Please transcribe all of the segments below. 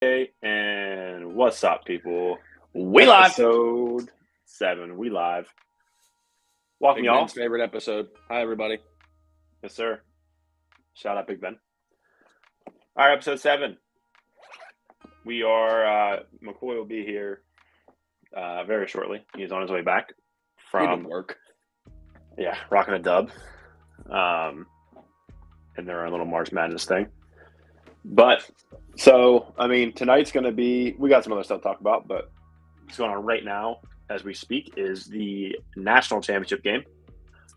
Hey, and what's up, people? We live. Episode 7. We live. Welcome, Big y'all. Ben's favorite episode. Hi, everybody. Yes, sir. Shout out, Big Ben. All right, episode 7. We are, McCoy will be here very shortly. He's on his way back From from, work. rocking a dub. And their little March Madness thing. But, so, tonight's going to be, we got some other stuff to talk about, but what's going on right now as we speak is the national championship game,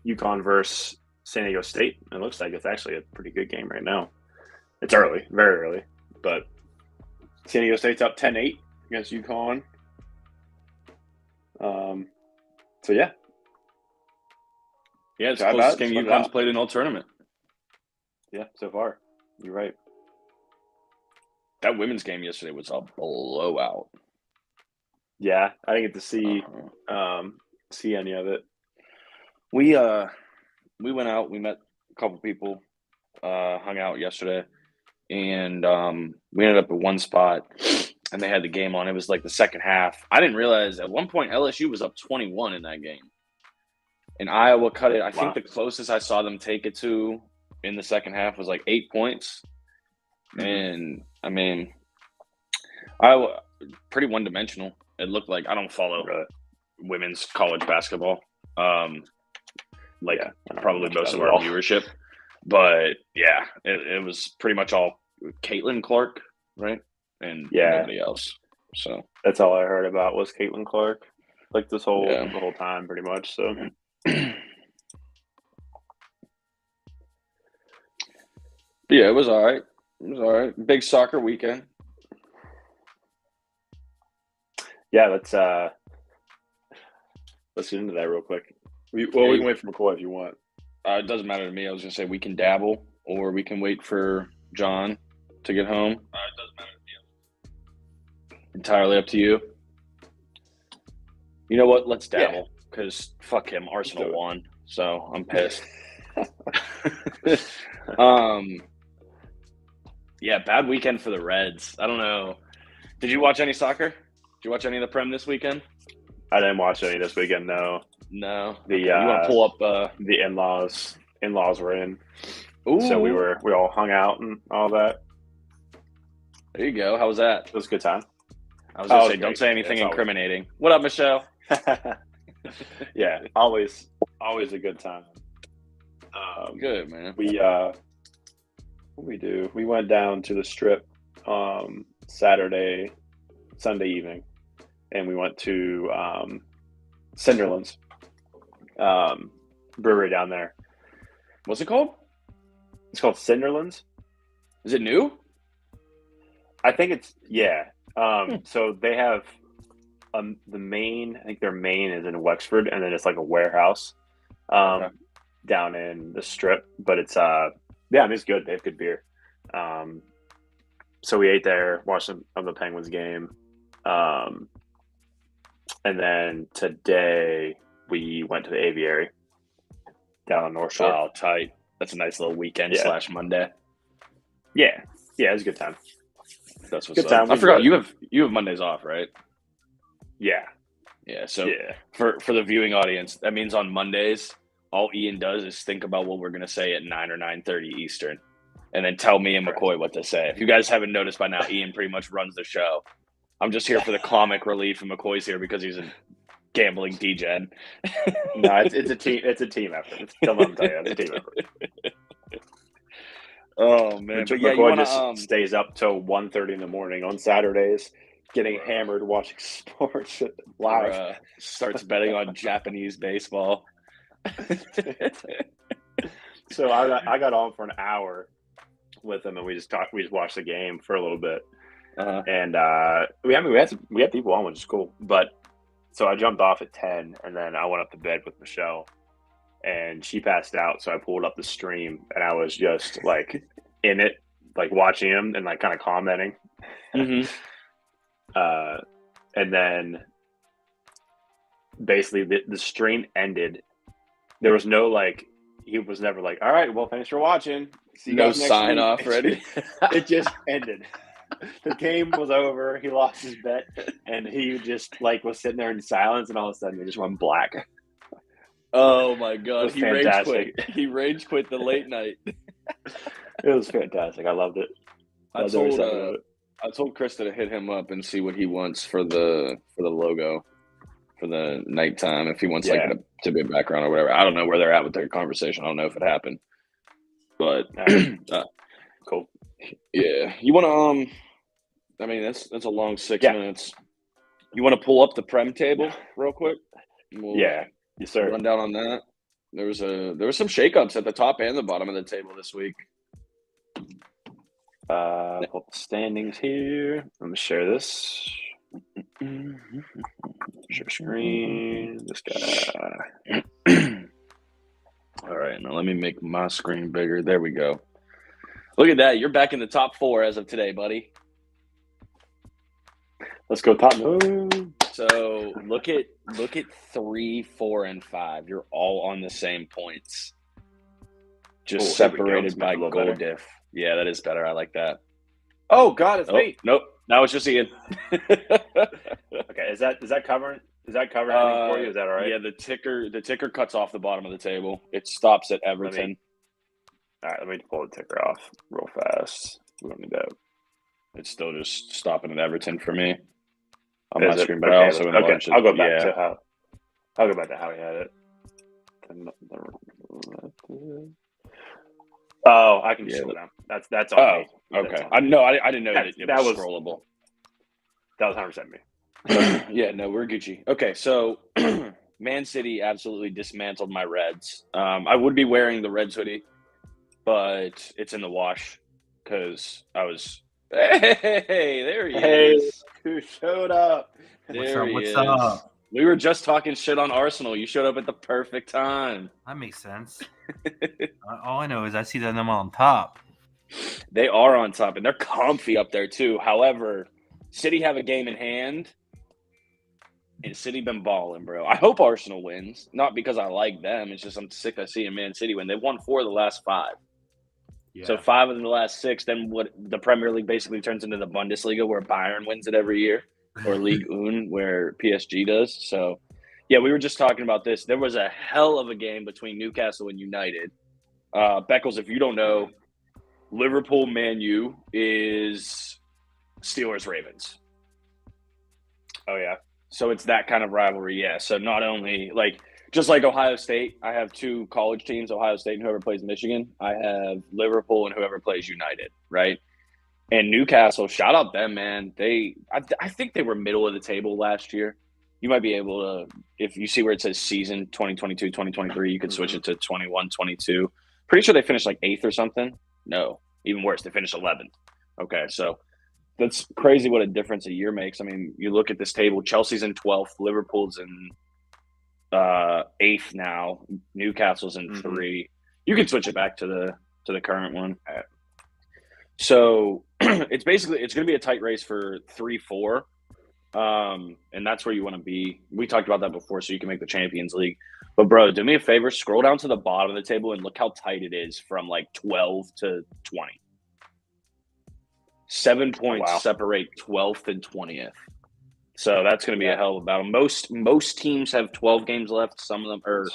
UConn versus San Diego State. It looks like it's actually a pretty good game right now. It's early, very early, but San Diego State's up 10-8 against UConn. So yeah. Yeah, it's the closest game UConn's played in all tournament. Yeah, so far. You're right. That women's game yesterday was a blowout. Yeah, I didn't get to see any of it. We went out. We met a couple people, hung out yesterday, and we ended up at one spot, and they had the game on. It was like the second half. I didn't realize at one point LSU was up 21 in that game, and Iowa cut it. I think the closest I saw them take it to in the second half was like 8 points, and Iowa pretty one-dimensional. It looked like, I don't follow women's college basketball, probably most of our viewership. But, yeah, it was pretty much all Caitlin Clark, right? And nobody else. So that's all I heard about was Caitlin Clark, like the whole time, pretty much. So yeah, it was all right. It was all right. Big soccer weekend. Yeah, let's get into that real quick. We can wait for McCoy if you want. It doesn't matter to me. I was gonna say we can dabble, or we can wait for John to get home. It doesn't matter to me. Entirely up to you. You know what? Let's dabble, because fuck him. Arsenal won, so I'm pissed. Yeah, bad weekend for the Reds. I don't know. Did you watch any soccer? Did you watch any of the Prem this weekend? I didn't watch any this weekend. No. You want to pull up the in-laws? In-laws were in, Ooh. So we all hung out and all that. There you go. How was that? It was a good time. I was gonna say, don't say anything incriminating. What up, Michelle? Yeah, always a good time. Good, man. What we do? We went down to the Strip Sunday evening, and we went to Cinderlands brewery down there. What's it called? It's called Cinderlands. Is it new? I think it's So they have the main. I think their main is in Wexford, and then it's like a warehouse down in the Strip. But it's it's good. They have good beer. So we ate there, watched some of the Penguins game. And then today we went to the aviary down on North Shore. Oh, tight. That's a nice little weekend / Monday. Yeah, it was a good time. That's what's good up. Time. I forgot you have Mondays off, right? Yeah. So for the viewing audience, that means on Mondays, all Ian does is think about what we're gonna say at 9 or 9:30 Eastern, and then tell me and McCoy what to say. If you guys haven't noticed by now, Ian pretty much runs the show. I'm just here for the comic relief, and McCoy's here because he's a gambling degen. No, it's a team. It's a team effort. Don't let him tell you, it's a team effort. Oh man! But McCoy just stays up till 1:30 in the morning on Saturdays, getting hammered watching sports live. Starts betting on Japanese baseball. So I got on for an hour with him, and we just watched the game for a little bit. And we had people on, which is cool. But so I jumped off at 10, and then I went up to bed with Michelle, and she passed out. So I pulled up the stream, and I was just like in it, like watching him and like kind of commenting. Mm-hmm. And then basically the stream ended. There was no he was never like, all right, well, thanks for watching. See you guys next sign week. off ready. It just ended. The game was over. He lost his bet, and he just like was sitting there in silence, and all of a sudden it just went black. Oh my It god, was he rage fantastic. quit. He rage quit the late night. It was fantastic. I loved it. I Loved every told second of it. I told Krista to hit him up and see what he wants for the logo for the nighttime. If he wants like Yeah. it to be a background or whatever. I don't know where they're at with their conversation. I don't know if it happened, but All right. Cool. yeah. You want to I mean that's a long 6 Yeah. minutes. You want to pull up the Prem table real quick? We'll Yeah. Yes, sir. run down on that. There was some shakeups at the top and the bottom of the table this week. Pull up the standings here. Let me share this. Share screen. This guy. All right, now let me make my screen bigger. There we go. Look at that. You're back in the top 4 as of today, buddy. Let's go top. So look at 3, 4, and 5. You're all on the same points. Just separated by goal better. diff. Yeah, that is better. I like that. Oh God, it's me. Nope. Now it's just Ian. Okay, is that covering? Is that covering anything for you? Is that all right? Yeah, the ticker cuts off the bottom of the table. It stops at Everton. All right, let me pull the ticker off real fast. We don't need that. It's still just stopping at Everton for me on Is my it? screen, but Okay, I also enlarged it. I'll go back to how. I'll go back to how he had it. Oh, I can scroll down. That's on me. Okay. I didn't know that it that was was scrollable. That was 100% me. Yeah, no, we're Gucci. Okay, so Man City absolutely dismantled my Reds. I would be wearing the Reds hoodie, but it's in the wash because I was. Hey, there he is. Who showed up? There he is. What's up? We were just talking shit on Arsenal. You showed up at the perfect time. That makes sense. All I know is I see them on top. They are on top, and they're comfy up there too. However, City have a game in hand, and City been balling, bro. I hope Arsenal wins, not because I like them. It's just I'm sick of seeing Man City win. They won 4 of the last 5. Yeah. So 5 of the last 6. Then what? The Premier League basically turns into the Bundesliga, where Bayern wins it every year, or Ligue 1, where PSG does. So, yeah, we were just talking about this. There was a hell of a game between Newcastle and United. Beckles, if you don't know, Liverpool Man U is Steelers Ravens. Oh yeah. So it's that kind of rivalry, yeah. So not only just like Ohio State, I have 2 college teams, Ohio State and whoever plays Michigan. I have Liverpool and whoever plays United, right? And Newcastle, shout out them, man. I think they were middle of the table last year. You might be able to, if you see where it says season 2022, 2023, you could switch it to 21, 22. Pretty sure they finished like 8th or something. No, even worse, they finished 11th. Okay, so that's crazy what a difference a year makes. I mean, you look at this table, Chelsea's in 12th, Liverpool's in 8th now, Newcastle's in 3. You can switch it back to the current one. So it's going to be a tight race for 3-4. And that's where you want to be. We talked about that before, so you can make the Champions League. But bro, do me a favor, scroll down to the bottom of the table and look how tight it is from like 12 to 20. 7 points separate 12th and 20th. So that's going to be a hell of a battle. Most teams have 12 games left. Some of them are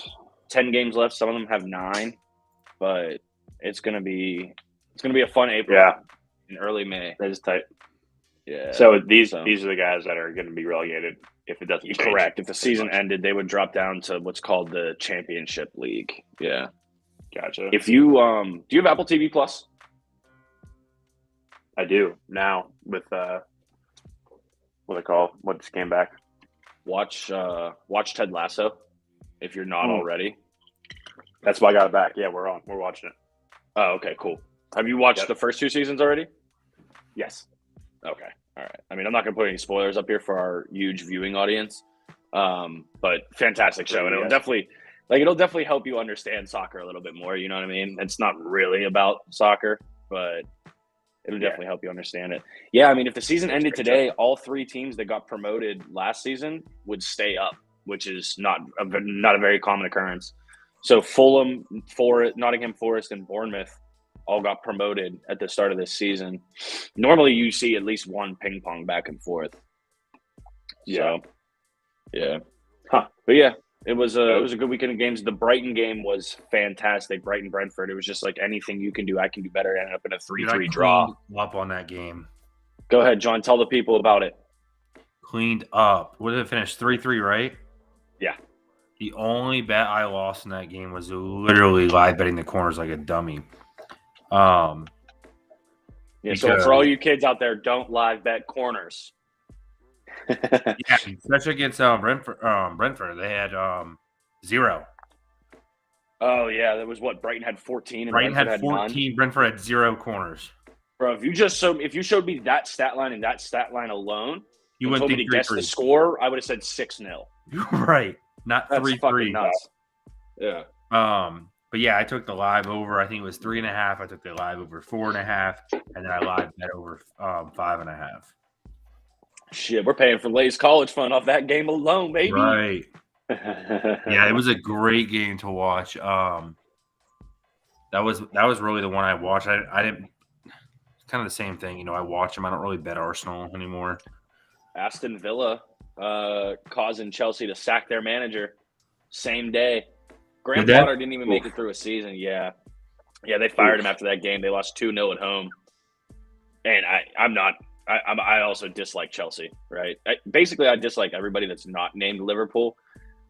10 games left. Some of them have 9. But it's going to be a fun April. Yeah. In early May. That is tight. Yeah. So these are the guys that are going to be relegated if it doesn't change. Correct. If the season ended, they would drop down to what's called the Championship League. Yeah. Gotcha. If you do you have Apple TV Plus? I do now with what just came back. Watch Ted Lasso if you're not already. That's why I got it back. Yeah, we're watching it. Oh, okay, cool. Have you watched the first 2 seasons already? Yes. Okay. All right. I mean, I'm not going to put any spoilers up here for our huge viewing audience. But fantastic show. And it'll definitely help you understand soccer a little bit more. You know what I mean? It's not really about soccer, but it'll definitely help you understand it. Yeah. I mean, if the season ended today, all 3 teams that got promoted last season would stay up, which is not a very common occurrence. So Fulham, Nottingham Forest, and Bournemouth all got promoted at the start of this season. Normally, you see at least one ping pong back and forth. Yeah. So, yeah. Huh. But yeah, it was a good weekend of games. The Brighton game was fantastic. Brighton Brentford. It was just like anything you can do, I can do better. It ended up in a 3-3 draw. Up on that game. Go ahead, John. Tell the people about it. Cleaned up. What did it finish? 3-3, right? Yeah. The only bet I lost in that game was literally live betting the corners like a dummy. Yeah. Because, so for all you kids out there, don't live bet corners. Yeah, especially against Brentford. They had 0. Oh yeah, that was what Brighton had 14 and Brighton Brentford had 14. None. Brentford had 0 corners. Bro, if you showed me that stat line and that stat line alone, You and wouldn't told me think to guess 3-3. the score, I would have said 6-0. Right, not That's 3-3. fucking nuts. Yeah. But yeah, I took the live over. I think it was 3.5. I took the live over 4.5, and then I live bet over 5.5. Shit, we're paying for Lay's college fund off that game alone, baby. Right. Yeah, it was a great game to watch. That was really the one I watched. I didn't. It's kind of the same thing, I watch them. I don't really bet Arsenal anymore. Aston Villa causing Chelsea to sack their manager same day. Graham Potter didn't even make it through a season. Yeah, they fired him after that game. They lost 2-0 at home. And I also dislike Chelsea, right? I dislike everybody that's not named Liverpool.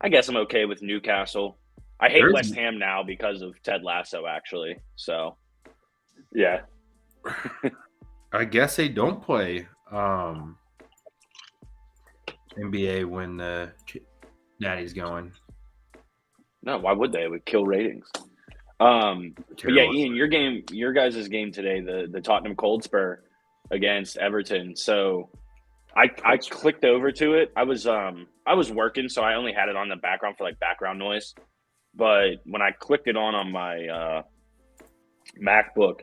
I guess I'm okay with Newcastle. I hate West Ham now because of Ted Lasso, actually. So, yeah. I guess they don't play NBA when the Natty's going. No, why would they? It would kill ratings. But yeah, Ian, your guys' game today, the Tottenham Cold Spur against Everton. So I clicked over to it. I was working, so I only had it on the background for like background noise. But when I clicked it on my MacBook,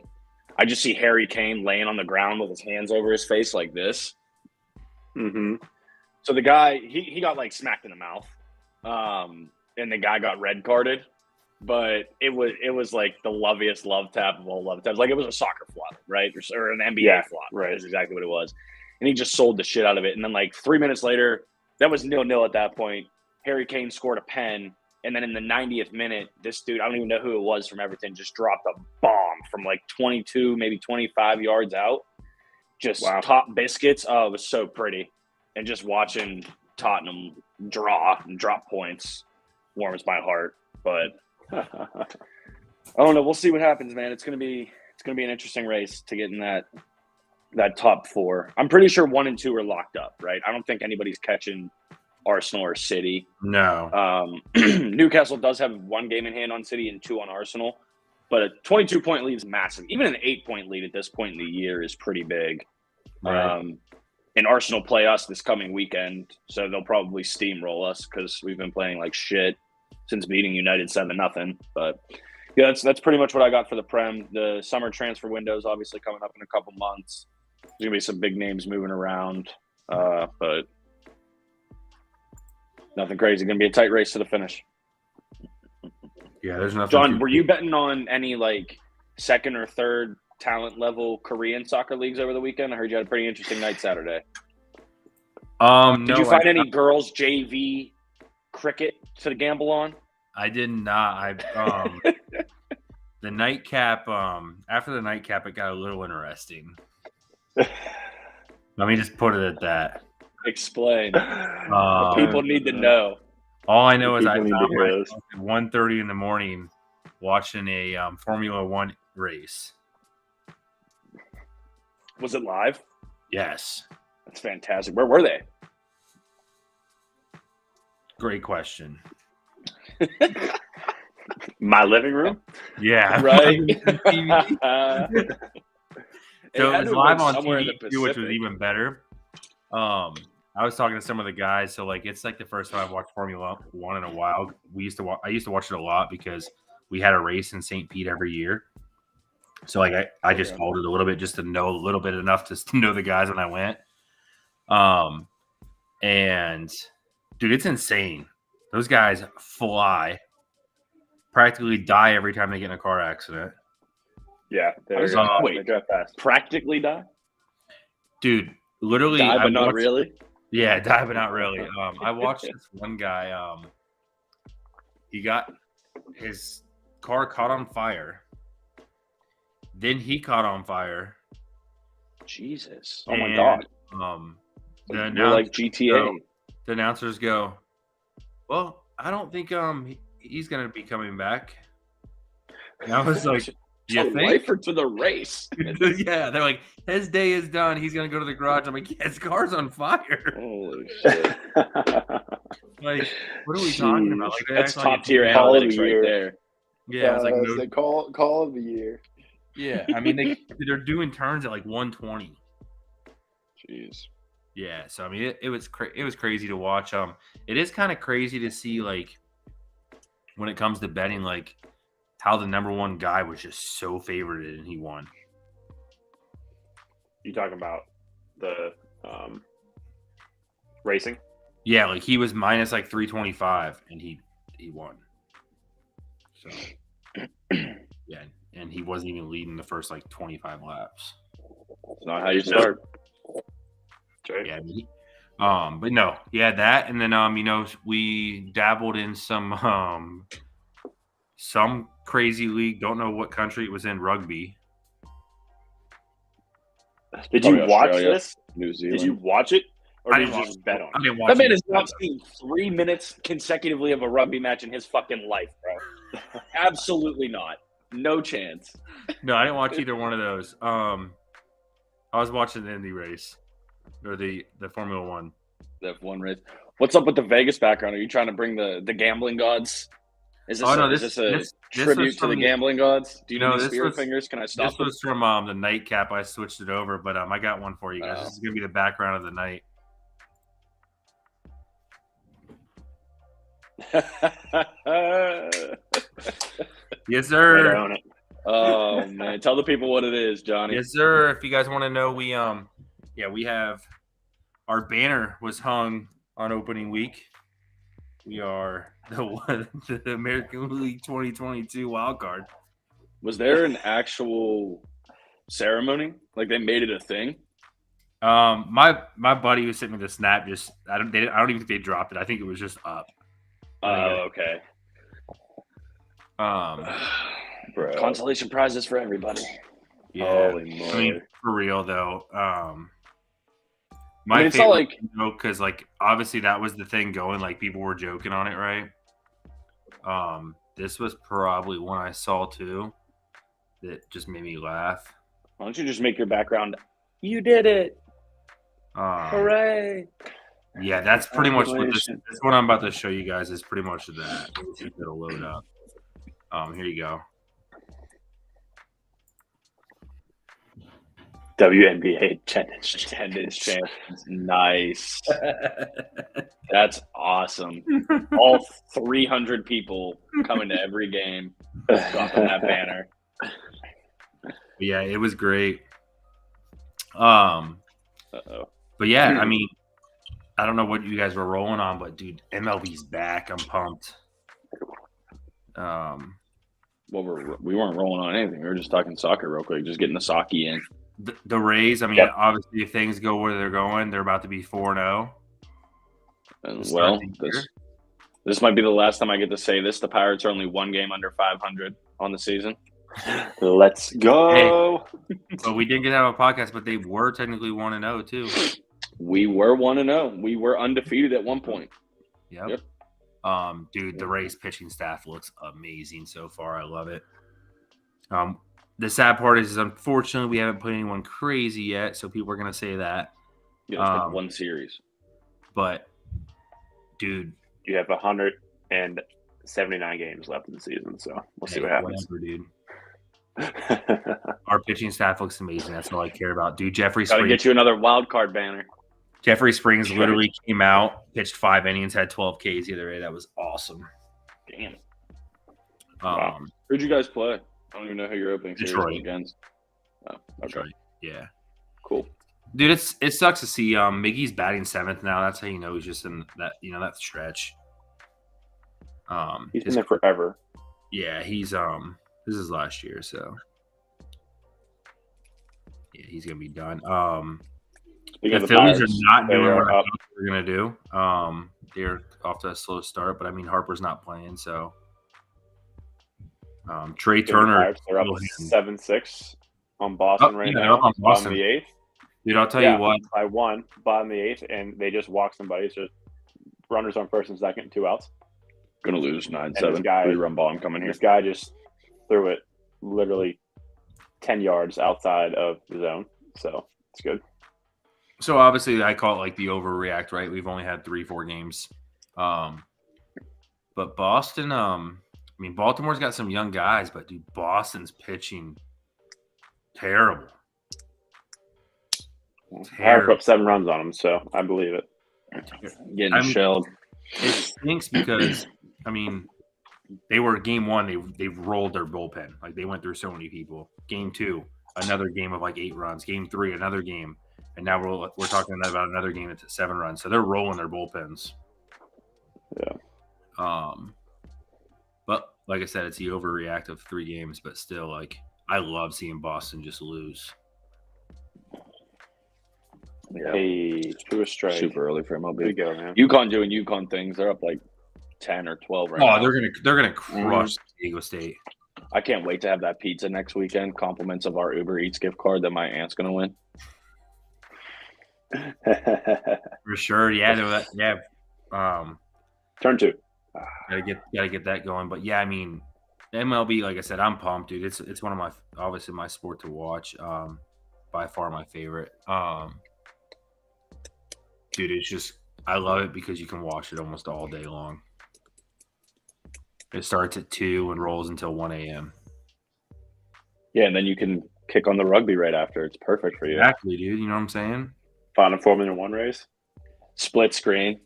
I just see Harry Kane laying on the ground with his hands over his face like this. Mm-hmm. So the guy, he got like smacked in the mouth. And the guy got red carded, but it was like the loveliest love tap of all love taps. Like it was a soccer flop, right? Or an NBA flop, right? That's exactly what it was. And he just sold the shit out of it. And then like 3 minutes later, that was 0-0 at that point. Harry Kane scored a pen. And then in the 90th minute, this dude, I don't even know who it was from Everton, just dropped a bomb from like 22, maybe 25 yards out. Just top biscuits. Oh, it was so pretty. And just watching Tottenham draw and drop points warms my heart. But I don't know. We'll see what happens, man. It's gonna be an interesting race to get in that top 4. I'm pretty sure 1 and 2 are locked up, right? I don't think anybody's catching Arsenal or City. No. Newcastle does have 1 game in hand on City and 2 on Arsenal, but a 22-point lead is massive. Even an 8-point lead at this point in the year is pretty big. Right. And Arsenal play us this coming weekend, so they'll probably steamroll us because we've been playing like shit since beating United 7-0. But yeah, that's pretty much what I got for the Prem. The summer transfer window is obviously coming up in a couple months. There's gonna be some big names moving around, but nothing crazy. Gonna be a tight race to the finish. Yeah, there's nothing. John, were you betting on any like second or third talent level Korean soccer leagues over the weekend? I heard you had a pretty interesting night Saturday. Did you find any girls JV cricket to gamble on? I did not. The nightcap. After the nightcap, it got a little interesting. Let me just put it at that. Explain. People need to know. All I know is I found myself at 1:30 in the morning watching a Formula One race. Was it live? Yes. That's fantastic. Where were they? Great question. My living room? Yeah. Right. So it was live on TV, which was even better. I was talking to some of the guys, so like it's like the first time I've watched Formula One in a while. I used to watch it a lot because we had a race in St. Pete every year. So like I just followed it a little bit just to know a little bit enough to know the guys when I went. And dude, it's insane. Those guys fly, practically die every time they get in a car accident. Yeah, they drive fast. Practically die? Dude, literally. Die, but not really? Yeah, die, but not really. I watched this one guy. He got his car caught on fire. Then he caught on fire. Jesus. Oh, my God. You're like GTA. The announcers go, well, I don't think he's going to be coming back. And I was like, do you think? Life or to the race? Yeah, they're like, his day is done. He's going to go to the garage. I'm like, yeah, his car's on fire. Holy shit. Like, what are we talking about? Like, that's top tier analytics right there. Yeah, it's like the call of the year. Yeah, I mean, they're doing turns at like 120. Jeez. Yeah, so I mean, it was crazy to watch. It is kind of crazy to see, like, when it comes to betting, like, how the number one guy was just so favored and he won. You talking about the racing? Yeah, like he was minus like 325 and he won. So yeah, and he wasn't even leading the first like 25 laps. That's not how you start. Right. Yeah, but no, yeah, that, and then we dabbled in some crazy league. Don't know what country it was in, rugby. Did you watch this? New Zealand. Did you watch it? Or did you just bet on it? I didn't watch it. That man has not seen 3 minutes consecutively of a rugby match in his fucking life, bro. Absolutely not. No chance. No, I didn't watch either one of those. I was watching the Indy race or the Formula One. The F1 race. What's up with the Vegas background? Are you trying to bring the gambling gods? Is this a tribute to the gambling gods? Do you know the spirit fingers? Can I stop This was from the nightcap. I switched it over, but I got one for you guys. This is going to be the background of the night. Yes, sir. Oh man, tell the people what it is, Johnny. Yes, sir. If you guys want to know, we have our banner was hung on opening week. We are the American League 2022 wild card. Was there an actual ceremony? Like they made it a thing? My buddy who sent me the snap I don't even think they dropped it. I think it was just up. Oh, okay. Bro. Consolation prizes for everybody. Yeah. Holy moly. I mean, for real though. It's not like because like obviously that was the thing going. Like people were joking on it, right? This was probably one I saw too that just made me laugh. Why don't you just make your background? You did it! Hooray! Yeah, that's pretty much what this I'm about to show you guys is pretty much that. It'll load up. Here you go. WNBA attendance champions. Nice. That's awesome. All 300 people coming to every game, dropping that banner. Yeah, it was great. But yeah, I mean, I don't know what you guys were rolling on, but dude, MLB's back. I'm pumped. Well, we weren't rolling on anything. We were just talking soccer real quick, just getting the soccer in. The Rays, I mean, obviously, if things go where they're going, they're about to be 4-0. Well, this might be the last time I get to say this. The Pirates are only one game under 500 on the season. Let's go. Hey, but we didn't get to have a podcast, but they were technically 1-0 too. We were 1-0. We were undefeated at one point. Yep. Dude, the Rays pitching staff looks amazing so far. I love it. The sad part is unfortunately we haven't put anyone crazy yet, so people are gonna say that. Yeah, it's like one series. But dude, you have 179 games left in the season, so we'll see what happens. Whatever, dude. Our pitching staff looks amazing. That's all I care about. Dude, Jeffrey Springs. Gotta get you another wild card banner. Jeffrey Springs literally came out, pitched 5 innings, had 12 Ks the other day. That was awesome. Damn. Who'd you guys play? I don't even know who your opening series was against. Oh, okay. Detroit. Yeah. Cool. Dude, it sucks to see Miggy's batting 7th now. That's how you know he's just in that that stretch. He's been there forever. Yeah, he's this is last year, so Yeah, he's gonna be done. Because the Phillies are not doing what I up. thought they were gonna do. They're off to a slow start, but I mean Harper's not playing, so Trey Turner. They're up 7-6 on Boston right now. They're up on Boston. Bottom of the 8th. Dude, I'll tell you what. By one, bottom of the 8th, and they just walked somebody. So runners on first and second, 2 outs. Gonna lose 9-7. 3-run bomb coming here. This guy just threw it literally 10 yards outside of the zone. So it's good. So obviously I call it like the overreact, right? We've only had 3-4 games. But Boston, Baltimore's got some young guys, but dude, Boston's pitching terrible. Harper put up 7 runs on him, so I believe it. Getting shelled. It stinks because they were game 1. They rolled their bullpen. Like they went through so many people. Game 2, another game of like 8 runs. Game 3, another game, and now we're talking about another game that's at 7 runs. So they're rolling their bullpens. Yeah. But like I said, it's the overreact of 3 games. But still, like I love seeing Boston just lose. Yeah. Hey, to a strike. Super early for MLB. There you go, man. UConn doing UConn things. They're up like 10 or 12 right now. They're gonna crush Diego State. I can't wait to have that pizza next weekend. Compliments of our Uber Eats gift card that my aunt's gonna win. For sure, yeah. Turn 2. Gotta get that going. But yeah, MLB, like I said, I'm pumped, dude. It's one of obviously my sport to watch. By far my favorite. Dude, it's just I love it because you can watch it almost all day long. It starts at 2 and rolls until 1 a.m. Yeah, and then you can kick on the rugby right after. It's perfect for you. Exactly, dude. You know what I'm saying? Final Formula 1 race. Split screen.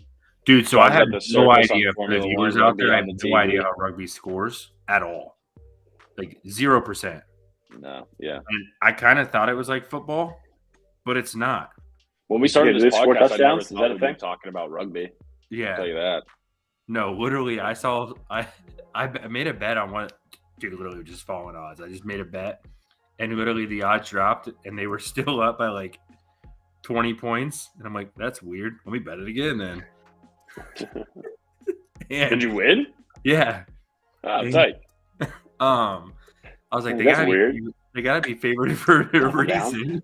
Dude, so I have no idea for the viewers out there. I have no idea how rugby scores at all. Like 0%. No, yeah. And I kind of thought it was like football, but it's not. When we started this podcast, I never thought we'd be talking about rugby. Yeah. I'll tell you that. No, literally, I made a bet on what – dude, literally just falling odds. I just made a bet, and literally the odds dropped, and they were still up by like 20 points. And I'm like, that's weird. Let me bet it again then. Did you win? Yeah. I'm tight. I was like, they gotta be favored for a reason.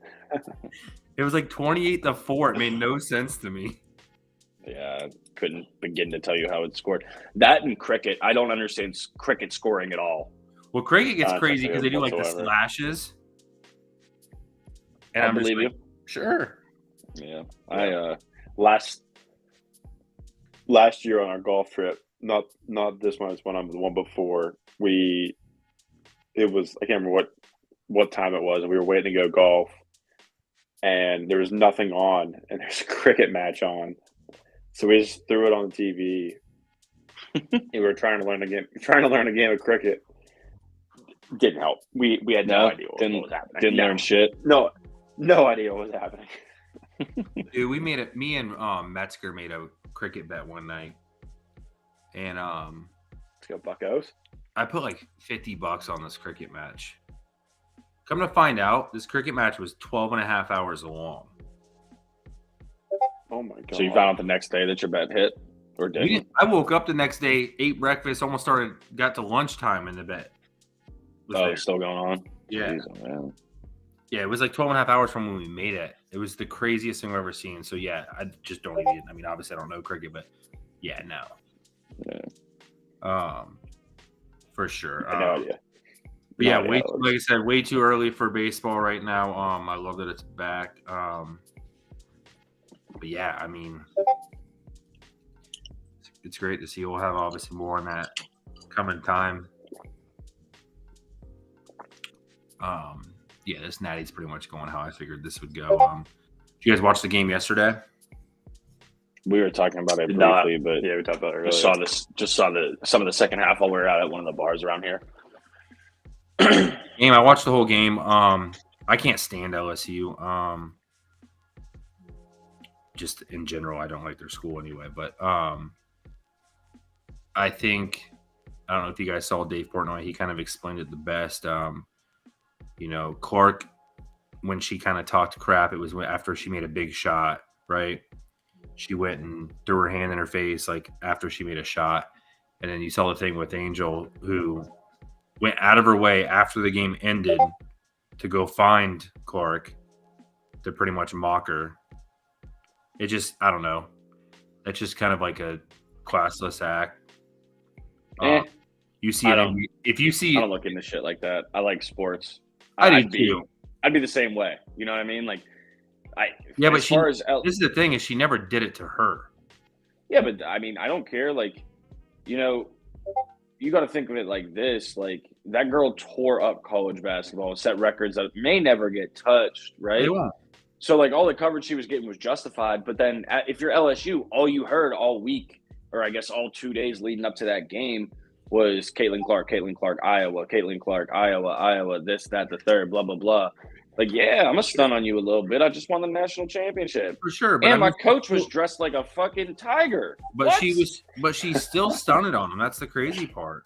It was like 28-4. It made no sense to me. Yeah, I couldn't begin to tell you how it scored. That and cricket, I don't understand cricket scoring at all. Well, cricket gets crazy because they do like the slashes. And I believe you. Sure. Yeah. Last year on our golf trip, not this one, it's the one before, it was, I can't remember what time it was, and we were waiting to go golf, and there was nothing on, and there's a cricket match on. So we just threw it on the TV. We were trying to learn a game of cricket. Didn't help. We had no idea what was happening. Didn't learn shit. No idea what was happening. Dude, me and Metzger made a cricket bet one night, and let's go Buccos. I put like $50 on this cricket match. Come to find out, this cricket match was 12.5 hours long. Oh my god! So you found out the next day that your bet hit, or didn't? I woke up the next day, ate breakfast, got to lunchtime, and the bet it's still going on. Yeah. Jeez, man. Yeah, it was like 12.5 hours from when we made it. It was the craziest thing I've ever seen. So yeah, I just don't even. Obviously I don't know cricket, but yeah, no. Yeah. For sure. I have no idea. But yeah, like I said, way too early for baseball right now. I love that it's back. But yeah, it's great to see. We'll have obviously more on that coming time. Yeah, this Natty's pretty much going how I figured this would go. Did you guys watch the game yesterday? We were talking about it briefly, but yeah, we talked about it earlier. Just saw some of the second half while we were out at one of the bars around here. Game, I watched the whole game. I can't stand LSU. Just in general, I don't like their school anyway. But I think I don't know if you guys saw Dave Portnoy. He kind of explained it the best. Clark when she kind of talked crap, it was after she made a big shot, right? She went and threw her hand in her face, like after she made a shot. And then you saw the thing with Angel, who went out of her way after the game ended to go find Clark to pretty much mock her. It just, I don't know. That's just kind of like a classless act. You see it if you see. I don't look into shit like that. I like sports. I'd be the same way. You know what I mean? Like, but this is the thing is she never did it to her. Yeah, but I mean, I don't care. Like, you know, you got to think of it like this. Like, that girl tore up college basketball and set records that may never get touched, right? They won't. So, like, all the coverage she was getting was justified. But then if you're LSU, all you heard all week, or I guess all 2 days leading up to that game, was Caitlin Clark, Iowa, Caitlin Clark, Iowa, this, that, the third, blah, blah, blah. Like, yeah, I'm going to stun on you a little bit. I just won the national championship. For sure. But my coach was dressed like a fucking tiger. But she still stunned on him. That's the crazy part.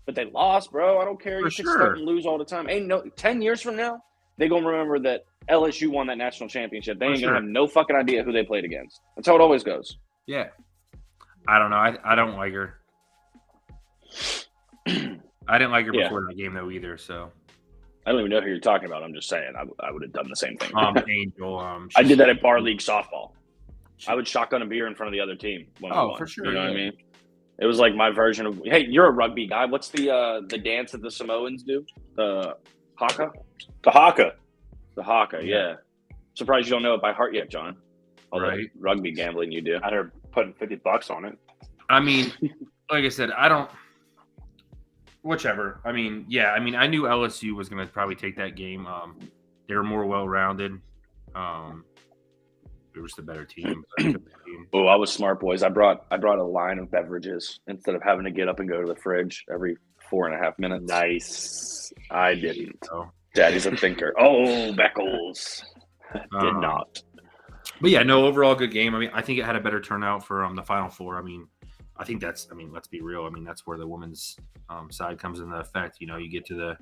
But they lost, bro. I don't care. For you can start and lose all the time. 10 years from now, they're going to remember that LSU won that national championship. They ain't going to have no fucking idea who they played against. That's how it always goes. Yeah. I don't know. I don't like her. I didn't like her before that game, though, either. So I don't even know who you're talking about. I'm just saying I would have done the same thing. Angel. I did that at bar league softball. I would shotgun a beer in front of the other team. When we won. For sure. You know what I mean? It was like my version of, hey, you're a rugby guy. What's the dance that the Samoans do? The haka? The haka. The haka, yeah. Surprised you don't know it by heart yet, John. All right. the rugby gambling you do. I heard putting $50 on it. I mean, like I said, I don't. Whichever. I mean, yeah. I mean, I knew LSU was going to probably take that game. They were more well-rounded. They were just a better team. Oh, I was smart, boys. I brought a line of beverages instead of having to get up and go to the fridge every 4.5 minutes. Nice. I didn't. So. Daddy's a thinker. Oh, Beckles. Did not. But yeah, no, overall good game. I mean, I think it had a better turnout for the Final Four. I mean, let's be real. I mean, that's where the women's side comes into effect. You know, you get to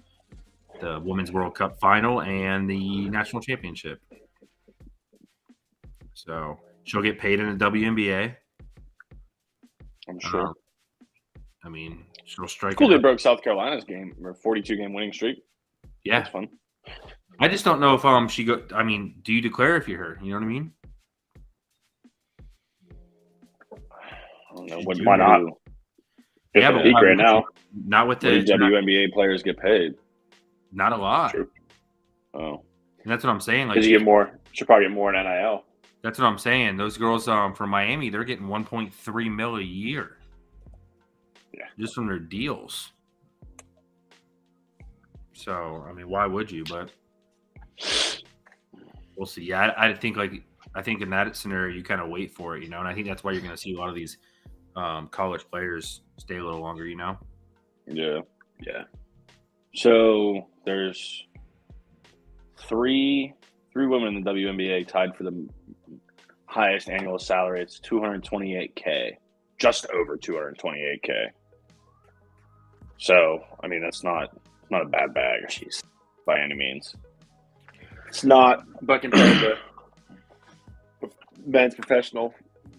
the Women's World Cup final and the national championship. So she'll get paid in the WNBA. I'm sure. I mean, she'll strike. Cool, they broke South Carolina's game or 42-game winning streak. Yeah, that's fun. I just don't know if she go. I mean, do you declare if you're her? You know what I mean? I don't know. Why not? Yeah, but right now, not with the WNBA players get paid. Not a lot. True. Oh, and that's what I'm saying. Like, because you get more. She'll probably get more in NIL. That's what I'm saying. Those girls from Miami, they're getting $1.3 million a year. Yeah, just from their deals. So, I mean, why would you? But we'll see. Yeah, I think in that scenario, you kind of wait for it, you know, and I think that's why you're going to see a lot of these college players stay a little longer, you know? Yeah. So there's three women in the WNBA tied for the highest annual salary. It's $228K, just over $228K. So, I mean, that's not a bad bag, by any means. It's not, but compared to men's professional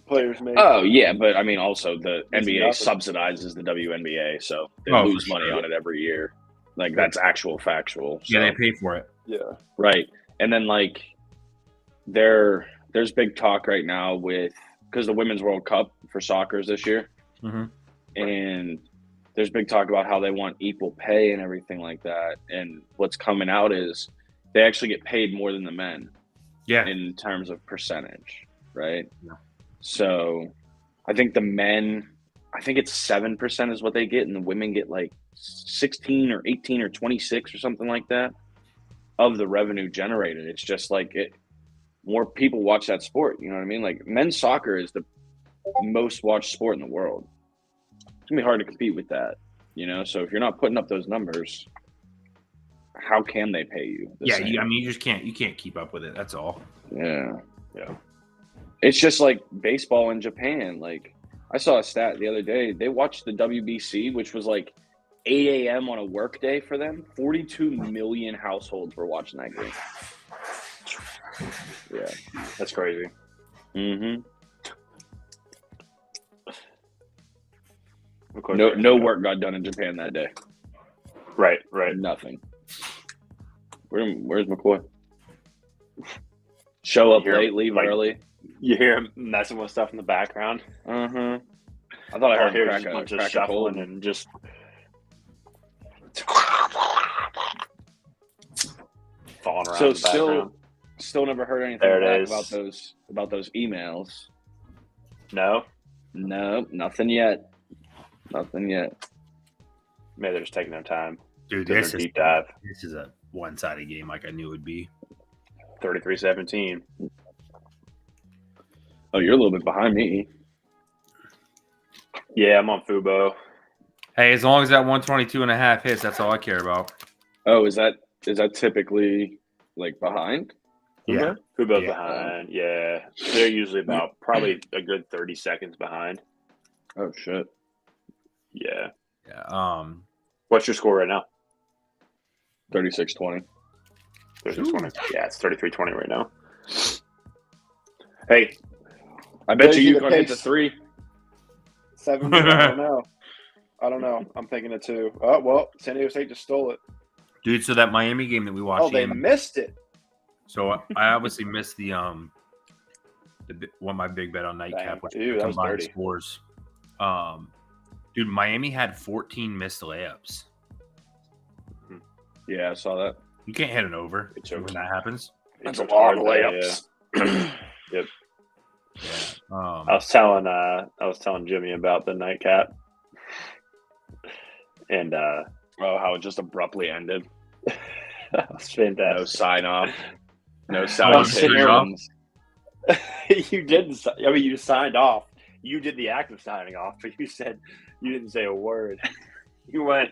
players, maybe. Oh yeah, but I mean, also the NBA subsidizes the WNBA, so they lose money on it every year. Like that's factual. So. Yeah, they pay for it. Yeah, right. And then like there's big talk right now because the Women's World Cup for soccer is this year, and there's big talk about how they want equal pay and everything like that. And what's coming out is they actually get paid more than the men. Yeah. In terms of percentage, right? Yeah. So I think the men, I think it's 7% is what they get, and the women get like 16 or 18 or 26 or something like that of the revenue generated. It's just like more people watch that sport. You know what I mean? Like men's soccer is the most watched sport in the world. It's gonna be hard to compete with that, you know. So if you're not putting up those numbers, how can they pay you? I mean, you just can't. You can't keep up with it. That's all. Yeah. It's just like baseball in Japan. Like I saw a stat the other day. They watched the WBC, which was like 8 a.m. on a work day for them. 42 million households were watching that game. Yeah, that's crazy. Mm-hmm. Of course, no work got done in Japan that day. Right. Nothing. Where's McCoy? Show up late, leave early. You hear him messing with stuff in the background. I thought I heard him crack a bunch of crack shuffling and just falling around. So in the background. still never heard anything back about those emails. No, nothing yet. Nothing yet. Maybe they're just taking their time. Dude, this deep dive. This is a one-sided game like I knew it would be. 33-17. Oh, you're a little bit behind me. Yeah, I'm on Fubo. Hey, as long as that 122.5 hits, that's all I care about. Oh, is that typically like behind? Yeah. Fubo's behind. Yeah. They're usually about probably a good 30 seconds behind. Oh shit. Yeah. Yeah. What's your score right now? 36-20. 36-20. Yeah, it's 33-20 right now. Hey, I bet you can hit the 3. 7. I don't know. I'm thinking it 2. Oh well, San Diego State just stole it. Dude, so that Miami game that we watched. Oh, they missed it. So I obviously missed the my big bet on nightcap, which that was combined dirty. scores. Dude, Miami had 14 missed layups. Yeah, I saw that. You can't hit an over when that happens. That's a lot of layups. Yeah. Yep. Yeah. I was telling Jimmy about the nightcap, and how it just abruptly ended. That was fantastic. No sign off. No salutations. You didn't. I mean, you signed off. You did the act of signing off, but you didn't say a word. You went.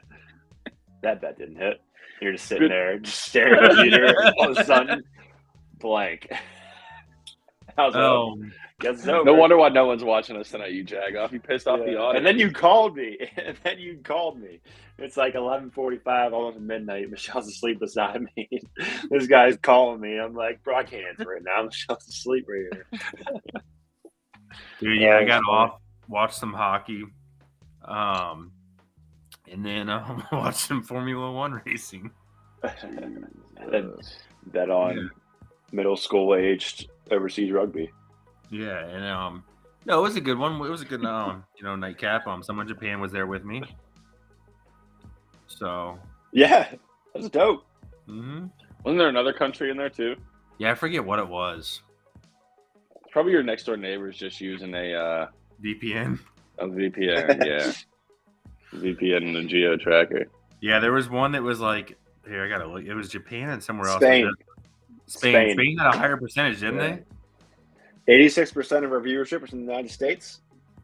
That bet didn't hit. You're just sitting there, just staring at the computer, and all of a sudden, blank. I was like, guess it's over. No wonder why no one's watching us tonight, you jagoff. You pissed off the audience. And then you called me. It's like 11:45, almost midnight. Michelle's asleep beside me. This guy's calling me. I'm like, bro, I can't answer it now. Michelle's asleep right here. Dude, yeah, I got off, watched some hockey, and then watched some Formula One racing. Bet on middle school aged overseas rugby. Yeah, and no, it was a good one. It was a good nightcap. Someone in Japan was there with me. So yeah, that was dope. Mm-hmm. Wasn't there another country in there too? Yeah, I forget what it was. Probably your next door neighbor's just using a VPN. A VPN, yeah. VPN and a geo tracker. Yeah, there was one that was like here. I gotta look. It was Japan and somewhere else. Spain. Spain had a higher percentage, didn't they? 86% of our viewership was in the United States.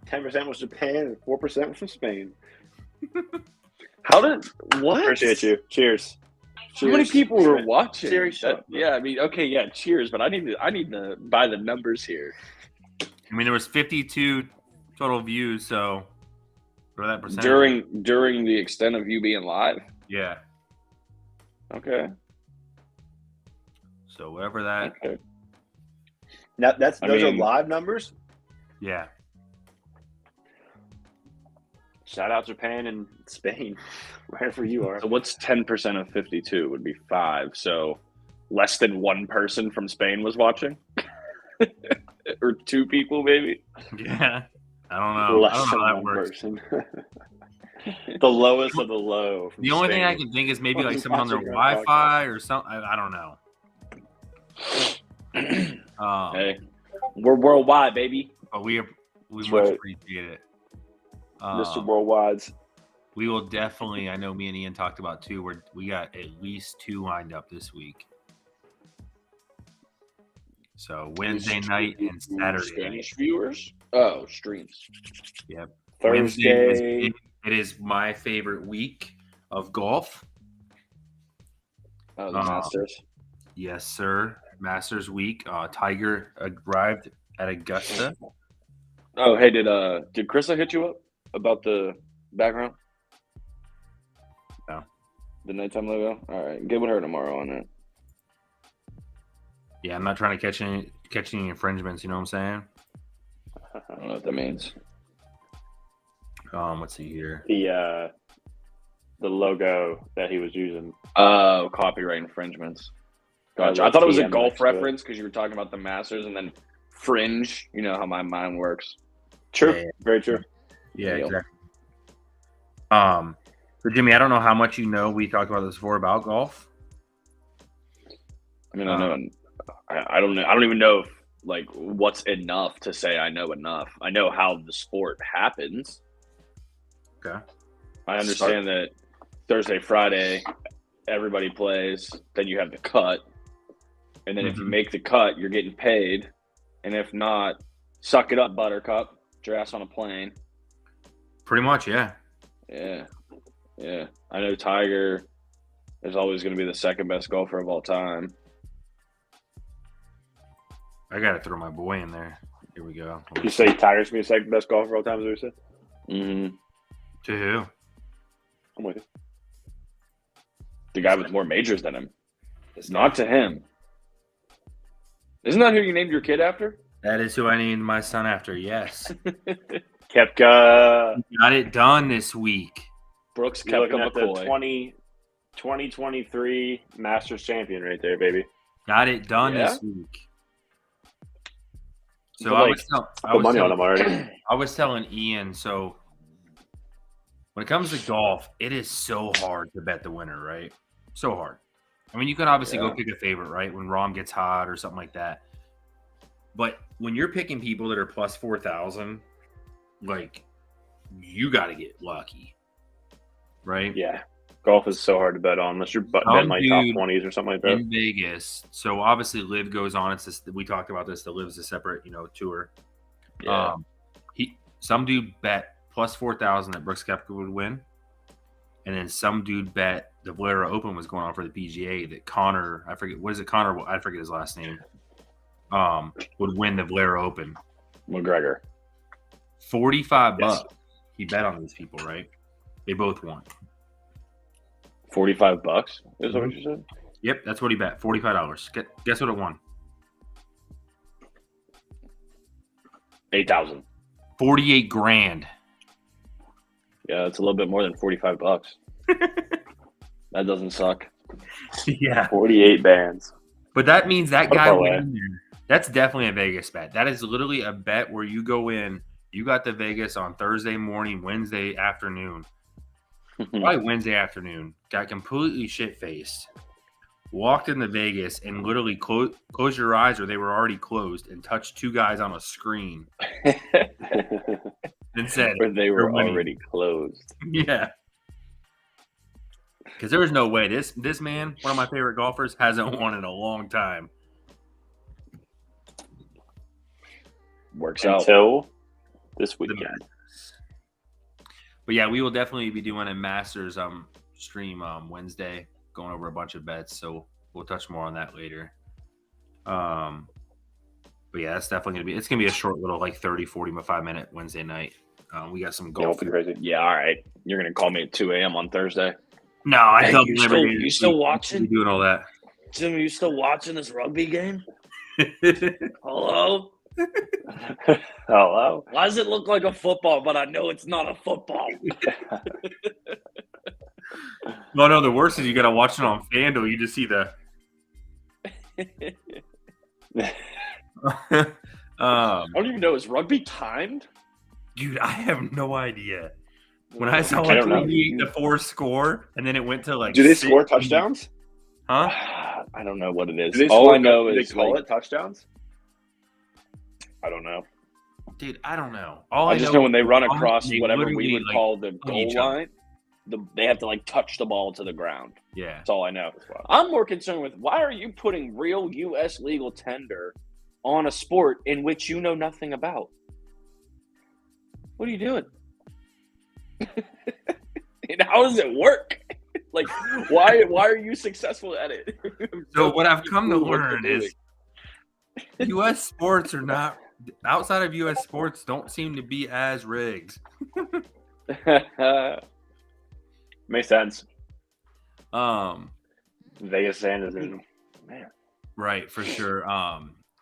10% was Japan, and 4% was from Spain. What? Appreciate you. Cheers. How many people were watching? Seriously. Yeah, I mean, okay, yeah, cheers, but I need to buy the numbers here. I mean, there was 52 total views, so for that percentage during the extent of you being live. Yeah. Okay. So whatever that. Okay. Now those are live numbers. Yeah. Shout out Japan and Spain, wherever you are. So what's 10% of 52 would be 5. So less than one person from Spain was watching, or 2 people maybe. Yeah, I don't know. Less I don't know than how that one works. person. The lowest of the low. The only thing I can think is maybe like someone on their Wi-Fi or something. I don't know. Hey, we're worldwide, baby. But we much appreciate it. Mr. Worldwide's. We will definitely. I know me and Ian talked about too. We got at least 2 lined up this week. So Wednesday night and Saturday. Spanish viewers. Oh, streams. Yep. Thursday. It is my favorite week of golf. Oh, the Masters. Yes, sir. Masters week. Tiger arrived at Augusta. Oh, hey, did Krista hit you up about the background? No. The nighttime logo? All right. Get with her tomorrow on that. Yeah, I'm not trying to catch any infringements. You know what I'm saying? I don't know what that means. Let's see here. The logo that he was using. Oh, copyright infringements. Gotcha. I thought it was a golf reference because you were talking about the Masters and then fringe. You know how my mind works. True. Yeah. Very true. Yeah, exactly. So Jimmy, I don't know how much you know. We talked about this before about golf. I mean, I know. I don't even know if like what's enough to say I know enough. I know how the sport happens. Okay. I understand that Thursday, Friday, everybody plays. Then you have the cut, and then if you make the cut, you're getting paid. And if not, suck it up, Buttercup. Get your ass on a plane. Pretty much, yeah. Yeah. I know Tiger is always going to be the second best golfer of all time. I got to throw my boy in there. Here we go. You say Tiger's going to be the second best golfer of all time, is what you said? Mm-hmm. To who? I'm with you. The guy with more majors than him. It's not to him. Isn't that who you named your kid after? That is who I named my son after, yes. Koepka. Got it done this week. Brooks Koepka McCoy. The 2023 Masters champion right there, baby. Got it done this week. So I was telling Ian, so when it comes to golf, it is so hard to bet the winner, right? So hard. I mean, you can obviously go pick a favorite, right? When Rahm gets hot or something like that. But when you're picking people that are plus 4,000, like, you got to get lucky, right? Yeah. Golf is so hard to bet on unless you're betting like top 20s or something like that. In Vegas, so obviously Live goes on. It's just, we talked about this. The Live's a separate, tour. Yeah. Some dude bet plus 4,000 that Brooks Koepka would win, and then some dude bet the Valero Open was going on for the PGA that Connor, I forget his last name, would win the Valero Open. McGregor. $45 he bet on these people, right? They both won. $45 is that what you said? Yep, that's what he bet. $45. Guess what it won? 8,000. 48 grand. Yeah, it's a little bit more than $45. That doesn't suck. Yeah. 48 bands. But that means that guy went in there. That's definitely a Vegas bet. That is literally a bet where you go in, you got the Vegas on Thursday morning, Wednesday afternoon. Probably Wednesday afternoon. Got completely shit-faced. Walked into Vegas and literally closed your eyes, or they were already closed, and touched two guys on a screen. And said, or they were already closed. Yeah. Because there was no way. This man, one of my favorite golfers, hasn't won in a long time. Works out. Until this weekend. But yeah, we will definitely be doing a Masters stream Wednesday, going over a bunch of bets. So we'll touch more on that later. But yeah, that's definitely it's gonna be a short little 30, 45 minute Wednesday night. We got some golf. Crazy. Yeah, all right. You're gonna call me at 2 a.m. on Thursday. No, I tell you you still watching? Doing all that. Jim, are you still watching this rugby game? Hello? Hello? Why does it look like a football, but I know it's not a football? No, the worst is you got to watch it on FanDuel. You just see the. I don't even know. Is rugby timed? Dude, I have no idea. When I saw 28-4 score, and then it went to do they score touchdowns? Huh? I don't know what it is. All I know is they call it touchdowns. I don't know. Dude, I don't know. I just know when they run across whatever we would call the goal line, they have to touch the ball to the ground. Yeah. That's all I know. I'm more concerned with why are you putting real U.S. legal tender on a sport in which you know nothing about? What are you doing? And how does it work? Why are you successful at it? So what I've come to learn is U.S. sports are not outside of U.S. sports don't seem to be as rigged. Makes sense. Vegas Sand is in, man. Right, for sure.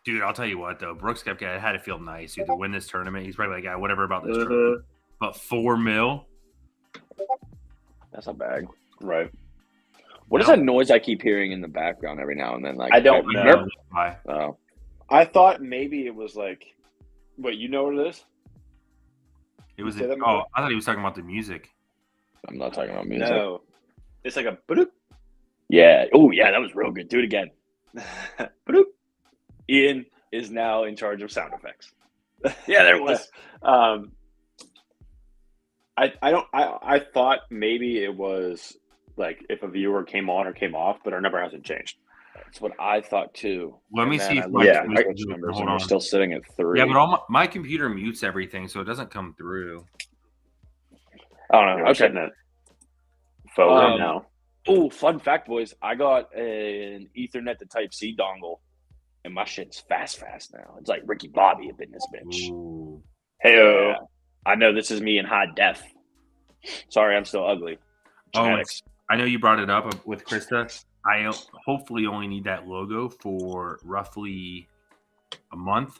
Dude, I'll tell you what though, Brooks Koepka had to feel nice to win this tournament. He's probably like, whatever about this tournament. But $4 million. That's not bad. Right. What is that noise I keep hearing in the background every now and then? Like I don't know. Oh. I thought maybe it was like, what, you know what it is? It was. I thought he was talking about the music. I'm not talking about music. No, it's like a bloop. Yeah. Oh, yeah, that was real good. Do it again. Bloop. Ian is now in charge of sound effects. Yeah, there it was. I thought maybe it was like if a viewer came on or came off, but our number hasn't changed. That's what I thought too. Let me see if my numbers and we're still sitting at 3. Yeah, but my computer mutes everything, so it doesn't come through. I don't know. I'm sitting at phone now. Oh, fun fact, boys! I got an Ethernet to Type C dongle, and my shit's fast now. It's like Ricky Bobby up in this bitch. Hey, I know this is me in high def. Sorry, I'm still ugly. Genetics. I know you brought it up with Krista. I hopefully only need that logo for roughly a month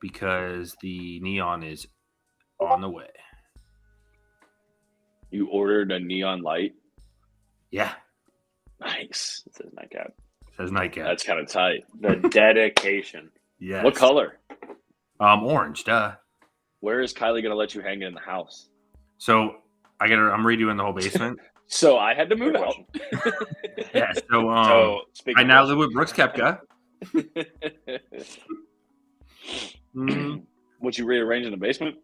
because the neon is on the way. You ordered a neon light? Yeah. Nice. It says nightcap. That's kind of tight. The dedication. Yeah. What color? Orange, duh. Where is Kylie going to let you hang it in the house? So I'm redoing the whole basement. So I had to move out. Yeah. So I now live with Brooks Koepka. What, you rearranging the basement?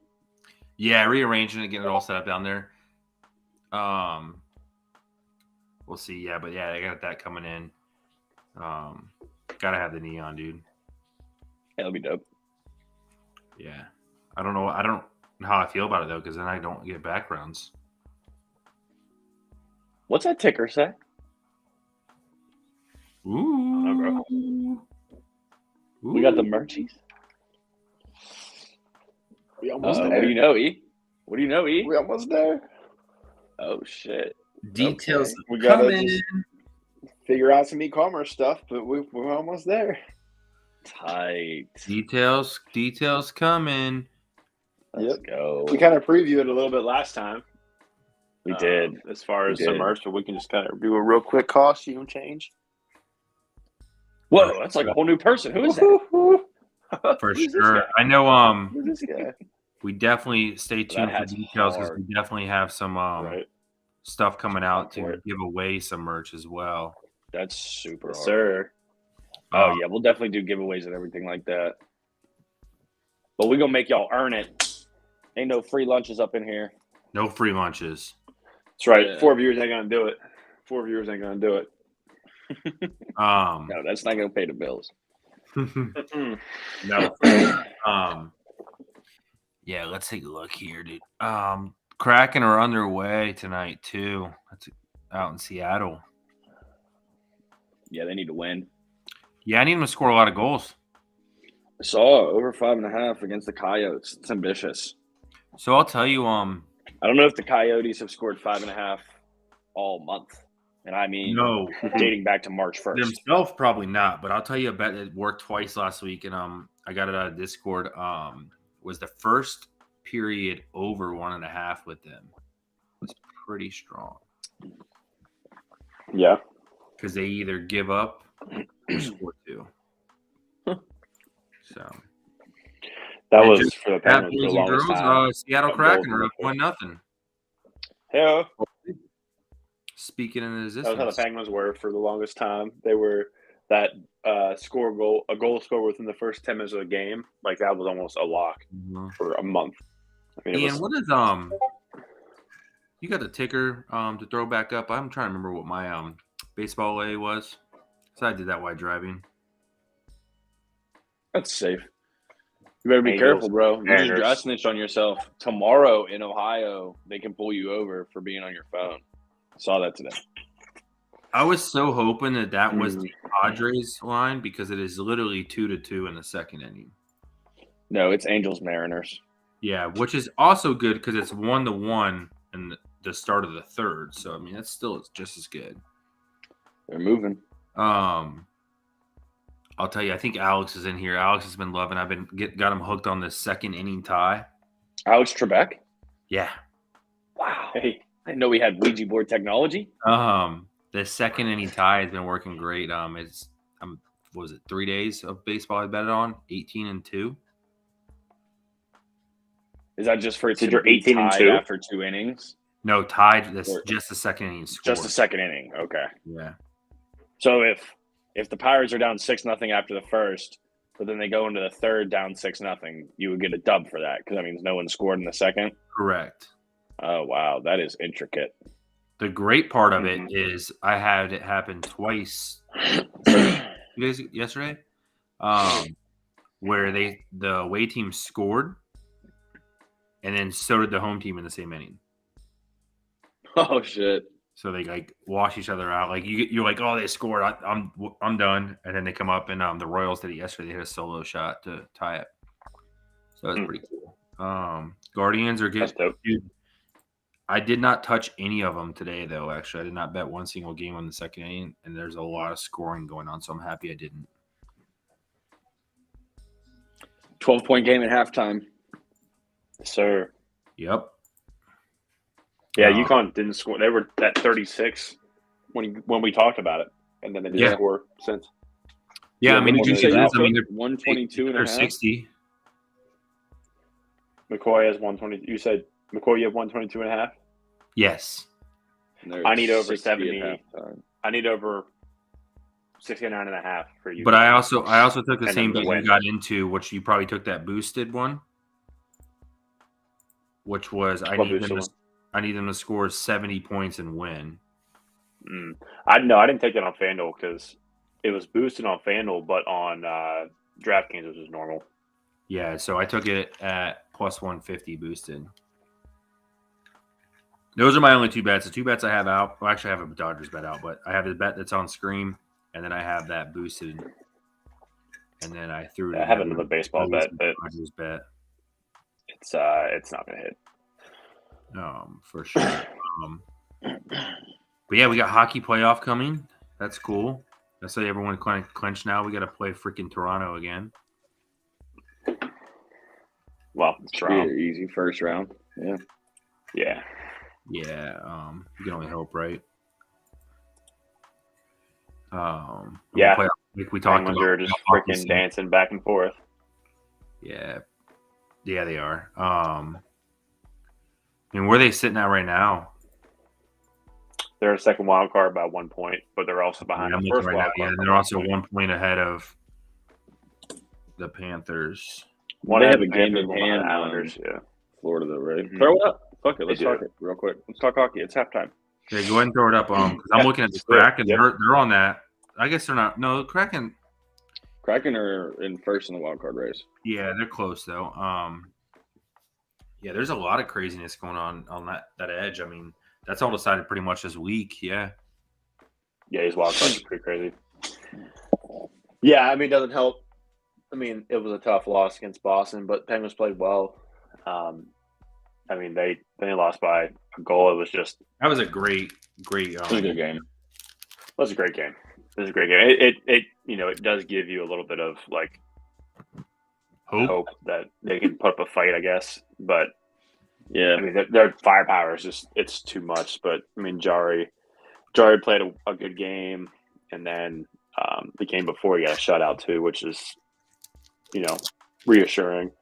Yeah, rearranging it, getting it all set up down there. We'll see. Yeah, but yeah, I got that coming in. Gotta have the neon, dude. Yeah, that'll be dope. Yeah, I don't know how I feel about it though, because then I don't get backgrounds. What's that ticker say? Ooh. We got the merchies. We almost there. What do you know, E? What do you know, E? We almost there. Oh shit! Details. Okay. We gotta just figure out some e-commerce stuff, but we're almost there. Tight. Details coming. Let's go. We kind of previewed it a little bit last time. We did. As far as some merch, but we can just kind of do a real quick costume change. Whoa, that's like a whole new person. Who is that? For sure. I know Who's this guy? We definitely stay tuned for details because we definitely have some stuff coming out to give away some merch as well. That's super hard. Sir. Oh, yeah. We'll definitely do giveaways and everything like that. But we're going to make y'all earn it. Ain't no free lunches up in here. No free lunches. That's right. Yeah. 4 viewers ain't going to do it. 4 viewers ain't going to do it. No, that's not going to pay the bills. No. Yeah, let's take a look here, dude. Kraken are underway tonight too. That's out in Seattle. Yeah, they need to win. Yeah, I need them to score a lot of goals. I saw over 5.5 against the Coyotes. It's ambitious. So I'll tell you, I don't know if the Coyotes have scored 5.5 all month. And I mean, no, dating back to March 1st. Themselves, probably not. But I'll tell you, I bet it worked twice last week, and I got it out of Discord. Was the first period over 1.5 with them? It was pretty strong. Yeah, because they either give up or score 2. So that was for the Penguins for the longest time. Seattle Kraken are up 1-0. Hey, speaking in existence. That was how the Penguins were for the longest time. They were that a goal score within the first 10 minutes of the game. Like that was almost a lock for a month. I mean, Ian, what is you got the ticker to throw back up? I'm trying to remember what my baseball A was. So I did that while driving. That's safe. You better be careful, bro. You just dry snitched on yourself. Tomorrow in Ohio, they can pull you over for being on your phone. I saw that today. I was so hoping that was the Padres line because it is literally 2-2 in the second inning. No, it's Angels Mariners. Yeah, which is also good because it's 1-1 in the start of the third. So I mean, that's still just as good. They're moving. I'll tell you, I think Alex is in here. Alex has been loving. Got him hooked on this second inning tie. Alex Trebek? Yeah. Wow. Hey, I didn't know we had Ouija board technology. The second inning tie has been working great. It's what was it, 3 days of baseball I bet it on? 18-2. Is that just for it So to you're be 18-2 tied after 2 innings? No, tied. Just the second inning score. Just the second inning. Okay. Yeah. So if the Pirates are down 6-0 after the first, but then they go into the third down 6-0, you would get a dub for that because that means no one scored in the second. Correct. Oh wow, that is intricate. The great part of it is I had it happen twice yesterday, where the away team scored, and then so did the home team in the same inning. Oh shit! So they like wash each other out. Like you're like, oh, they scored. I'm done. And then they come up and the Royals did it yesterday. They hit a solo shot to tie it. So that's pretty cool. Guardians are getting. Dude, I did not touch any of them today, though. Actually, I did not bet one single game on the second inning, and there's a lot of scoring going on, so I'm happy I didn't. 12-point game at halftime. Sir. Yep. Yeah, UConn didn't score. They were at 36 when we talked about it, and then they didn't score since. Yeah, I mean, if you say this, I mean, they're 122 and a half. 60. McCoy has 120. You said McCoy, you have 122 and a half? Yes. I need over 70. I need over 69 and a half for you. But I also took the same game you got into, which you probably took that boosted one, which was I need them to score 70 points and win. I didn't take that on FanDuel because it was boosted on FanDuel, but on DraftKings it was normal. Yeah, so I took it at plus 150 boosted. Those are my only two bets. The two bets I have out. Well, actually, I have a Dodgers bet out, but I have the bet that's on Scream, and then I have that boosted. And then I threw it. I have another baseball bet, but Dodgers bet. It's not gonna hit. For sure. But yeah, we got hockey playoff coming. That's cool. That's how everyone clench now. We got to play freaking Toronto again. Well, it's Toronto. Easy first round. Yeah. Yeah. Yeah. You can only hope, right? Yeah. Like we talked about. They're just freaking dancing back and forth. Yeah. Yeah, they are. I mean, where are they sitting at right now? They're a second wild card by 1 point, but they're also behind the first wild card. Yeah, and they're also 1 point ahead of the Panthers. They have a game in hand. Islanders, yeah. Florida, though, right? Mm-hmm. Throw it up. Fuck it. Let's talk it real quick. Let's talk hockey. It's halftime. Yeah, go ahead and throw it up. Because I'm looking at the Kraken. They're on that. I guess they're not. No, Kraken are in first in the wild card race. Yeah, they're close though. Yeah, there's a lot of craziness going on that edge. I mean, that's all decided pretty much this week. Yeah. Yeah, his wild cards are pretty crazy. Yeah, I mean, it doesn't help. I mean, it was a tough loss against Boston, but Penguins played well. I mean, they lost by a goal. It was just that was a great. It was a good game. It was a great game. It does give you a little bit of like hope that they can put up a fight, I guess. But yeah, I mean, their firepower is just it's too much. But I mean, Jari played a good game, and then the game before he got a shutout too, which is reassuring.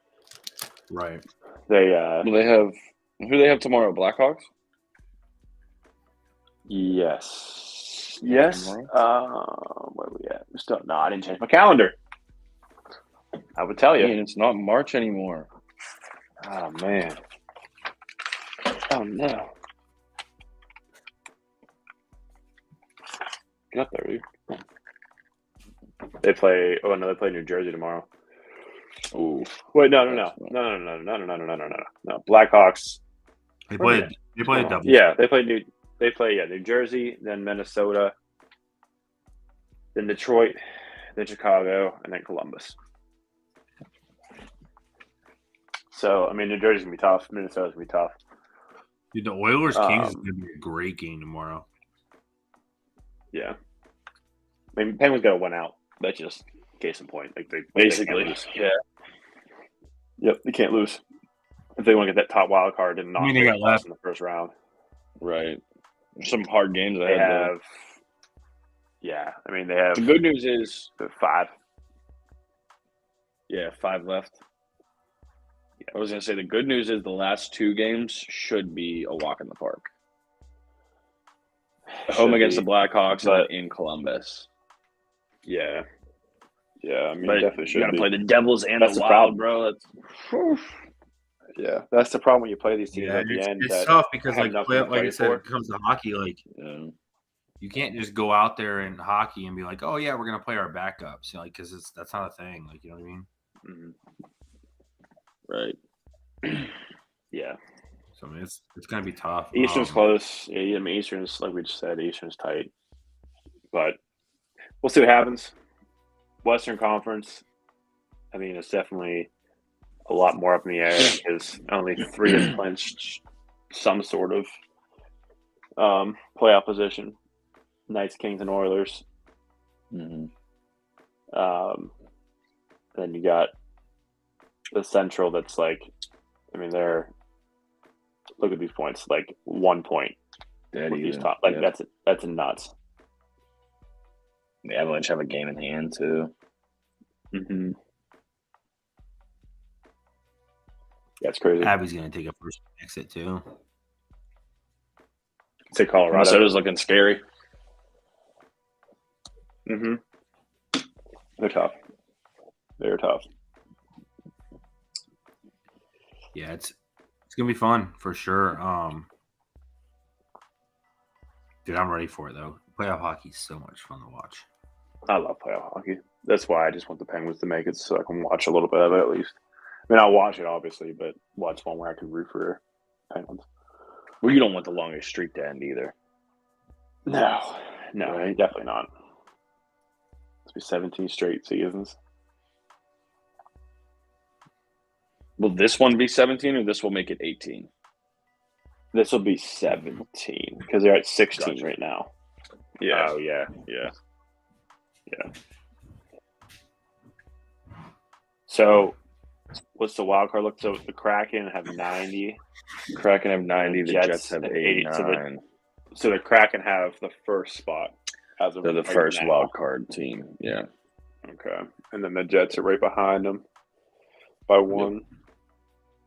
Right. They who they have tomorrow? Blackhawks. Yes. Where are we at? No, I didn't change my calendar. I would tell you. Man, it's not March anymore. Oh man. Oh no. Get up there, dude. They play New Jersey tomorrow. Ooh. Wait, no. Blackhawks. They play a double. Yeah, they play New Jersey, then Minnesota, then Detroit, then Chicago, and then Columbus. So, I mean, New Jersey's going to be tough. Minnesota's going to be tough. Dude, the Oilers-Kings is going to be a great game tomorrow. Yeah. I mean, Penguins got to win out. That's just Case in point, like they basically, can't lose. yeah. Yep, they can't lose if they want to get that top wild card and not they got left in the first round. Right. There's some hard games They ahead. have. Yeah, I mean they have. The good news is 5. Yeah, 5 left. I was gonna say the good news is the last 2 games should be a walk in the park. Home against the Blackhawks and in Columbus. Yeah. Yeah, I mean, but definitely should you got to be. play the Devils and That's the the Wild, problem. bro. Yeah, that's the problem when you play these teams at the end. It's tough because, like I said, for. it comes to hockey. Like, you can't just go out there in hockey and be like, "Oh yeah, we're gonna play our backups," because that's not a thing. Like, you know what I mean? Mm-hmm. Right. Yeah. So I mean, it's gonna be tough. Eastern's close. Yeah, I mean, Eastern's, like we just said, Eastern's tight. But we'll see what happens. Western Conference, I mean, it's definitely a lot more up in the air because only 3 have clinched some sort of playoff position. Knights, Kings, and Oilers. Mm-hmm. Then you got the Central that's like, I mean, look at these points, like 1 point. With these top, like that's nuts. The Avalanche have a game in hand too. Mm-hmm. That's crazy. Abby's gonna take a first exit too. Say Colorado. Minnesota's looking scary. Mm-hmm. They're tough. They're tough. Yeah, it's gonna be fun for sure. Dude, I'm ready for it though. Playoff hockey is so much fun to watch. I love playoff hockey. That's why I just want the Penguins to make it so I can watch a little bit of it at least. I mean, I'll watch it obviously, but watch one where I can root for Penguins. Well, you don't want the longest streak to end either. No, right? Definitely not. It's be 17 straight seasons. Will this one be 17 or this will make it 18? This will be 17 because they're at 16 right now. Yeah. Oh, yeah. So, what's the wild card look? So, the Kraken have 90. Kraken have 90. The Jets have 89. So, the Kraken have the first spot. They're the first wild card team. Yeah. Okay. And then the Jets are right behind them by 1. Yep.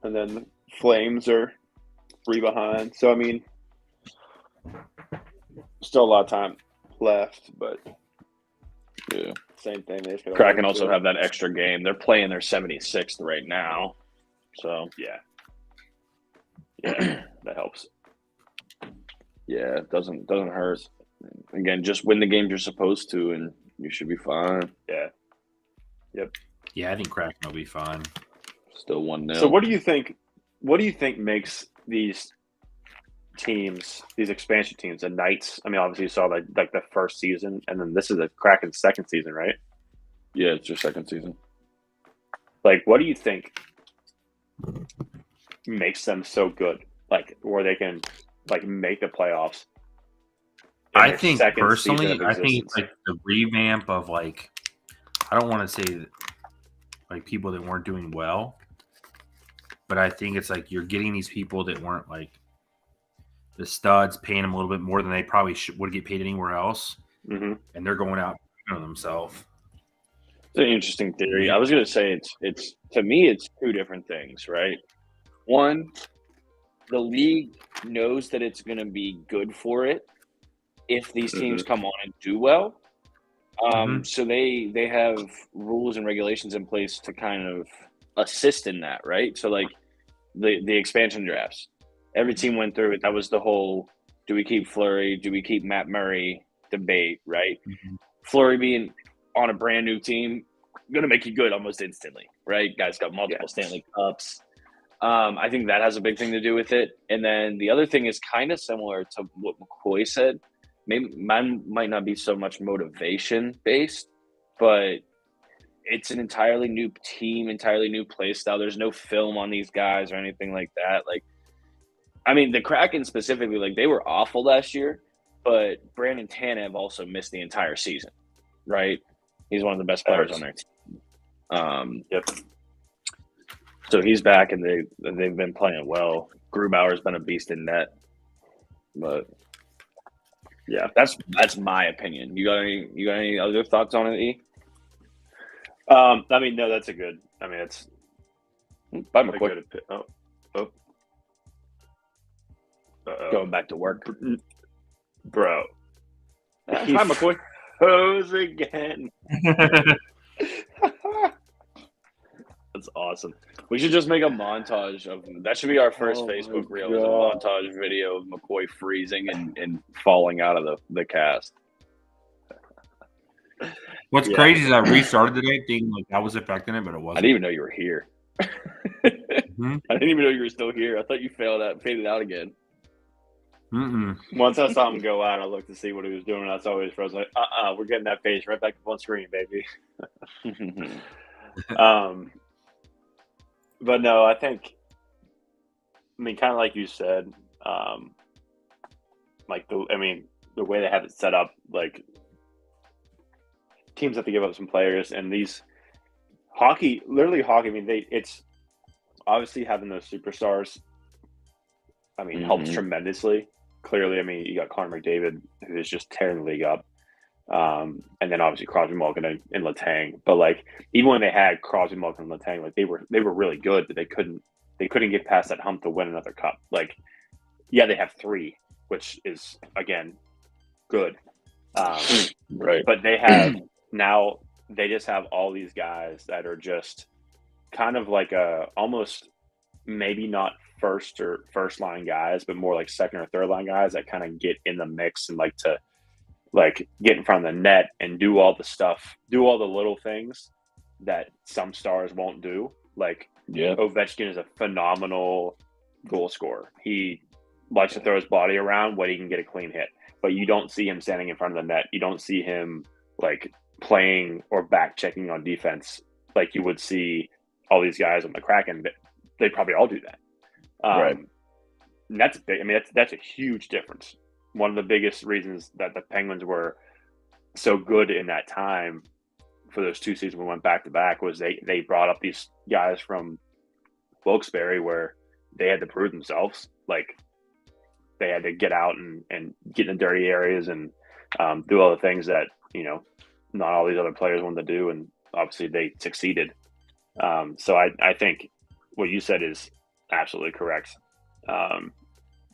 And then the Flames are 3 behind. So, I mean, still a lot of time left, but yeah, same thing. Kraken also have that extra game. They're playing their 76th right now. So, yeah, that helps. Yeah, it doesn't hurt. Again, just win the games you're supposed to, and you should be fine. Yeah. Yep. Yeah, I think Kraken will be fine. Still 1-0. So what do you think makes these teams, these expansion teams, the Knights? I mean, obviously you saw like the first season, and then this is the Kraken's second season, right? Yeah, it's your second season. Like, what do you think makes them so good? Like, where they can like make the playoffs? I think personally, I think it's like the revamp of like, I don't want to say like people that weren't doing well, but I think it's like you're getting these people that weren't like the studs, paying them a little bit more than they probably would get paid anywhere else, and they're going out on themselves. It's an interesting theory. I was going to say it's to me it's 2 different things, right? One, the league knows that it's going to be good for it if these teams come on and do well. So they have rules and regulations in place to kind of assist in that, right? So like the expansion drafts, every team went through it. That was the whole, do we keep Fleury? Do we keep Matt Murray debate, right? Fleury being on a brand new team, going to make you good almost instantly, right? Guys got multiple Stanley Cups. I think that has a big thing to do with it. And then the other thing is kind of similar to what McCoy said. Maybe mine might not be so much motivation based, but it's an entirely new team, entirely new play style. There's no film on these guys or anything like that. Like, I mean, the Kraken specifically, like they were awful last year, but Brandon Tanev also missed the entire season, right? He's one of the best players on their team. Yep. So he's back, and they've been playing well. Grubauer's been a beast in net, but yeah, that's my opinion. You got any other thoughts on it, E? I mean, no, that's a good. I mean, it's by McCoy. Going back to work, bro. Hi, McCoy. Hose again. That's awesome. We should just make a montage of that. Should be our first Facebook reel. Is a montage video of McCoy freezing and falling out of the cast. What's crazy is I restarted today thinking like I was affecting it, but it wasn't. I didn't even know you were here. Mm-hmm. I didn't even know you were still here. I thought you faded out again. Mm-mm. Once I saw him go out, I looked to see what he was doing. I saw he was frozen. Like, we're getting that face right back up on screen, baby. But no, I think, kind of like you said, the way they have it set up, like teams have to give up some players, and these hockey. I mean, it's obviously having those superstars. I mean, helps tremendously. Clearly, I mean, you got Connor McDavid, who is just tearing the league up. And then obviously Crosby, Malkin, and Letang. But like even when they had Crosby, Malkin, and Letang, like they were really good, but they couldn't get past that hump to win another cup. Like, yeah, they have 3, which is again good. Right. But they have now they just have all these guys that are just kind of like almost maybe not first line guys, but more like second or third line guys that kind of get in the mix and like to get in front of the net and do all the stuff, do all the little things that some stars won't do. Like Ovechkin is a phenomenal goal scorer. He likes to throw his body around when he can get a clean hit, but you don't see him standing in front of the net. You don't see him like playing or back checking on defense like you would see all these guys on the Kraken. They probably all do that. Right. And that's big. I mean, that's a huge difference. One of the biggest reasons that the Penguins were so good in that time for those 2 seasons we went back to back was they brought up these guys from Wilkes-Barre where they had to prove themselves. Like they had to get out and get in the dirty areas and do all the things that, not all these other players wanted to do. And obviously they succeeded. So I think what you said is absolutely correct.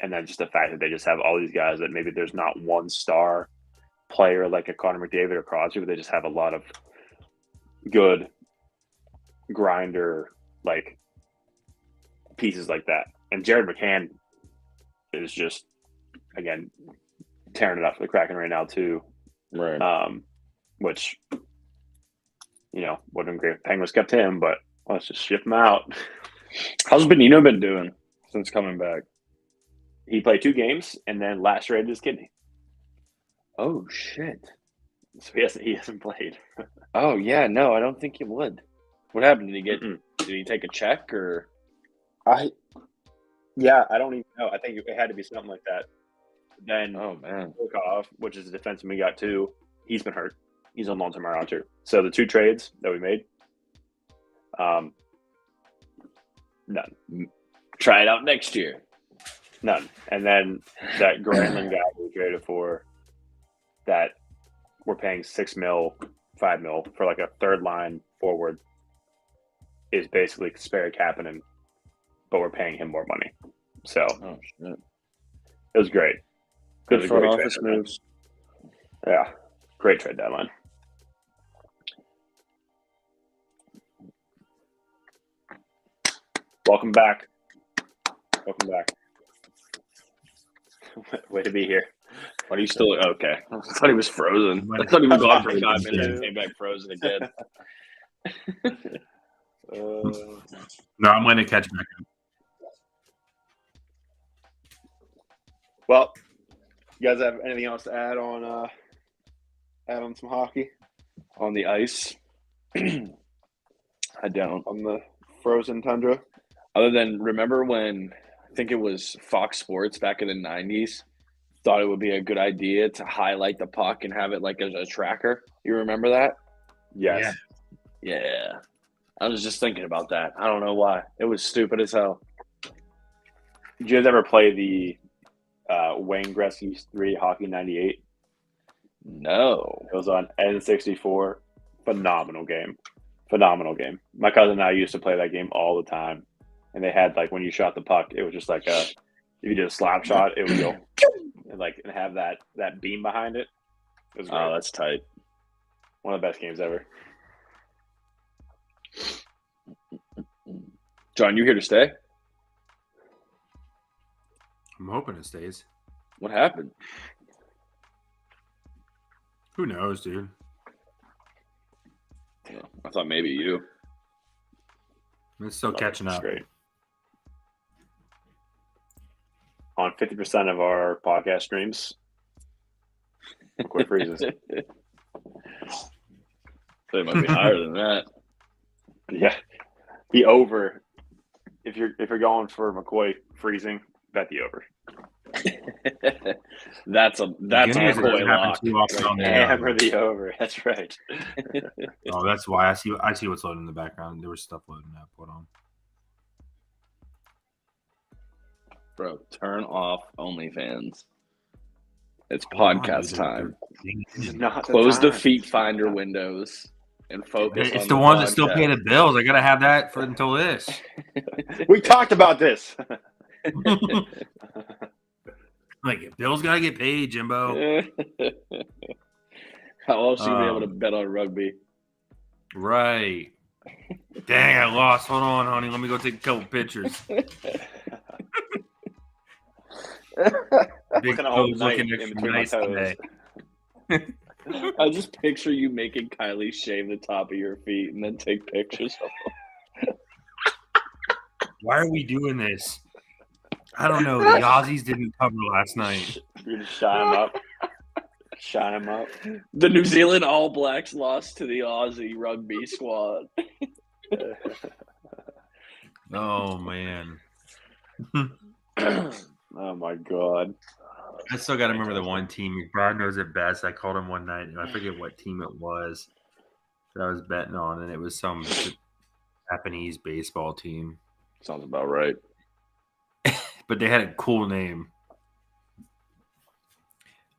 And then just the fact that they just have all these guys that maybe there's not one star player like a Connor McDavid or Crosby, but they just have a lot of good grinder like pieces like that. And Jared McCann is just again tearing it up for the Kraken right now too. Right. Which would have been great if Penguins kept him, but let's just ship him out. How's Benino been doing since coming back? He played 2 games and then lacerated his kidney. Oh shit! So he hasn't played. Oh yeah, no, I don't think he would. What happened? Did he take a check or? I don't even know. I think it had to be something like that. Then Volkov, which is the defenseman we got too, he's been hurt. He's on long-term IR too. So the 2 trades that we made, none. Try it out next year. None. And then that Granlund guy we traded for that we're paying $6 million, $5 million for like a third line forward is basically Sperry Kapanen, but we're paying him more money. So it was great. Good front office moves. Yeah. Great trade deadline. Welcome back. Way to be here. Why are you still okay? I thought he was frozen. I thought he was gone for 5 minutes and came back frozen again. No, I'm going to catch back up. Well, you guys have anything else to add on some hockey? On the ice? I don't. On the frozen tundra? Other than, remember when, I think it was Fox Sports back in the 90s, thought it would be a good idea to highlight the puck and have it like as a tracker? You remember that? Yes. Yeah. I was just thinking about that. I don't know why. It was stupid as hell. Did you guys ever play the Wayne Gretzky 3 Hockey 98? No. It was on N64. Phenomenal game. My cousin and I used to play that game all the time. And they had, like, when you shot the puck, it was just like if you did a slap shot, it would go and have that beam behind it. It was great. Oh, that's tight. One of the best games ever. John, you here to stay? I'm hoping it stays. What happened? Who knows, dude? Yeah, I thought maybe you. It's still catching up. Great. On 50% of our podcast streams, quit freezes. So it might be higher than that. Yeah, the over. If you're going for McCoy freezing, bet the over. that's a McCoy lock. Hammer the over. That's right. Oh, that's why I see what's loading in the background. There was stuff loading up. Hold on. Bro, turn off OnlyFans. It's podcast time. Close the feet finder windows and focus. It's the ones that still pay the bills. I gotta have that until this. We talked about this. Like, bills gotta get paid, Jimbo. How else are you be able to bet on rugby? Right. Dang, I lost. Hold on, honey. Let me go take a couple pictures. Big toes looking extra nice today. I just picture you making Kylie shave the top of your feet and then take pictures of them. Why are we doing this? I don't know. The Aussies didn't cover last night. You're gonna shine them up. The New Zealand All Blacks lost to the Aussie rugby squad. Oh, man. Oh, my God. I still got to remember the one team. Brad knows it best. I called him one night, and I forget what team it was that I was betting on, and it was some Japanese baseball team. Sounds about right. But they had a cool name.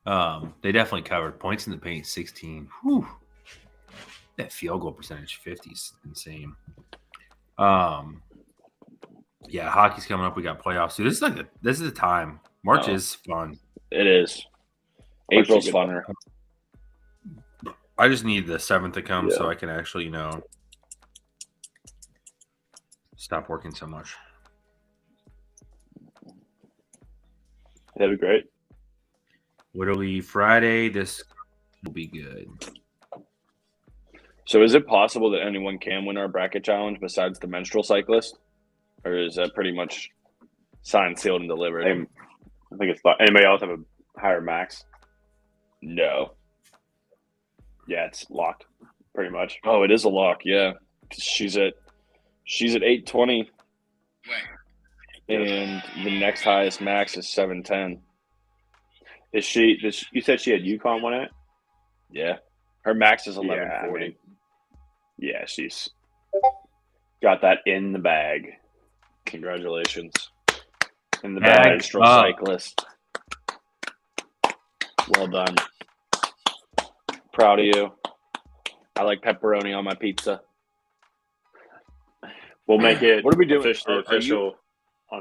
They definitely covered. Points in the paint, 16. Whew. That field goal percentage, 50 is insane. Yeah, hockey's coming up. We got playoffs. Dude, this is the time. March is fun. It is. April's funner. I just need the 7th to come so I can actually, stop working so much. That'd be great. Literally Friday, this will be good. So is it possible that anyone can win our bracket challenge besides the menstrual cyclist? Or is that pretty much signed, sealed, and delivered? I think it's anybody else have a higher max? No. Yeah, it's locked pretty much. Oh, it is a lock, yeah. She's at 820. And the next highest max is 710. You said she had UConn won it? Yeah. Her max is 1140. Yeah, she's got that in the bag. Congratulations. In the bag. Menstrual cyclist. Well done. Proud of you. I like pepperoni on my pizza. We'll make it. What are we doing? Official.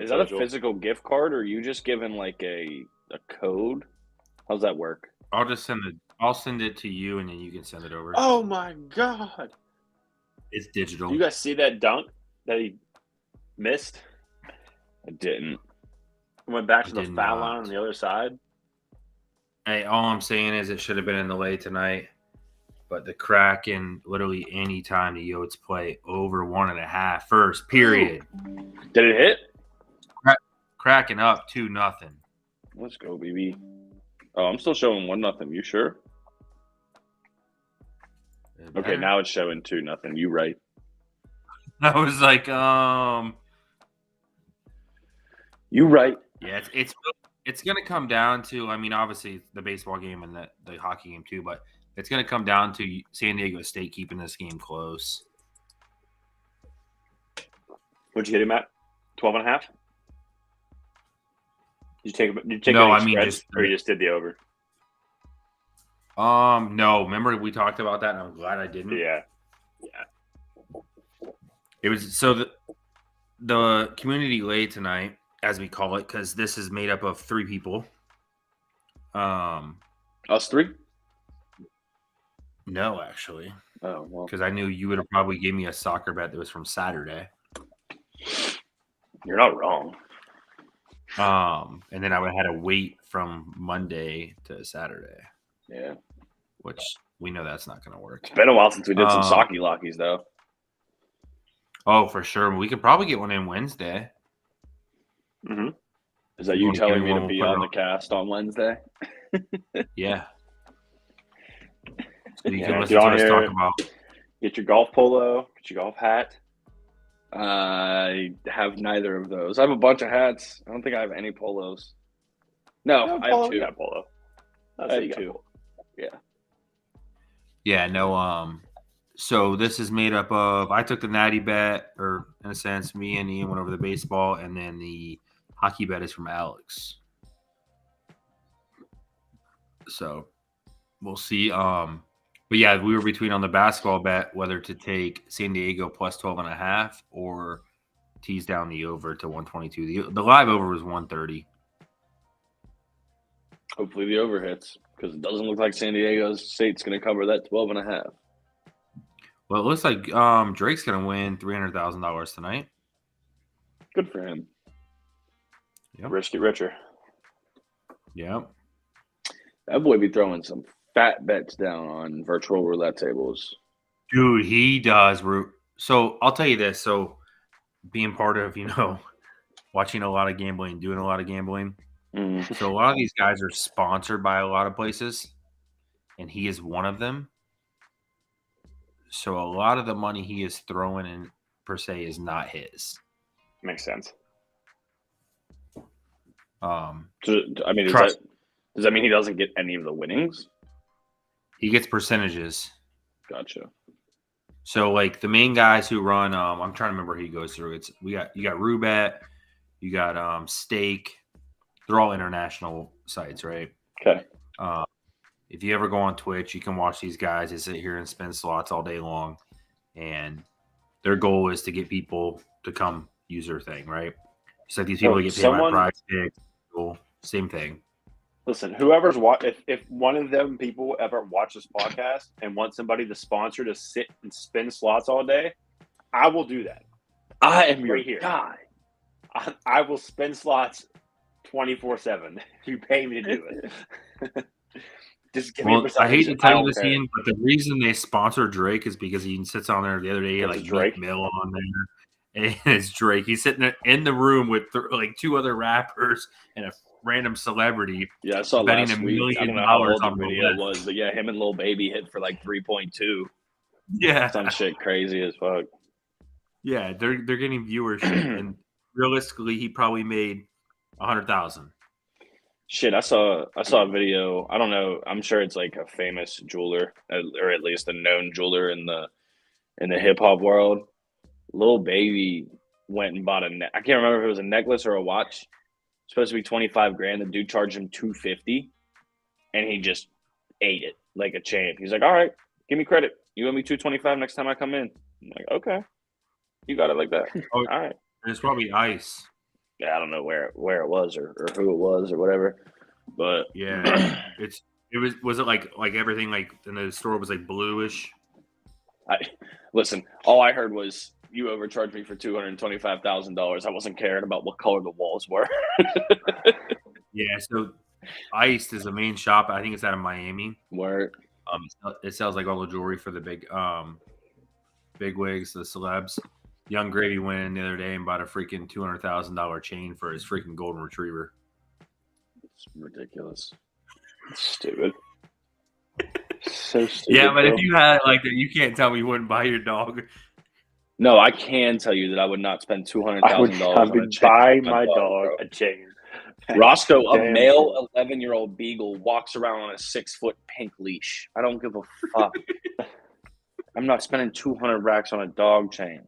Is that a physical gift card, or are you just giving like a code? How's that work? I'll send it to you, and then you can send it over. Oh my God! It's digital. You guys see that dunk that he missed? I didn't. Went back to the foul line on the other side. Hey, all I'm saying is it should have been in the late tonight. But the Kraken, literally any time the Yotes play over 1.5 first period. Did it hit? Kraken up 2-0. Let's go, baby. Oh, I'm still showing 1-0. You sure? Okay, now it's showing 2-0. You right. I was like, You right. Yeah, it's going to come down to, I mean, obviously the baseball game and the hockey game too, but It's going to come down to San Diego State keeping this game close. What'd you get him at? 12.5? Did you take no, any spreads, or you just did the over? No. Remember we talked about that, and I'm glad I didn't. Yeah. It was so the community lay tonight, as we call it, because this is made up of 3 people. Us 3? No, actually. Oh, well. Because I knew you would have probably gave me a soccer bet that was from Saturday. You're not wrong. And then I would have had to wait from Monday to Saturday. Yeah. Which we know that's not going to work. It's been a while since we did some socky lockies, though. Oh, for sure. We could probably get one in Wednesday. Mm-hmm. Is that you telling me to be on the cast on Wednesday? Yeah. So you can listen to us talk about. Get your golf polo, get your golf hat. I have neither of those. I have a bunch of hats. I don't think I have any polos. No, I have 2. You got polo. I have 2. Yeah. Yeah, no, so this is made up of, I took the natty bet, or in a sense, me and Ian went over the baseball, and then the hockey bet is from Alex. So we'll see. But yeah, we were between on the basketball bet whether to take San Diego plus 12.5 or tease down the over to 122. The live over was 130. Hopefully the over hits, because it doesn't look like San Diego State's going to cover that 12.5. Well, it looks like Drake's going to win $300,000 tonight. Good for him. Yep. Rich get richer. Yep. That boy be throwing some fat bets down on virtual roulette tables. Dude, he does. So I'll tell you this. So being part of, watching a lot of gambling, doing a lot of gambling. Mm. So a lot of these guys are sponsored by a lot of places, and he is one of them. So a lot of the money he is throwing in, per se, is not his. Makes sense. So, I mean, does that mean he doesn't get any of the winnings? He gets percentages. Gotcha. So, like, the main guys who run, I'm trying to remember who he goes through. You got Rubet, you got Stake. They're all international sites, right? Okay. If you ever go on Twitch, you can watch these guys. They sit here and spin slots all day long, and their goal is to get people to come use their thing, right? Just like these people get paid by prize picks. Same thing. Listen, if one of them people ever watch this podcast and want somebody to sponsor to sit and spin slots all day, I will do that. I am your guy. I will spin slots 24/7 if you pay me to do it. Just give me a percentage. I hate to tell you this, Ian, but the reason they sponsor Drake is because he sits on there the other day. He had like Drake Mill on there, and it's Drake. He's sitting in the room with like 2 other rappers and a random celebrity. Yeah, I saw betting last $1 week. million I don't know how old on the video was, but yeah, him and Lil Baby hit for like 3.2. Yeah, some shit crazy as fuck. Yeah, they're getting viewership, and realistically, he probably made 100,000. Shit, I saw a video. I don't know. I'm sure it's like a famous jeweler, or at least a known jeweler in the hip hop world. Lil Baby went and bought I can't remember if it was a necklace or a watch. It's supposed to be $25,000. The dude charged him $250, and he just ate it like a champ. He's like, "All right, give me credit. You owe me $225 next time I come in." I'm like, "Okay, you got it like that." Oh, all right. It's probably ice. Yeah, I don't know where it was or who it was or whatever, but yeah, was it like everything like in the store was like bluish? Listen, all I heard was you overcharged me for $225,000. I wasn't caring about what color the walls were. Yeah, so Iced is the main shop. I think it's out of Miami. Where it sells like all the jewelry for the big wigs, the celebs. Young Gravy went in the other day and bought a freaking $200,000 chain for his freaking golden retriever. It's ridiculous. It's stupid. So stupid. Yeah, but if you had it like that, you can't tell me you wouldn't buy your dog. No, I can tell you that I would not spend $200,000. I would buy my dog a chain. Roscoe, a male 11-year-old beagle, walks around on a 6-foot pink leash. I don't give a fuck. I'm not spending 200 racks on a dog chain.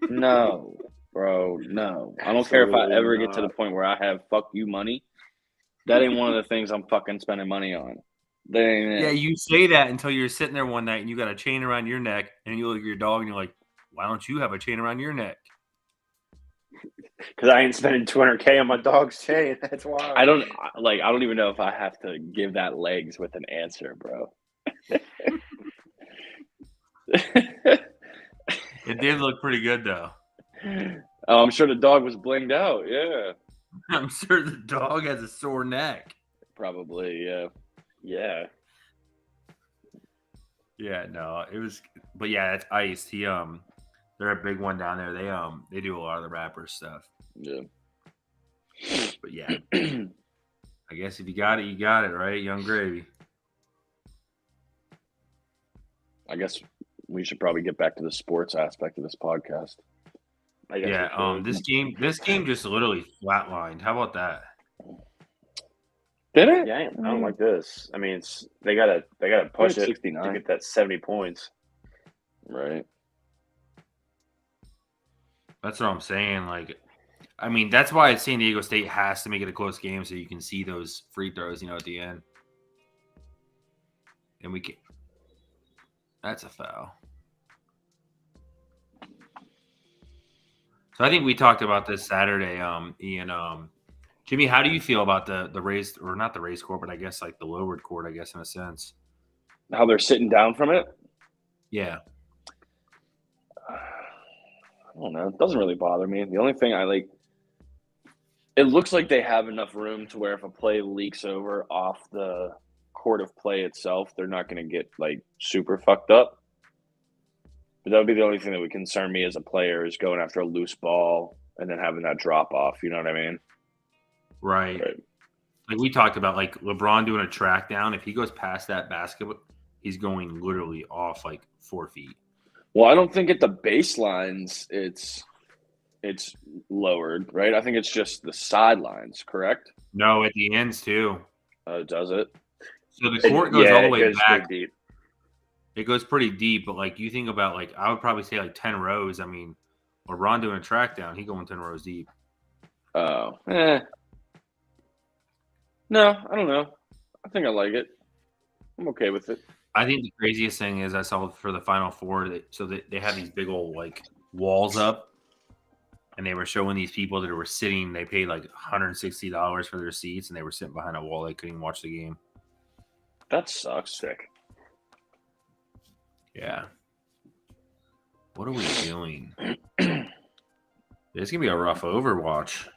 No, bro, no. I don't care if I ever get to the point where I have fuck you money. That ain't one of the things I'm fucking spending money on. Yeah, you say that until you're sitting there one night and you got a chain around your neck, and you look at your dog and you're like, why don't you have a chain around your neck? Because I ain't spending $200K on my dog's chain. That's why. I don't even know if I have to give that legs with an answer, bro. It did look pretty good, though. Oh, I'm sure the dog was blinged out. Yeah. I'm sure the dog has a sore neck. Probably, yeah. Yeah. Yeah, no, it was, but yeah, it's Iced. They're a big one down there. They do a lot of the rapper stuff. Yeah. But yeah, I guess if you got it, you got it, right? Young Gravy. I guess we should probably get back to the sports aspect of this podcast. Yeah, this game just literally flatlined. How about that? Did it? Yeah, I don't like this. I mean, they gotta push it 69 to get that 70 points. Right. That's what I'm saying. Like, I mean, that's why San Diego State has to make it a close game so you can see those free throws, at the end. And we can. That's a foul. So I think we talked about this Saturday, Ian. Jimmy, how do you feel about the raised, or not the raised court, but I guess like the lowered court, I guess, in a sense? How they're sitting down from it? Yeah. I don't know. It doesn't really bother me. The only thing it looks like they have enough room to where if a play leaks over off the court of play itself, they're not going to get like super fucked up. But that would be the only thing that would concern me as a player is going after a loose ball and then having that drop off. You know what I mean? Right. Like we talked about, like LeBron doing a track down. If he goes past that basket, he's going literally off like 4 feet. Well, I don't think at the baselines it's lowered, right? I think it's just the sidelines, correct? No, at the ends too. Does it? So the court goes all the way back. Deep. It goes pretty deep, but like you think about, like I would probably say like 10 rows. I mean, LeBron doing a track down, he going 10 rows deep. Oh, no, I don't know. I think I like it. I'm okay with it. I think the craziest thing is I saw for the Final Four they had these big old like walls up, and they were showing these people that were sitting. They paid like $160 for their seats, and they were sitting behind a wall. They couldn't even watch the game. That sucks. Sick. Yeah. What are we doing? It's gonna be a rough Overwatch.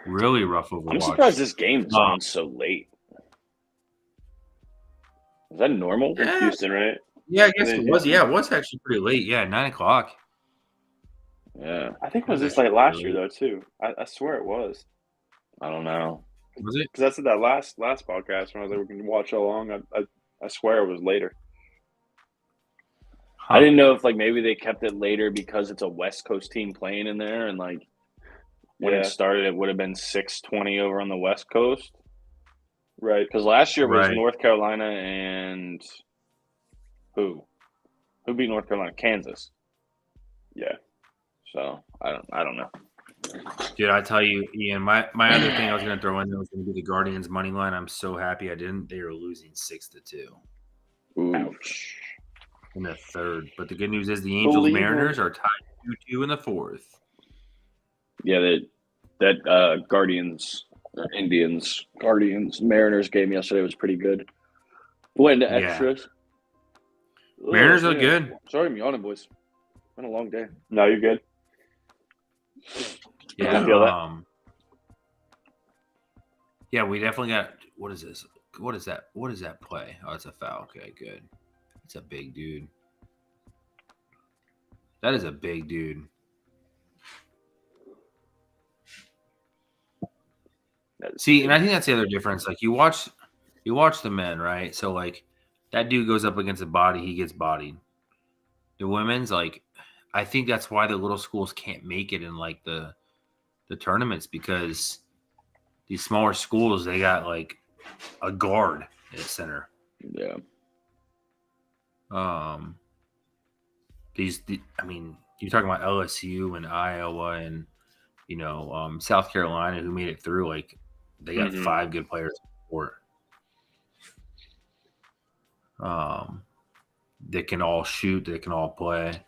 Really rough Overwatch. I'm surprised this game's on so late. Is that normal? Yeah. Houston, right? Yeah, I guess it was. Yeah, it was actually pretty late. Yeah, 9:00. Yeah. I think it was this late last year, though, too. I swear it was. I don't know. Was it? Because I said that last podcast when I was like, we can watch along. I swear it was later. I didn't know if like maybe they kept it later because it's a West Coast team playing in there, and like when it started, it would have been 6:20 over on the West Coast. Right. Because last year was North Carolina and who beat North Carolina? Kansas. Yeah. So I don't know. Dude, I tell you, Ian, my other thing I was going to throw in there was going to be the Guardians money line. I'm so happy I didn't. They were losing 6-2. Ouch. In the third. But the good news is the Angels Mariners are tied 2-2 in the fourth. Yeah, that Guardians Mariners game yesterday was pretty good. Went into extras. Mariners are good. Sorry, I'm yawning, boys. Been a long day. No, you're good. Yeah, I feel that. Yeah, we definitely got. What is this? What is that? What is that play? Oh, it's a foul. Okay, good. It's a big dude. That is a big dude. See, and I think that's the other difference. Like you watch the men, right? So like that dude goes up against a body, he gets bodied. The women's like, I think that's why the little schools can't make it in like the tournaments, because these smaller schools, they got like a guard at center. Yeah. I mean, you're talking about LSU and Iowa and South Carolina, who made it through. Like, they got 5 good players for they can all shoot, they can all play.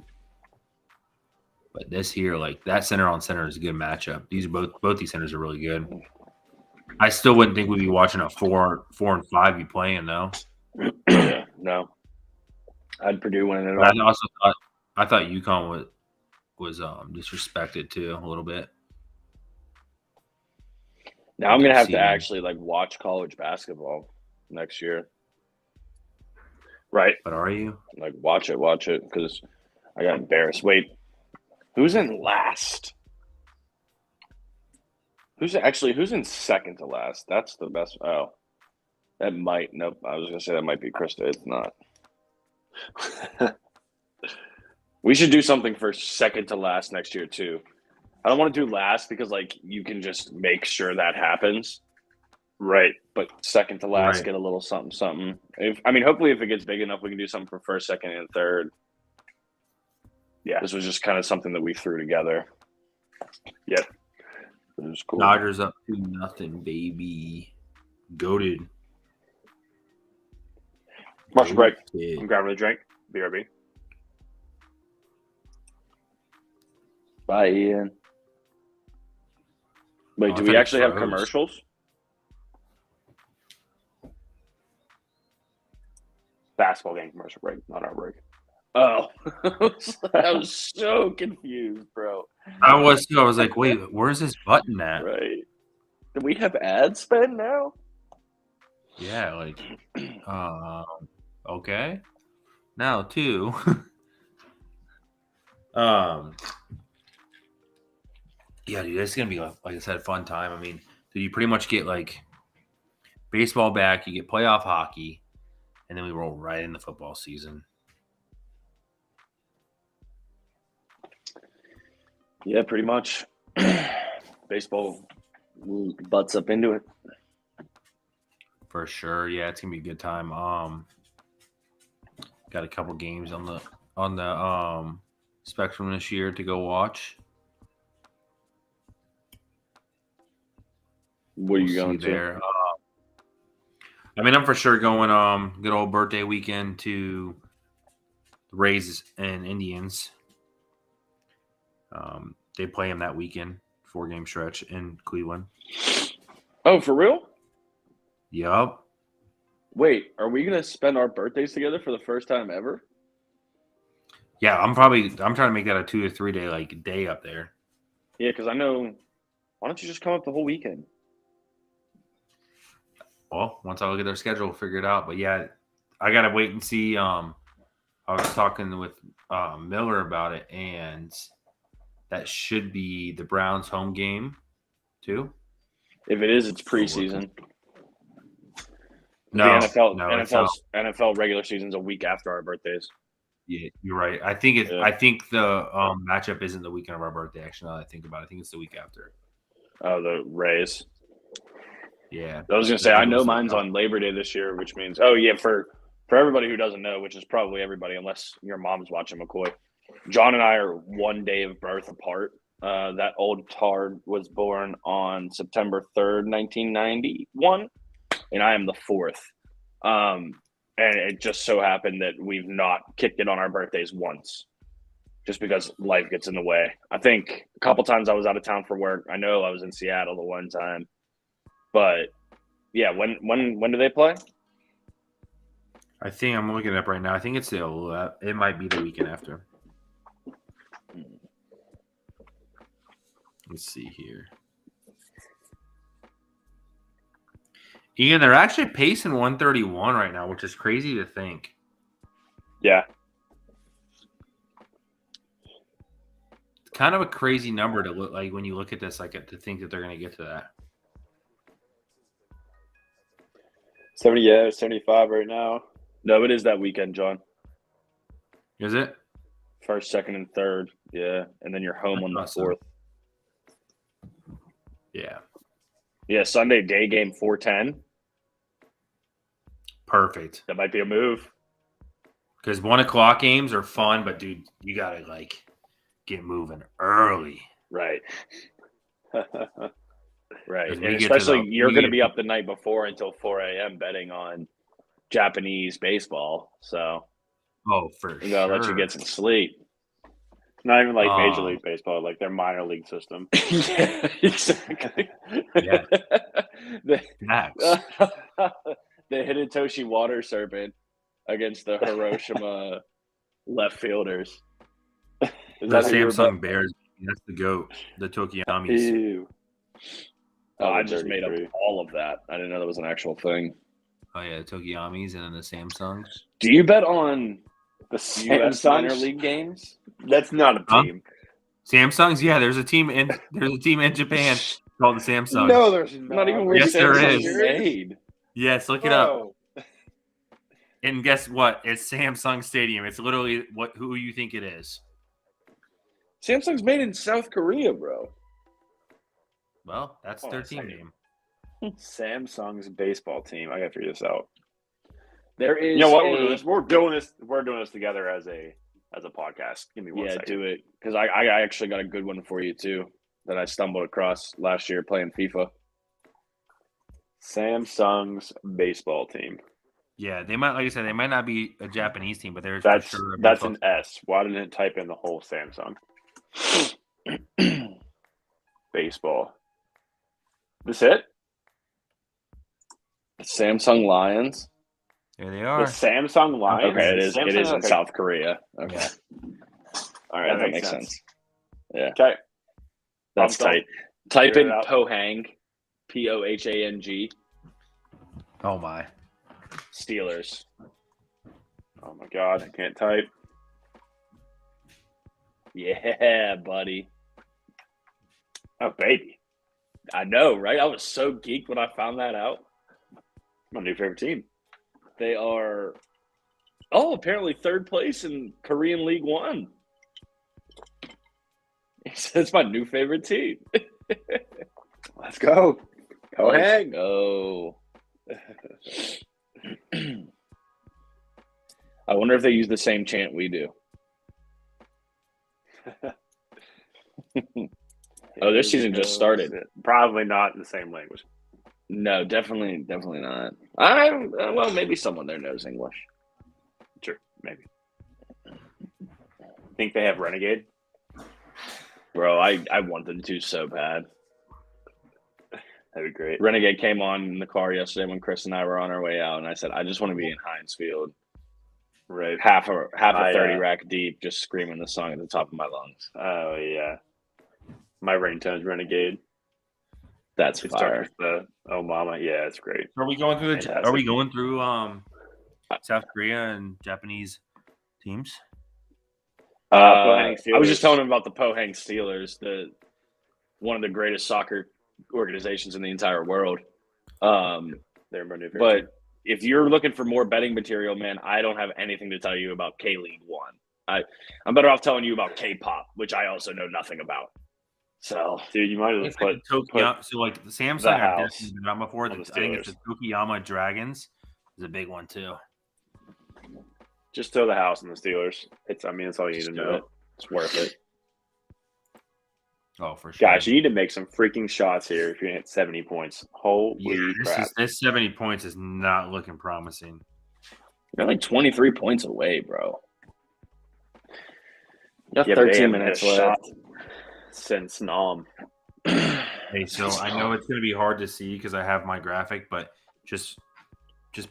But this here, like, that center on center is a good matchup. These are both these centers are really good. I still wouldn't think we'd be watching a 4 and 5 be playing though. Yeah, no. I'd Purdue winning it all. I thought UConn was disrespected too a little bit. Now I'm gonna have to actually like watch college basketball next year. Right. But are you? Like watch it because I got embarrassed. Wait, who's in last? Who's in second to last? That's the best. Oh, that might. Nope. I was gonna say that might be Krista. It's not. We should do something for second to last next year too. I don't want to do last because like you can just make sure that happens. Right. But second to last, get a little something. Hopefully if it gets big enough, we can do something for first, second, and third. Yeah. This was just kind of something that we threw together. Yep. It was cool. Dodgers up 2-0, baby. Goated. Marshall break. I'm grabbing a drink. BRB. Bye, Ian. Wait, do we actually have commercials? Basketball game commercial break, not our break. Oh, I was so confused, bro. I was like, wait, where's this button at? Right. Do we have ad spend now? Yeah, like, okay. Now, too. Yeah, dude, it's going to be, like I said, a fun time. I mean, you pretty much get, like, baseball back, you get playoff hockey, and then we roll right into football season. Yeah, pretty much. Baseball butts up into it. For sure. Yeah, it's going to be a good time. Got a couple games on the spectrum this year to go watch. What are you going there? I'm for sure going good old birthday weekend to the Rays and Indians. They play them that weekend, 4-game stretch in Cleveland. Oh, for real? Yup. Wait, are we gonna spend our birthdays together for the first time ever? Yeah, I'm trying to make that a 2 to 3 day day up there. Yeah, because I know. Why don't you just come up the whole weekend? Well, once I look at their schedule, we'll figure it out. But yeah, I gotta wait and see. I was talking with Miller about it, and that should be the Browns' home game too. If it is, it's preseason. No, the NFL regular season's a week after our birthdays. Yeah, you're right. I think I think the matchup isn't the weekend of our birthday. Actually, now that I think about it, I think it's the week after. Oh, the Rays. Yeah, I was gonna say I know mine's on Labor Day this year, which means for everybody who doesn't know, which is probably everybody unless your mom's watching McCoy. John and I are 1 day of birth apart. That old tard was born on September 3rd, 1991, and I am the 4th. And it just so happened that we've not kicked it on our birthdays once, just because life gets in the way. I think a couple times I was out of town for work. I know I was in Seattle the one time. But yeah, when do they play? I think I'm looking it up right now. I think it's it might be the weekend after. Let's see here. Ian, they're actually pacing 131 right now, which is crazy to think. Yeah. It's kind of a crazy number to look like when you look at this, to think that they're going to get to that. 75 right now. No, it is that weekend, John. Is it? First, second, and third. Yeah, and then you're home on the fourth. Yeah. Yeah, Sunday day game 4:10. Perfect. That might be a move. Because 1:00 games are fun, but dude, you gotta get moving early. Right. Right. And especially you're going to be up the night before until 4 a.m. betting on Japanese baseball. So, for we got to let you get some sleep. Not even like Major League Baseball, like their minor league system. Yeah, exactly. Yeah. The Hidetoshi Water Serpent against the Hiroshima left fielders. The Samsung Bears. That's the GOAT. The Tokiyamis. Ew. I just made up all of that. I didn't know that was an actual thing. Oh, yeah, the Tokiyamis and then the Samsungs. Do you bet on the U.S. minor league games? That's not a team. Samsungs? Yeah, there's a team in Japan called the Samsungs. No, there's not even where Samsungs are made. Yes, look it up. And guess what? It's Samsung Stadium. It's literally who you think it is. Samsung's made in South Korea, bro. Well, that's their team name. Samsung's baseball team. I gotta figure this out. There is. You know what? We're doing this. We're doing this together as a podcast. Give me one second. Yeah, do it because I actually got a good one for you too that I stumbled across last year playing FIFA. Samsung's baseball team. Yeah, they might, like I said, they might not be a Japanese team, but there's that's for sure that's an S. Why didn't it type in the whole Samsung? Baseball. This it? Samsung Lions. There they are. The Samsung Lions. Okay, it is. It is in South Korea. Okay. Yeah. All right, that makes sense. Yeah. Okay. That's tight. Type in Pohang, Pohang. Oh my. Steelers. Oh my God, I can't type. Yeah, buddy. Oh baby. I know, right? I was so geeked when I found that out. My new favorite team. They are apparently third place in Korean League One. It's my new favorite team. Let's go. Go ahead. Go. I wonder if they use the same chant we do. This season just started. Probably not in the same language. No, definitely not. Well, maybe someone there knows English. Sure, maybe. Think they have Renegade? Bro, I want them to so bad. That'd be great. Renegade came on in the car yesterday when Chris and I were on our way out, and I said, I just want to be in Heinz Field. Right. Half a 30 rack deep, just screaming the song at the top of my lungs. Oh, yeah. My ringtone's Renegade. That's fire. The Oh Mama, yeah, it's great. Are we going through South Korea and Japanese teams? I was just telling him about the Pohang Steelers, one of the greatest soccer organizations in the entire world. But if you're looking for more betting material, man, I don't have anything to tell you about K-League One. I'm better off telling you about K-pop, which I also know nothing about. So, dude, you might as well put so like the Samsung I've definitely been on before. I think it's the Tokiyama Dragons is a big one too. Just throw the house on the Steelers. It's all you need to know. It's worth it. Oh, for sure. Guys, you need to make some freaking shots here if you hit 70 points. Holy crap. This 70 points is not looking promising. You're like 23 points away, bro. You got 13 minutes left. Since Nam. Hey, so I know it's going to be hard to see because I have my graphic, but just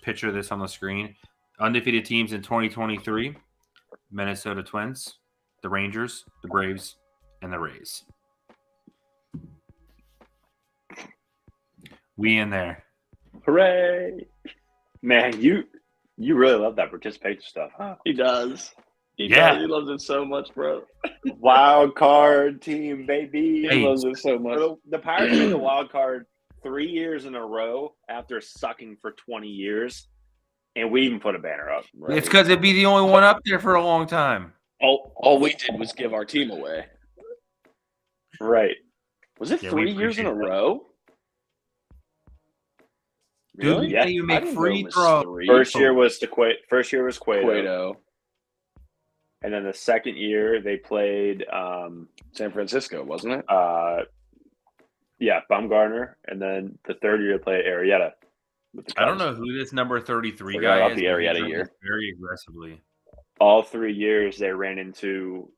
picture this on the screen. Undefeated teams in 2023, Minnesota Twins, the Rangers, the Braves, and the Rays. We in there. Hooray! Man, you really love that participation stuff, huh? He does. He loves it so much, bro. Wild card team, baby. He loves it so much. The Pirates made the wild card 3 years in a row after sucking for 20 years. And we even put a banner up. Right? It's because it'd be the only one up there for a long time. All we did was give our team away. Right. Was it 3 years in a row? Really? Yeah. You make free throws. First year was Cueto. And then the second year they played San Francisco, wasn't it? Yeah, Baumgartner. And then the third year they played Arrieta. I don't know who this number 33 guy is. The Arrieta year. Very aggressively. All 3 years they ran into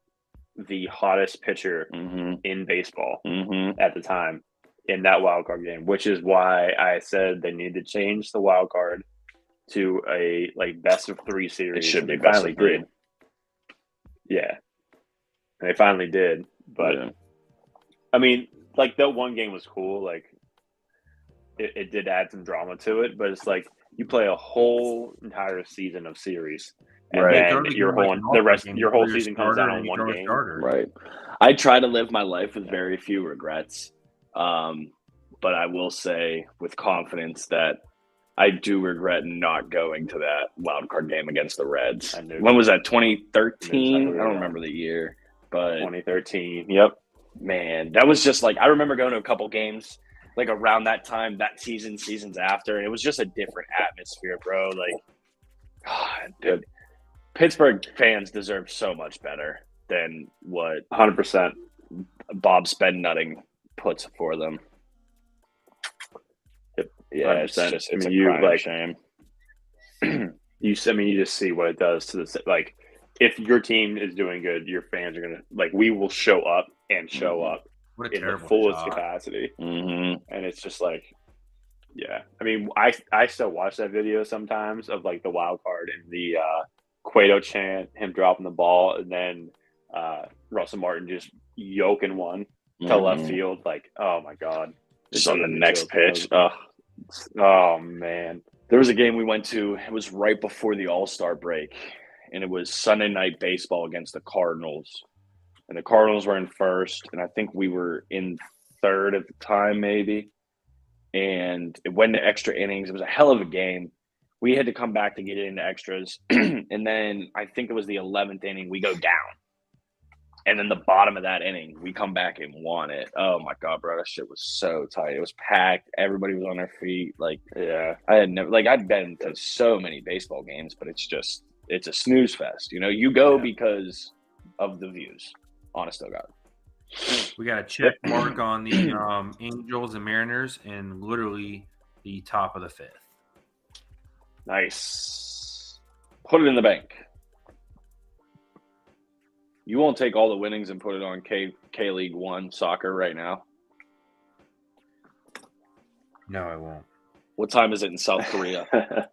the hottest pitcher in baseball at the time in that wild card game, which is why I said they need to change the wild card to a best of 3 series. It should be best of 3. Yeah, and they finally did. But I mean, that one game was cool. It did add some drama to it, but it's you play a whole entire season of series. And then your whole season comes down on one game. Right. I try to live my life with very few regrets. But I will say with confidence that I do regret not going to that wild card game against the Reds. When was that? 2013? I don't remember the year, but 2013. Yep. Man, that was just I remember going to a couple games around that time, that seasons after, and it was just a different atmosphere, bro. Dude, Pittsburgh fans deserve so much better than what 100% Bob Spendnutting puts for them. Yeah, it's a shame. You just see what it does to the if your team is doing good, your fans are gonna we will show up and show up in the fullest capacity, and it's just yeah. I mean, I still watch that video sometimes of the wild card and the Cueto chant, him dropping the ball, and then Russell Martin just yoking one to left field. Oh my god, it's on the next pitch. Oh man, there was a game we went to. It was right before the All-Star break, and it was Sunday night baseball against the Cardinals. And the Cardinals were in first, and I think we were in third at the time, maybe. And it went to extra innings. It was a hell of a game. We had to come back to get it into extras. And then I think it was the 11th inning, we go down. And then the bottom of that inning, we come back and won it. Oh, my God, bro. That shit was so tight. It was packed. Everybody was on their feet. Yeah. I had never – I'd been to so many baseball games, but it's a snooze fest. You go because of the views. Honest to God. We got a check mark on the Angels and Mariners in literally the top of the 5th. Nice. Put it in the bank. You won't take all the winnings and put it on K League 1 soccer right now? No, I won't. What time is it in South Korea?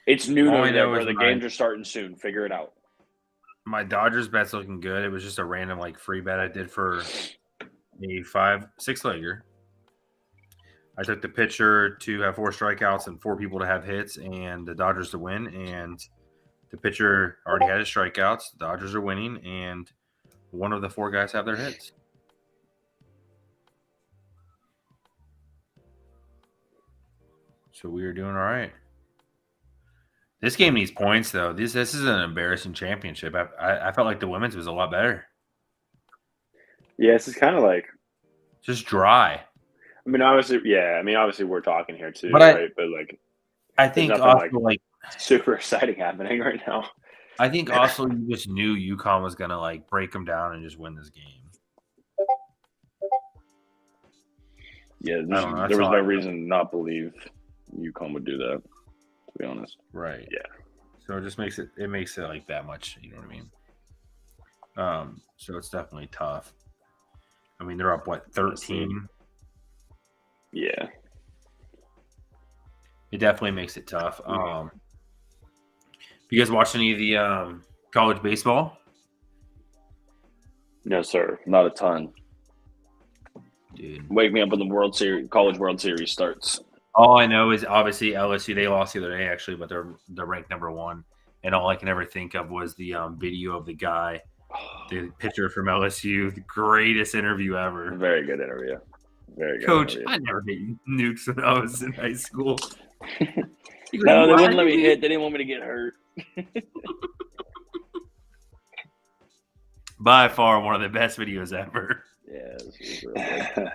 It's noon over there where the games are starting soon. Figure it out. My Dodgers bet's looking good. It was just a random free bet I did for a 6-legger. I took the pitcher to have 4 strikeouts and 4 people to have hits, and the Dodgers to win. And the pitcher already had his strikeouts. The Dodgers are winning, and one of the 4 guys have their hits. So we are doing all right. This game needs points, though. This is an embarrassing championship. I felt like the women's was a lot better. Yeah, it's just kind of just dry. I mean, obviously we're talking here too, right? But I think also super exciting happening right now. I think also you just knew UConn was gonna break them down and just win this game. Yeah, there was no reason to not believe UConn would do that. To be honest, right? Yeah. So it just makes it that much. You know what I mean? So it's definitely tough. I mean, they're up 13. Yeah. It definitely makes it tough. You guys watch any of the college baseball? No, sir. Not a ton. Dude. Wake me up when the College World Series starts. All I know is obviously LSU. They lost the other day, actually, but they're ranked number 1. And all I can ever think of was the video of the guy, the pitcher from LSU, the greatest interview ever. Very good interview. Very good. Coach, interview. I never hit nukes when I was in high school. No, they wouldn't let me hit. They didn't want me to get hurt. By far one of the best videos ever. Yeah, this is real good.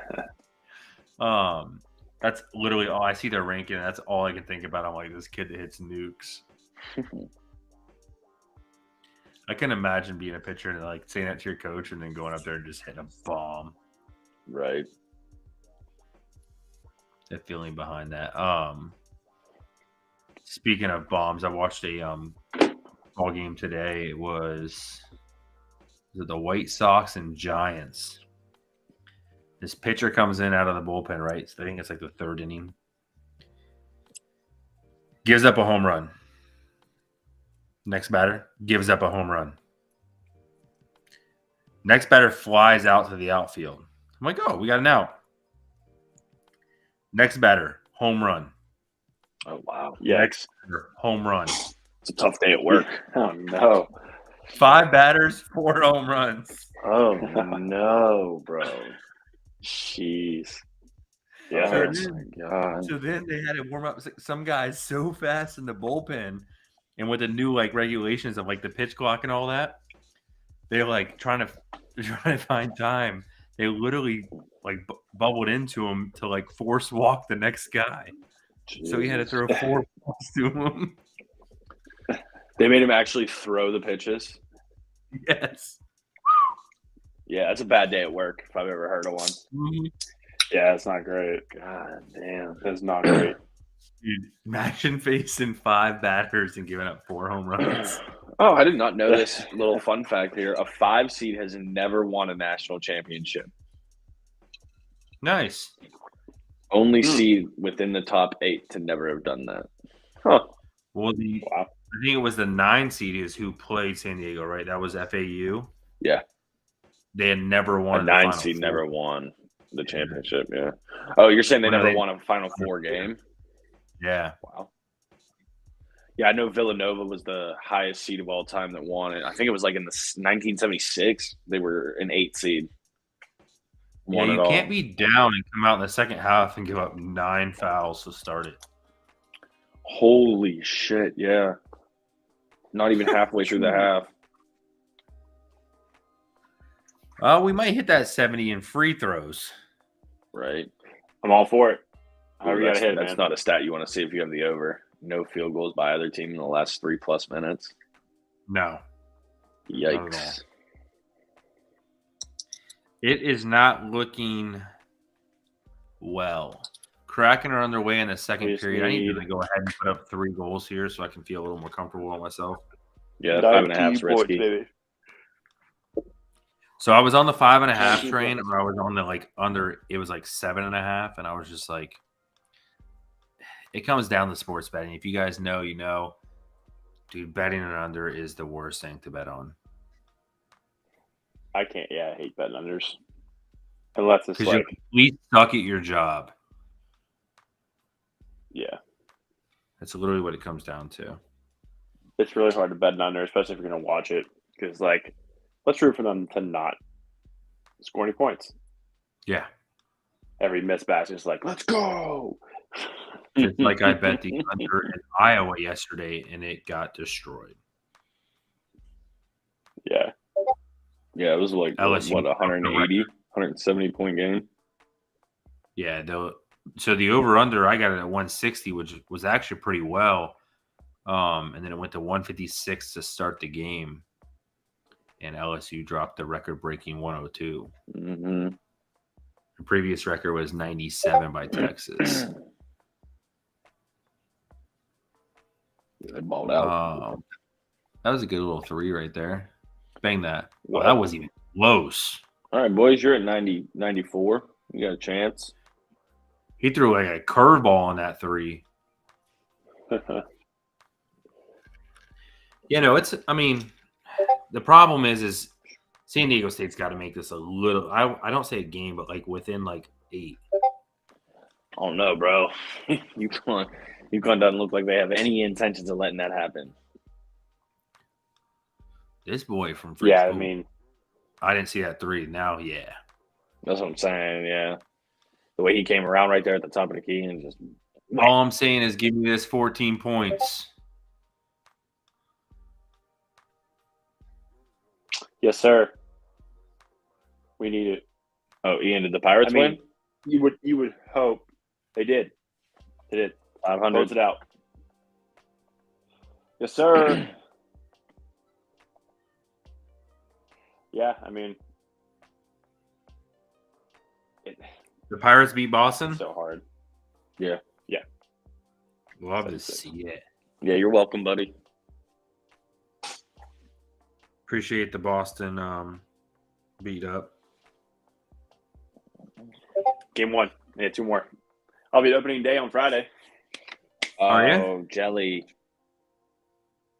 That's literally all I see their ranking. That's all I can think about. I'm like, this kid that hits nukes. I can imagine being a pitcher and like saying that to your coach and then going up there and just hitting a bomb. Right. The feeling behind that. Speaking of bombs, I watched a ball game today. It was it the White Sox and Giants. This pitcher comes in out of the bullpen, right? So I think it's like the third inning. Gives up a home run. Next batter gives up a home run. Next batter flies out to the outfield. I'm like, oh, we got an out. Next batter, home run. Oh, wow. Yeah. Next batter, home run. It's a tough day at work. Oh, no. 5 batters, 4 home runs. Oh, no, bro. Jeez. Yeah. So Oh, then, my God. so then they had to warm up some guys so fast in the bullpen, and with the new like regulations of like the pitch clock and all that, they're like trying to find time. They literally like bubbled into him to like force walk the next guy. Jeez. So he had to throw 4 balls to him. They made him actually throw the pitches. Yes. Yeah, that's a bad day at work if I've ever heard of one. Mm-hmm. Yeah, it's not great. God damn. That's not great. Dude, imagine facing 5 batters and giving up 4 home runs. Oh, I did not know this little fun fact here. A 5 seed has never won a national championship. Nice. Only seed within the top 8 to never have done that. Huh. Well, I think it was the 9 seed is who played San Diego, right? That was FAU. Yeah. They had never won. A 9 seed never won the championship, yeah. Oh, you're saying they never won a Final Four game? Yeah. Wow. Yeah, I know Villanova was the highest seed of all time that won it. I think it was like in the 1976. They were an 8 seed. Yeah, you can't be down and come out in the second half and give up 9 fouls to start it. Holy shit, yeah. Not even halfway through the half. We might hit that 70 in free throws. Right. I'm all for it. That's not a stat you want to see if you have the over. No field goals by either team in the last 3+ minutes. No. Yikes. It is not looking well. Kraken are underway in the second period. I need to go ahead and put up 3 goals here so I can feel a little more comfortable with myself. Yeah, 5.5 is risky. Baby. So I was on the 5.5 train, or I was on the like under. It was like 7.5, and I was just like, it comes down to sports betting. If you guys know, you know, dude, betting an under is the worst thing to bet on. I can't. Yeah, I hate betting unders. Unless it's like you're completely stuck at your job. Yeah, that's literally what it comes down to. It's really hard to bet an under, especially if you're going to watch it, because like, let's root for them to not score any points. Yeah. Every missed batch is like, let's go. It's like I bet the under in Iowa yesterday, and it got destroyed. Yeah. Yeah, it was like, LSU, what, 180, 170 point game? Yeah. So the over-under, I got it at 160, which was actually pretty well. And then it went to 156 to start the game. And LSU dropped the record-breaking 102. Mm-hmm. The previous record was 97 by Texas. They balled out. That was a good little 3 right there. Bang that. Well, that wasn't even close. All right, boys, you're at 94. You got a chance. He threw like a curveball on that 3. You know, the problem is San Diego State's got to make this a little. I don't say a game, but like within like 8. Oh no, bro! UConn doesn't look like they have any intentions of letting that happen. This boy from Free School, I mean, I didn't see that 3. Now, yeah, that's what I'm saying. Yeah, the way he came around right there at the top of the key and just. All I'm saying is, give me this 14 points. Yes, sir. We need it. Oh, Ian, did the Pirates win? You would hope they did. They did. 500. Close it out. Yes, sir. Yeah, I mean, the Pirates beat Boston. It's so hard. Yeah. Love to see it. Yeah, you're welcome, buddy. Appreciate the Boston beat up. Game 1. Yeah, 2 more. I'll be at opening day on Friday. Oh, jelly.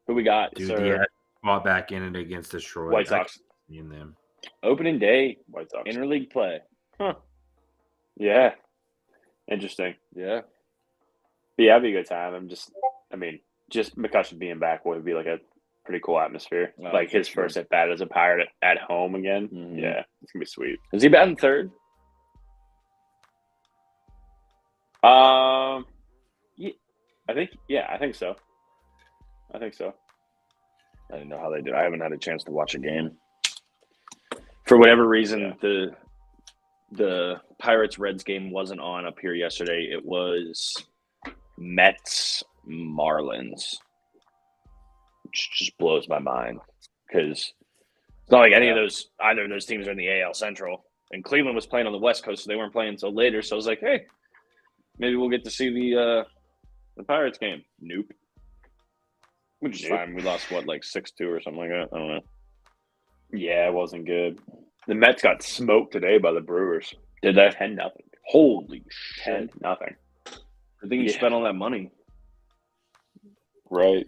Who we got? Dude, yeah, fought back in it against Detroit. White Sox. In them. Opening day, White Sox. interleague play. Huh. Yeah. Interesting. Yeah. But yeah, it'd be a good time. just McCutcheon being back would be like a pretty cool atmosphere. Like his first at bat as a Pirate at home again. Mm-hmm. Yeah, it's gonna be sweet. Is he batting third? Yeah, I think so. I didn't know how they did. I haven't had a chance to watch a game. For whatever reason, the Pirates-Reds game wasn't on up here yesterday. It was Mets-Marlins, which just blows my mind because it's not like either of those teams are in the AL Central. And Cleveland was playing on the West Coast, so they weren't playing until later. So I was like, hey, maybe we'll get to see the Pirates game. Nope. Which is fine. We lost, 6-2 or something like that? I don't know. Yeah, it wasn't good. The Mets got smoked today by the Brewers. Did they? 10-0. Holy shit. 10-0. I think you spent all that money. Right.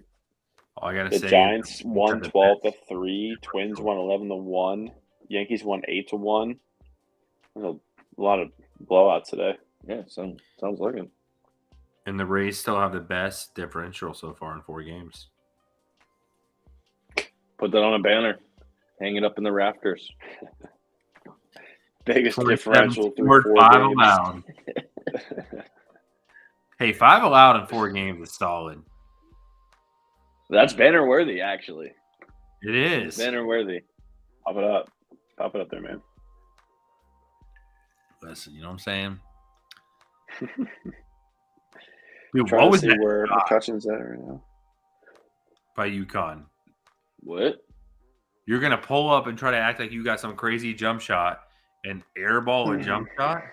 All I got to say, the Giants won 12-3. Twins won 11-1. Yankees won 8-1. There's a lot of blowouts today. Yeah, sounds like it. And the Rays still have the best differential so far in 4 games. Put that on a banner. Hang it up in the rafters. Biggest differential through 4 5 games. Allowed. Hey, 5 allowed in 4 games is solid. That's banner worthy, actually. It is. It's banner worthy. Pop it up. Pop it up there, man. Listen, you know what I'm saying? Dude, what was that? Where McCutcheon's at right now? By UConn. What? You're going to pull up and try to act like you got some crazy jump shot and airball a jump shot?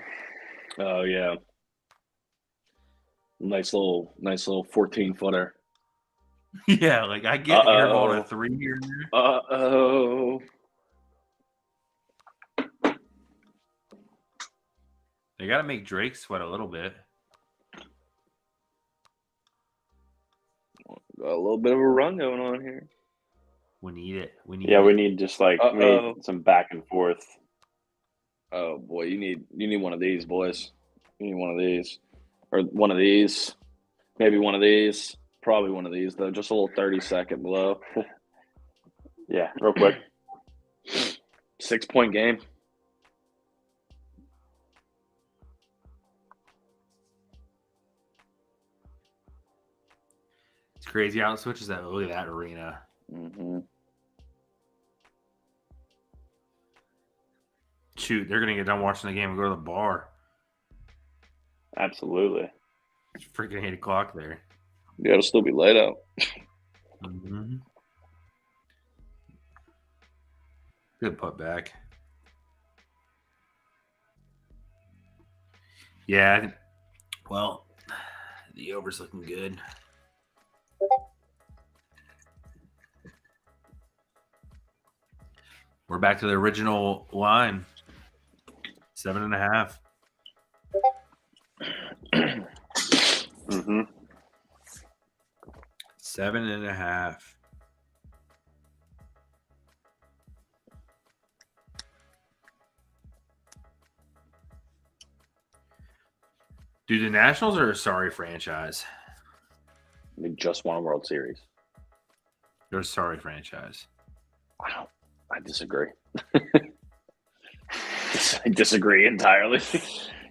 Oh, yeah. Nice little 14-footer. Yeah, like I get airball a 3 here. Uh-oh. They got to make Drake sweat a little bit. Got a little bit of a run going on here. We need it. We need just we need some back and forth. Oh boy, you need one of these, boys. You need one of these. Or one of these. Maybe one of these. Probably one of these, though. Just a little 30-second blow. Yeah, real quick. 6-point game. It's crazy how it switches that. Look at that arena. Mm-hmm. Shoot, they're going to get done watching the game and go to the bar. Absolutely. It's freaking 8 o'clock there. Yeah, it'll still be light out. Mm-hmm. Good put back. Yeah. Well, the over's looking good. We're back to the original line. 7.5. Mm-hmm. 7.5. Dude, the Nationals are a sorry franchise. They just won a World Series. They're a sorry franchise. Wow. I disagree. I disagree entirely.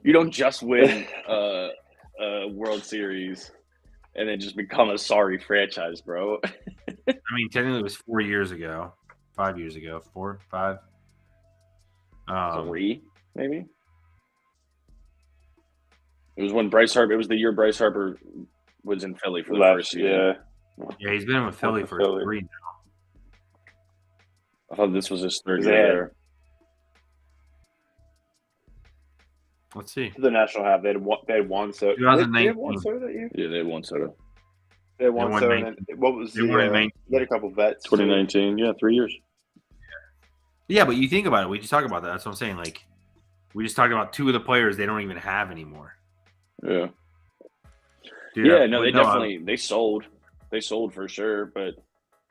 You don't just win a World Series and then just become a sorry franchise, bro. I mean, technically it was 4 years ago. 5 years ago. 4, 5. 3, maybe. It was when Bryce Harper. It was the year Bryce Harper was in Philly for the first season. Yeah, he's been with Philly for 3 now. I thought this was his 3rd year there. Let's see. The National have they had one soda. 2019. They had one soda that year? Yeah, they had one soda. They had one soda. And what was they had a couple vets. 2019. Yeah, 3 years. Yeah, but you think about it. We just talked about that. That's what I'm saying. Like, we just talked about 2 of the players they don't even have anymore. Yeah. Dude, they definitely they sold. They sold for sure, but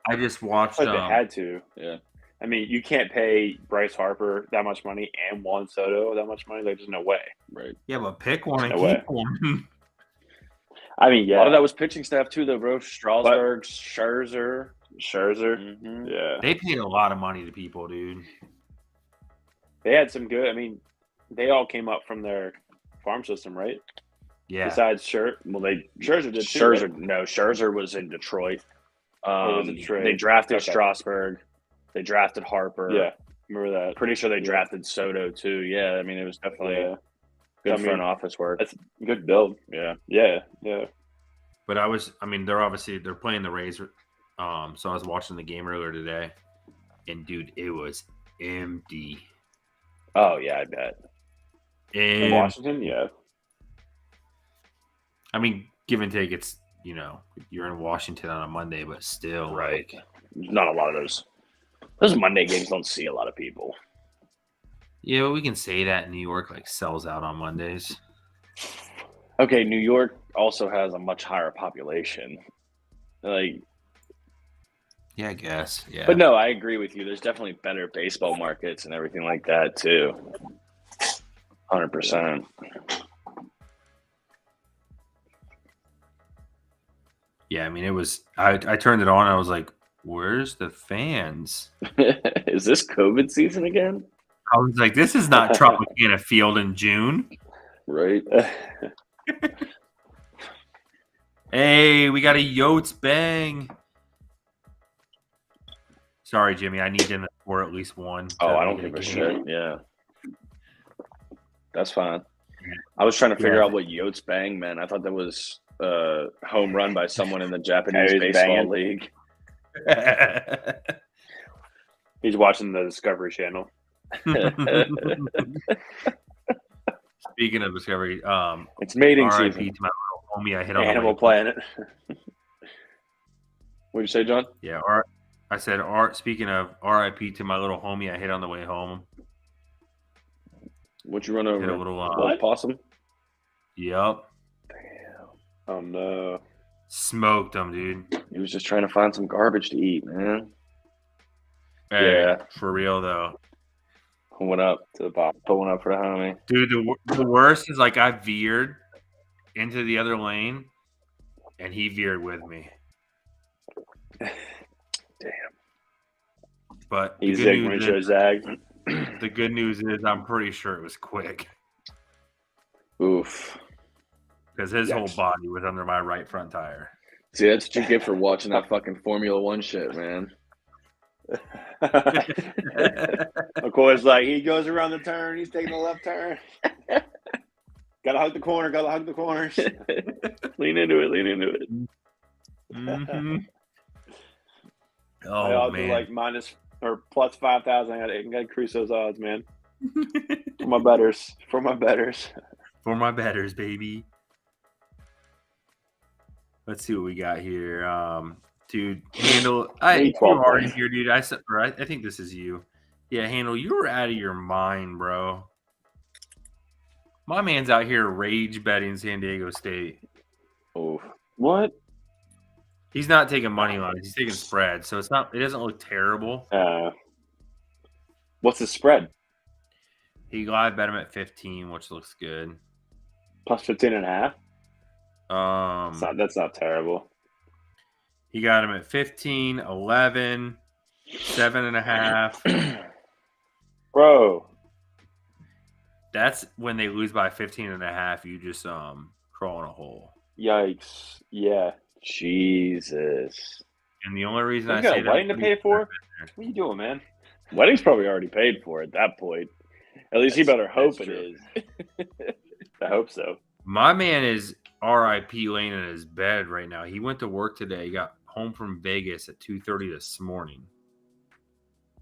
I just watched. But they had to. Yeah. I mean, you can't pay Bryce Harper that much money and Juan Soto that much money. Like, there's no way. Right. Yeah, but pick one and keep one. I mean, yeah. A lot of that was pitching staff too, though, bro. Strasburg, Scherzer. Mm-hmm. Yeah. They paid a lot of money to people, dude. They had some good. I mean, they all came up from their farm system, right? Yeah. Besides Scherzer did too. Scherzer was in Detroit. They drafted Strasburg. They drafted Harper. Yeah, remember that. Pretty sure they drafted Soto too. Yeah, I mean it was definitely good front office work. That's a good build. Yeah. But they're playing the Rays. So I was watching the game earlier today, and dude, it was empty. Oh yeah, I bet. In Washington, yeah. I mean, give and take, it's you're in Washington on a Monday, but still, right? Not a lot of those Monday games. Don't see a lot of people. Yeah, but we can say that New York sells out on Mondays. Okay, New York also has a much higher population. Yeah, I guess. Yeah. But no, I agree with you. There's definitely better baseball markets and everything like that too. 100%. Yeah, I mean, it was. I turned it on. I was like, "Where's the fans? Is this COVID season again?" I was like, "This is not Tropicana Field in June." Right. Hey, we got a Yotes bang. Sorry, Jimmy. I need them to score at least one. Oh, I don't give a shit. Yeah. That's fine. I was trying to figure out what Yotes bang meant. I thought that was home run by someone in the Japanese baseball league. He's watching the Discovery Channel. Speaking of Discovery, it's mating RIP season. to my little homie I hit on Animal Planet. What'd you say, John? Yeah, I said, speaking of RIP to my little homie I hit on the way home. What'd you run over? Hit a little possum? Yep. Damn. Oh, no. Smoked him, dude. He was just trying to find some garbage to eat, man. Hey, yeah. For real, though. Pulling up to the bottom. Pulling up for the homie. Dude, the worst is I veered into the other lane, and he veered with me. Damn. But he's zigged when he shows zag. The good news is I'm pretty sure it was quick. Oof. Because his whole body was under my right front tire. See, that's what you get for watching that fucking Formula One shit, man. Of course, he goes around the turn, he's taking the left turn. Gotta hug the corners. Lean into it. Mm-hmm. I also man. Minus or plus 5,000. I gotta increase those odds, man. For my betters. For my betters, baby. Let's see what we got here. Dude, Handle. You already here, dude. I think this is you. Yeah, Handle, you were out of your mind, bro. My man's out here rage betting San Diego State. Oh, what? He's not taking money lines. He's taking spread, so it doesn't look terrible. What's the spread? He live bet him at 15, which looks good. Plus 15.5. That's not terrible. He got him at 15, 11, 7.5. Bro. That's when they lose by 15.5. You just crawl in a hole. Yikes! Yeah. Jesus. And the only reason I say that, wedding to pay for. What are you doing, man? Wedding's probably already paid for at that point. At least you better hope it is. I hope so. My man is R.I.P. laying in his bed right now. He went to work today. He got home from Vegas at 2:30 this morning.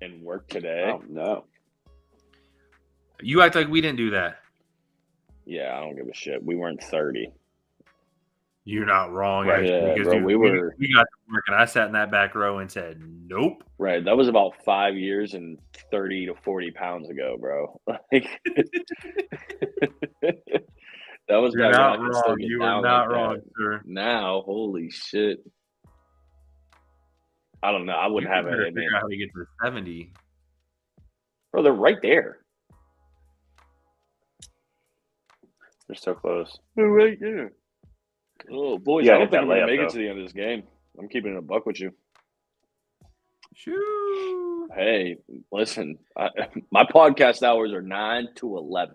And work today? Oh, no. You act like we didn't do that. Yeah, I don't give a shit. We weren't 30. You're not wrong. Right, actually, because, dude, we got to work, and I sat in that back row and said, nope. Right. That was about 5 years and 30 to 40 pounds ago, bro. Like, that was You're not wrong. You were not wrong, sir. Now, holy shit. I don't know. I wouldn't have it. Figure out how to get to 70. Bro, they're right there. They're so close. They're right there. Oh, boys, I don't think I'm going to make it to the end of this game. I'm keeping it a buck with you. Shoo. Hey, listen, my podcast hours are 9 to 11.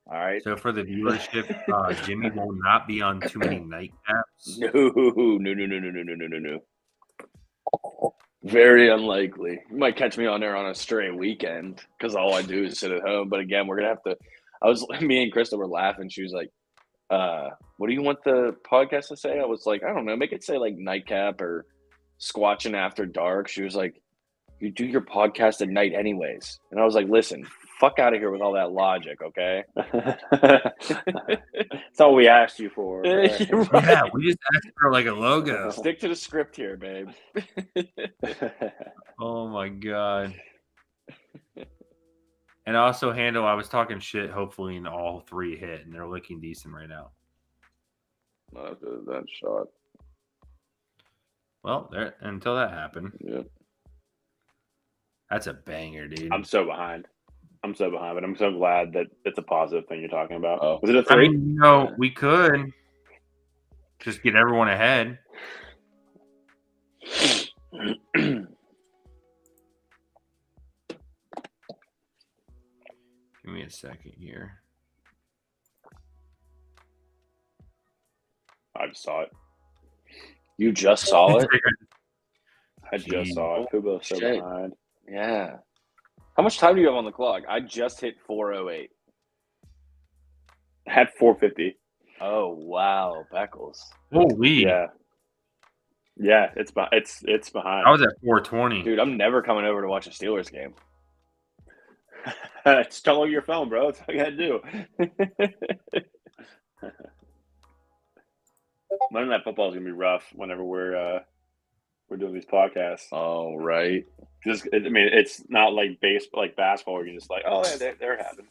All right. So for the viewership, Jimmy will not be on too many nightcaps. No. Very unlikely. You might catch me on there on a stray weekend because all I do is sit at home. But again, we're gonna have to. Me and Krista were laughing. She was like, "What do you want the podcast to say?" I was like, "I don't know. Make it say like nightcap or Squatchin after dark." She was like, "You do your podcast at night anyways," and I was like, "Listen, fuck out of here with all that logic, okay?" That's all we asked you for. Right. Yeah, we just asked for like a logo. Stick to the script here, babe. Oh my god. And also, Handle, I was talking shit, hopefully, and all three hit, and they're looking decent right now. Not that shot. Well, until that happened. Yep. That's a banger, dude. I'm so behind, but I'm so glad that it's a positive thing you're talking about. Oh. Was it a 3? I mean, we could just get everyone ahead. Give me a second here. I just saw it. You just saw it? I just saw it. Kubo's so behind. Yeah. How much time do you have on the clock? I just hit 4:08. I had 4:50. Oh wow, Beckles. Holy. Yeah, it's behind. I was at 4:20. Dude, I'm never coming over to watch a Steelers game. Just download your phone, bro. That's all you gotta do. Monday Night Football is gonna be rough whenever we're doing these podcasts. Oh right. It's not like basketball where you're just like, oh yeah, they're having.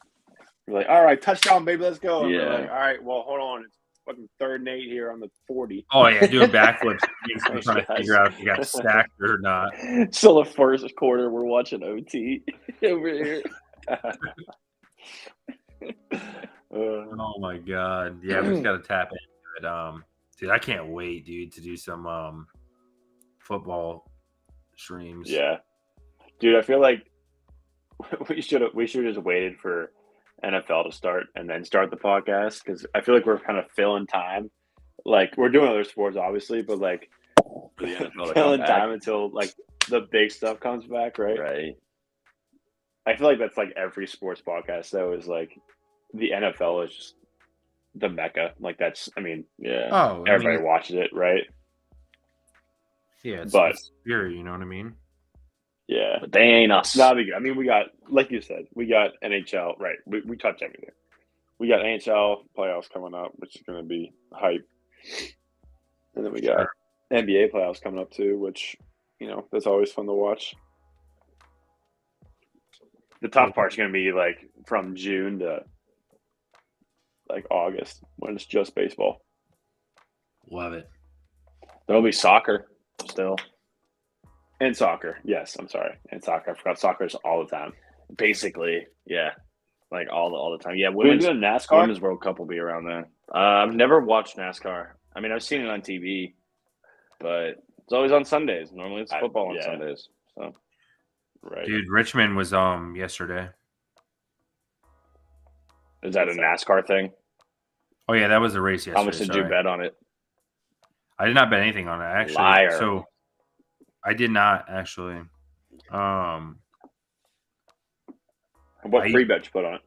You're like, all right, touchdown, baby, let's go. And we're like, all right, well, hold on, it's fucking 3rd and 8 here on the 40. Oh yeah, doing backflips. I'm trying to figure out if you got stacked or not. Still the first quarter, we're watching OT over here. Oh my god, yeah, we just got to tap into it. Dude, I can't wait, dude, to do some football streams. Yeah, dude, I feel like we should have just waited for NFL to start and then start the podcast because I feel like we're kind of filling time. Like we're doing other sports, obviously, but like For the NFL to filling come time back. until like the big stuff comes back, right? Right. I feel like that's like every sports podcast though is like the NFL is just the mecca. Like that's, Yeah. Oh, everybody watches it, right? Yeah, but it's scary, you know what I mean? Yeah, But they ain't us. no, we got, like you said, we got NHL, right? We touch everything. We got NHL playoffs coming up, which is going to be hype, and then we got NBA playoffs coming up too, which that's always fun to watch. The tough part's going to be like from June to like August when it's just baseball. Love it. There'll be soccer still. And soccer, yes. I'm sorry, and soccer. I forgot soccer's all the time. Basically, yeah. Like all the time. Yeah, We're doing NASCAR. Women's World Cup will be around then. I've never watched NASCAR. I mean, I've seen it on TV, but it's always on Sundays. Normally, it's football on Sundays. So, right, dude. Richmond was yesterday. Is that a NASCAR thing? Oh yeah, that was a race yesterday. How much did you bet on it? I did not bet anything on it actually. Liar. So I did not actually. What free bet you put on it?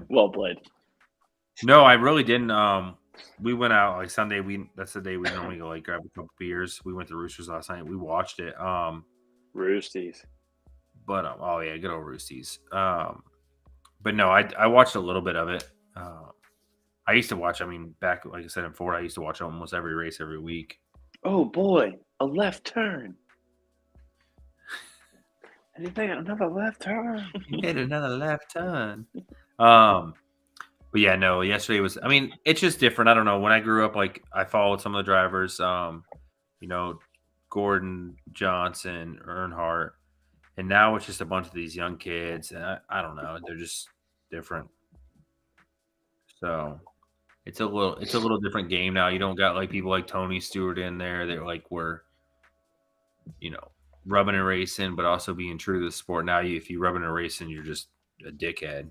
Well played. No, I really didn't. We went out like Sunday. That's the day we normally go like grab a couple beers. We went to Roosters last night. We watched it. Roosties. But oh yeah, good old Roosties. But no, I watched a little bit of it. I used to watch. I mean, back like I said in Florida, I used to watch almost every race every week. Oh boy, a left turn. Anything? Another left turn. He made another left turn. But yeah, no. Yesterday was. I mean, it's just different. I don't know. When I grew up, like I followed some of the drivers. You know, Gordon, Johnson, Earnhardt, and now it's just a bunch of these young kids. And I don't know. They're just different. So it's a little different game now. You don't got like people like Tony Stewart in there. They're like we're, rubbing and racing, but also being true to the sport. Now, if you rubbing and racing, you're just a dickhead.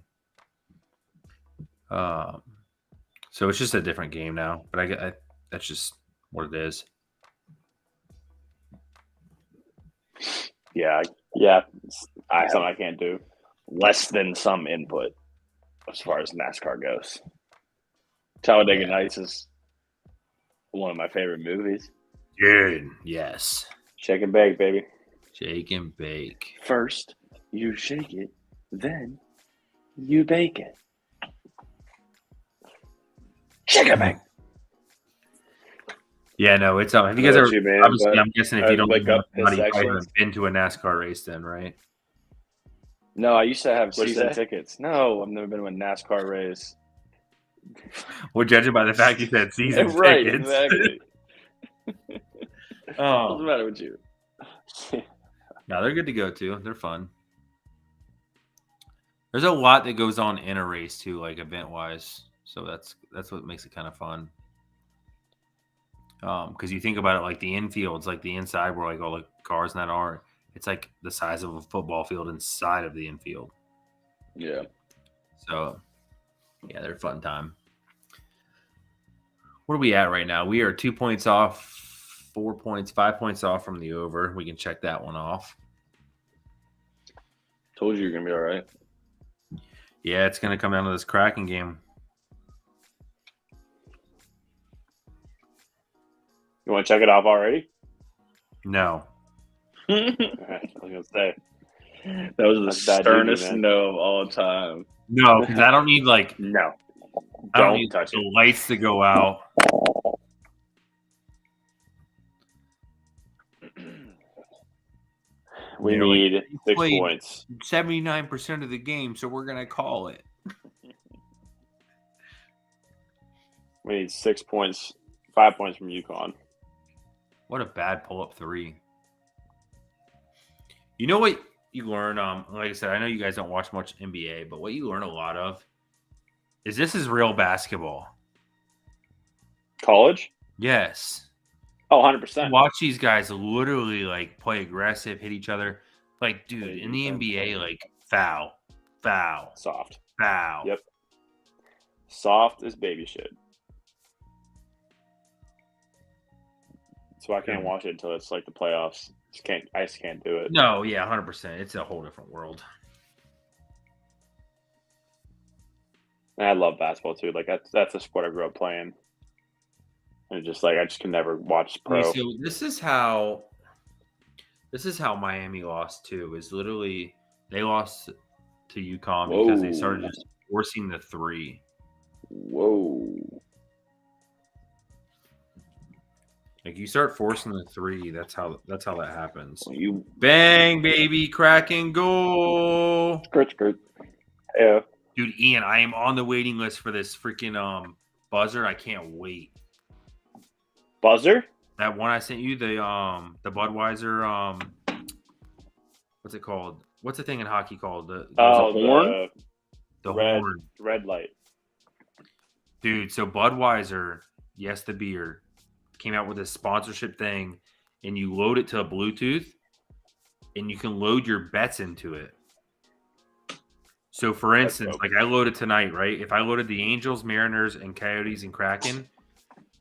So it's just a different game now. But I that's just what it is. Yeah. Something I can't do. Less than some input as far as NASCAR goes. Talladega Nights is one of my favorite movies. Dude, yes. Shake and bake, baby. Shake and bake. First, you shake it, then you bake it. Shake and bake. Yeah, no, it's have you guys ever? Obviously, I'm guessing if you don't wake up, you haven't been to a NASCAR race, then, right? No, I used to have season tickets. No, I've never been to a NASCAR race. Well, judging by the fact you said season right, tickets, exactly. Oh, what's the matter with you? No, they're good to go too. They're fun. There's a lot that goes on in a race too, like event wise. So that's what makes it kind of fun. Because you think about it, like the infield's like the inside where like all the cars and that are. It's like the size of a football field inside of the infield. Yeah. So, yeah, they're a fun time. What are we at right now? We are 2 points off, 4 points, 5 points off from the over. We can check that one off. Told you you're going to be all right. Yeah, it's going to come down to this Kraken game. You want to check it off already? No. I was going to say. That was the sternest no of all time. No, because I don't need like no. I don't need touch the lights to go out. We need 6 points. 79% of the game, so we're gonna call it. We need 6 points, 5 points from UConn. What a bad pull-up three. You know what you learn? Like I said, I know you guys don't watch much NBA, but what you learn a lot of is this is real basketball. College? Yes. Oh, 100%. Watch these guys literally like play aggressive, hit each other. Like, dude, in the NBA, like foul, soft, foul. Yep. Soft as baby shit. So I can't watch it until it's like the playoffs. I just can't do it. No, yeah, 100%. It's a whole different world. And I love basketball too. Like that's a sport I grew up playing. And just like I just can never watch pro. So this is how Miami lost too. Is literally they lost to UConn because they started just forcing the three. Whoa. Like you start forcing the three, that's how that happens. You bang, baby, cracking goal. Skirt. Yeah. Dude, Ian, I am on the waiting list for this freaking buzzer. I can't wait. Buzzer? That one I sent you, the Budweiser what's it called? What's the thing in hockey called? The horn? The horn. Red light. Dude, so Budweiser, yes, the beer, came out with a sponsorship thing, and you load it to a Bluetooth, and you can load your bets into it. So, for instance, like I loaded tonight, right? If I loaded the Angels, Mariners, and Coyotes and Kraken,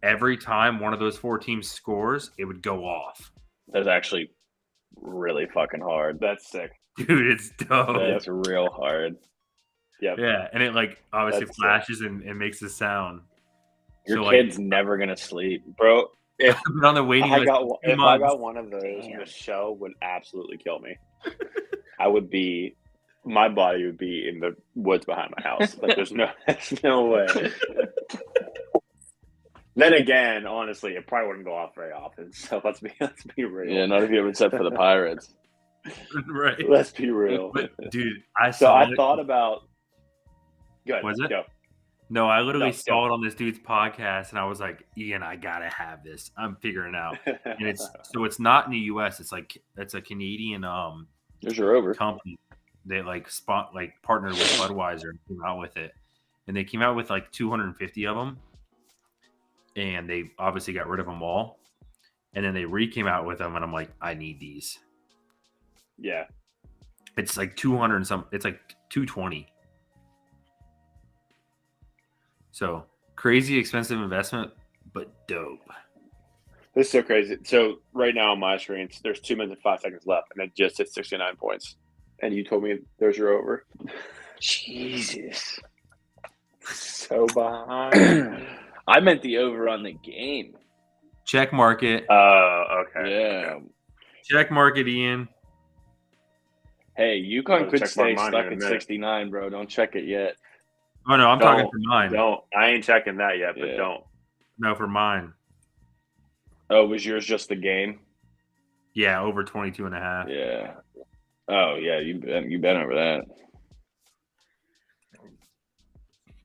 every time one of those four teams scores, it would go off. That's actually really fucking hard. That's sick. Dude, it's dope. That's real hard. Yeah, and it like obviously flashes and makes a sound. Your kid's never gonna sleep, bro. If on the waiting list, if I got one of those, Michelle would absolutely kill me. My body would be in the woods behind my house. Like there's no way. Then again, honestly, it probably wouldn't go off very often. So let's be real. Yeah, not if you ever set for the Pirates. Right. Let's be real. But, dude, I thought about. Good. Was it? Go. No, I literally saw it on this dude's podcast, and I was like, Ian, I gotta have this. I'm figuring it out. And it's not in the US. It's a Canadian There's your over company. They partnered with Budweiser and came out with it. And they came out with like 250 of them. And they obviously got rid of them all. And then they came out with them, and I'm like, I need these. Yeah. It's like 200 and some. It's like 220. So crazy expensive investment, but dope. This is so crazy. So right now on my screens, there's 2 minutes and 5 seconds left, and it just hit 69 points. And you told me there's your over. Jesus. So behind. I meant the over on the game. Check market. Oh, okay. Yeah. Okay. Check market, Ian. Hey, UConn could stay stuck at 69, bro. Don't check it yet. Oh, no, I'm talking for mine. Don't. I ain't checking that yet, but don't. No, for mine. Oh, was yours just the game? Yeah, over 22.5. Yeah. Oh, yeah, you bet over that.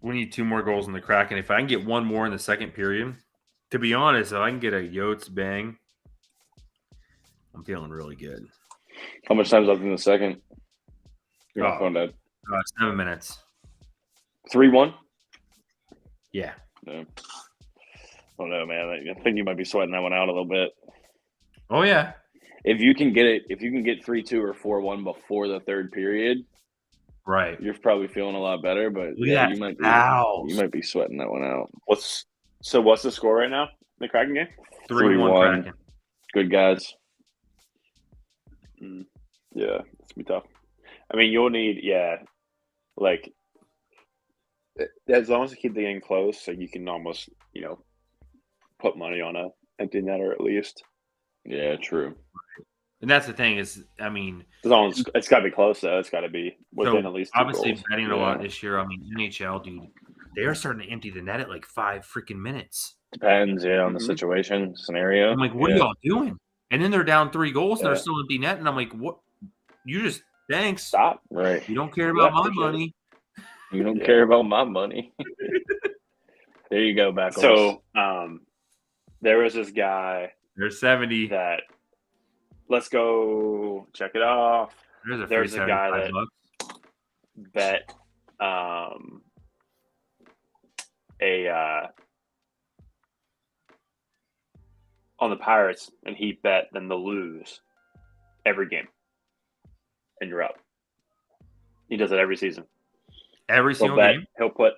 We need 2 more goals in the Kraken. If I can get 1 more in the second period, to be honest, if I can get a Yotes bang, I'm feeling really good. How much time's left in the second? You're 7 minutes. 3-1? Yeah. I don't know, man. I think you might be sweating that one out a little bit. Oh, yeah. If you can get 3-2 or 4-1 before the third period, right, you're probably feeling a lot better. But you might be sweating that one out. What's the score right now? The Kraken game? 3-1 Kraken. Good guys. Yeah, it's gonna be tough. I mean, you'll need like as long as you keep the game close, so you can almost put money on a empty netter at least. Yeah, true. And that's the thing is, I mean, as long as it's got to be close though. It's got to be within at least 2 obviously goals. Betting a lot this year. I mean, NHL, dude, they are starting to empty the net at like 5 freaking minutes. Depends, on the situation, scenario. I'm like, what are y'all doing? And then they're down 3 goals and they're still empty net, and I'm like, what? You just thanks. Stop. Right. You don't care about my money. You don't care about my money. There you go, back. So, there was this guy. There's 70. That. Let's go check it off. There's a guy that bet on the Pirates, and he bet them to lose every game, and you're up. He does it every season. Every single game? He'll put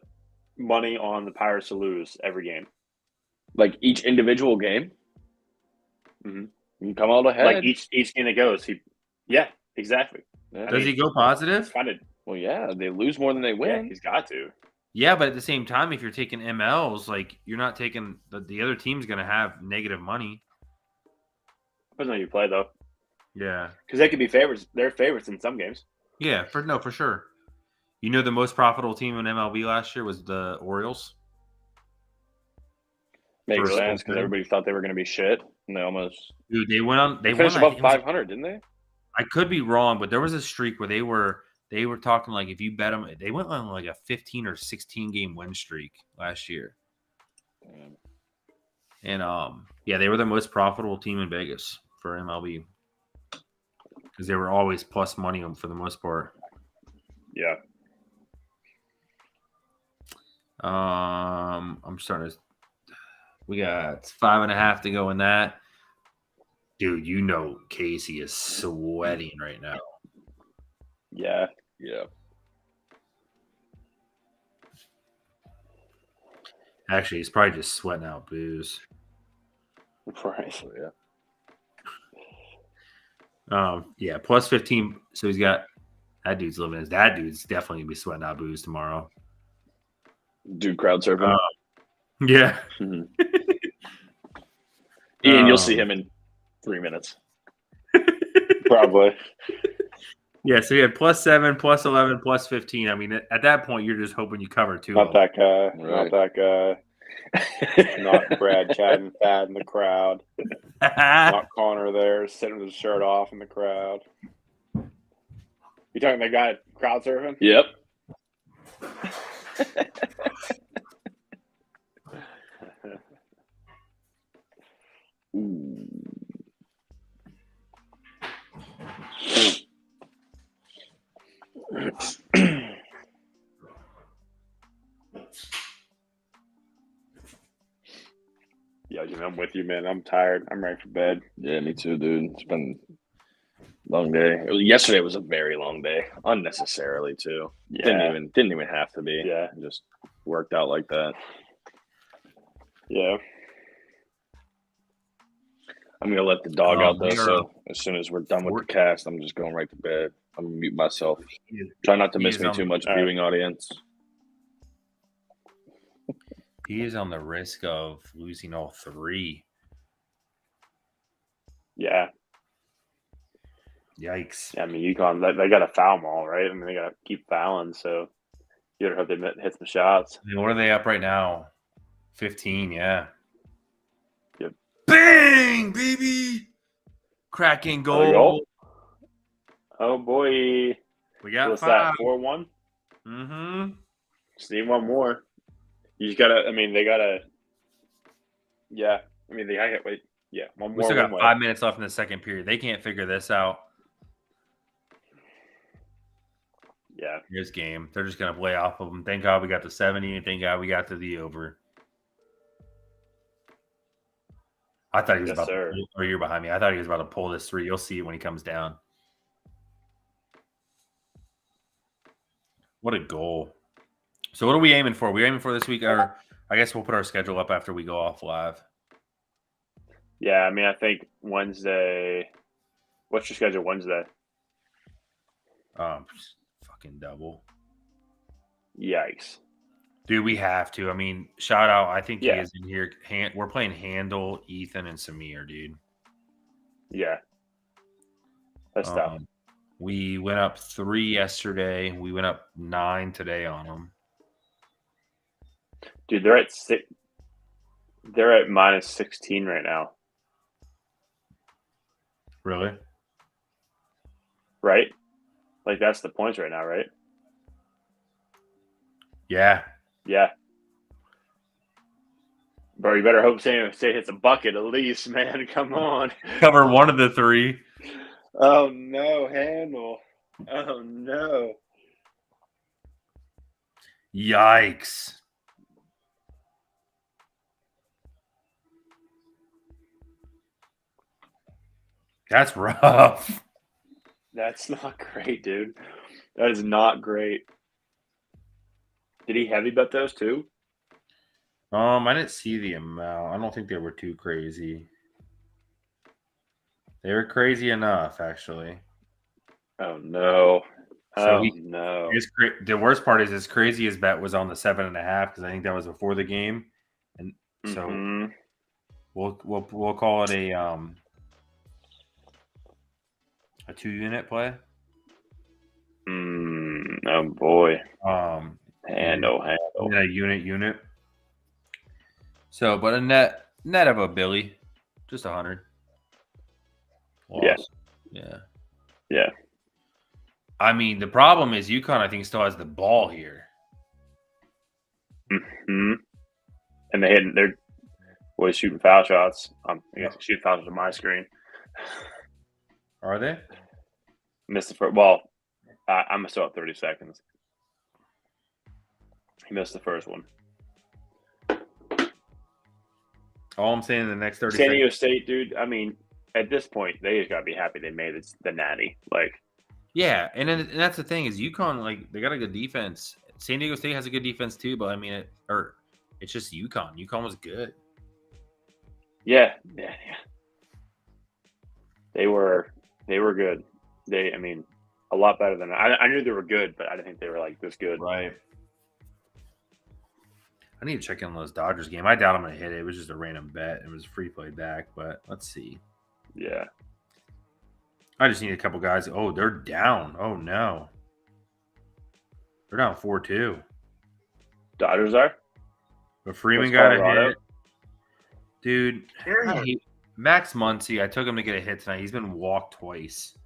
money on the Pirates to lose every game. Like each individual game? Mm-hmm. You come out ahead. Like each game that goes, exactly. Yeah. Does he go positive? Well, yeah, they lose more than they win. Yeah, he's got to. Yeah, but at the same time, if you're taking MLs, like you're not taking the other team's going to have negative money. Depends on who you play, though. Yeah, because they could be favorites. They're favorites in some games. Yeah, for sure. You know, the most profitable team in MLB last year was the Orioles. Makes sense because everybody thought they were going to be shit, and they almost. Dude, they went on. They finished above 500, didn't they? I could be wrong, but there was a streak where they were talking like if you bet them, they went on like a 15 or 16 game win streak last year. And they were the most profitable team in Vegas for MLB because they were always plus money for the most part. Yeah. I'm starting to. We got 5.5 to go in that. Dude, Casey is sweating right now. Yeah. Actually, he's probably just sweating out booze. Right. Yeah, plus 15. So he's got that dude's living his. That dude's definitely gonna be sweating out booze tomorrow. Dude, crowd surfing. Yeah. Mm-hmm. Ian, you'll see him in 3 minutes. Probably. Yeah, so you had plus 7, plus 11, plus 15. I mean, at that point, you're just hoping you cover 2. Not that guy. Right. Not that guy. Not Brad chatting fat in the crowd. Not Connor there sitting with his shirt off in the crowd. You talking that guy crowd surfing? Yep. Ooh. Yeah, Jimmy, I'm with you, man. I'm tired. I'm ready for bed. Yeah, me too, dude. It's been a long day. Yesterday was a very long day, unnecessarily too. Yeah. Didn't even have to be. Yeah. It just worked out like that. Yeah. I'm gonna let the dog out though. So as soon as we're done with the cast, I'm just going right to bed. I'm gonna mute myself. Try not to miss me too much viewing audience. He is on the risk of losing all 3. Yeah. Yikes. Yeah, I mean, UConn, they got to foul them all, right? I mean, they got to keep fouling, so you better hope they hit some shots. I mean, what are they up right now? 15, yeah. Yep. Bang, baby! Cracking goal. Oh, boy. We got What's 5. that, 4-1? Mm-hmm. Just need one more. You just got to, I mean, they got to, yeah. I mean, they got to wait. Yeah, one more. We still got 5 minutes left in the second period. They can't figure this out. Yeah. Here's game. They're just going to play off of them. Thank God we got to 70, and thank God we got to the over. I thought he was about to pull, or you're behind me. I thought he was about to pull this 3. You'll see it when he comes down. What a goal. So what are we aiming for? We're aiming for this week, or I guess we'll put our schedule up after we go off live. Yeah, I mean, I think Wednesday. What's your schedule Wednesday? Fucking double. Yikes. Dude, we have to. I mean, shout out. I think he is in here. We're playing Handel, Ethan, and Samir, dude. Yeah. That's tough. We went up 3 yesterday. We went up 9 today on them. Dude, they're at 6. They're at minus 16 right now. Really? Right? Like, that's the points right now, right? Yeah. Yeah. Bro, you better hope State hits a bucket at least, man. Come on. Cover one of the 3. Oh, no. Handle. Oh, no. Yikes. That's rough. That's not great, dude. That is not great. Did he heavy bet those too? I didn't see the amount. I don't think they were too crazy. They were crazy enough, actually. Oh no! So no! The worst part is his craziest bet was on the 7.5 because I think that was before the game, and so we'll call it a 2-unit play. Oh boy! Handle. And a unit. So, but a net of a Billy, just 100. Loss. Yeah. I mean, the problem is UConn, I think, still has the ball here. And they're shooting foul shots. I guess shooting foul shots on my screen. Are they? Missed the first. Well, I'm still at 30 seconds. He missed the first one. All I'm saying in the next 30 San Diego State, dude, I mean, at this point, they just got to be happy they made it the natty. Like, yeah, and that's the thing is UConn, like, they got a good defense. San Diego State has a good defense too, but I mean, it's just UConn. UConn was good. Yeah. They were They were good. I mean, a lot better than I knew they were good, but I didn't think they were like this good. Right. I need to check in on those Dodgers game. I doubt I'm gonna hit it. It was just a random bet. It was free play back, but let's see. Yeah. I just need a couple guys. Oh, they're down. Oh no. They're down 4-2. Dodgers are? But Freeman got a hit. Dude, Max Muncy, I took him to get a hit tonight. He's been walked twice.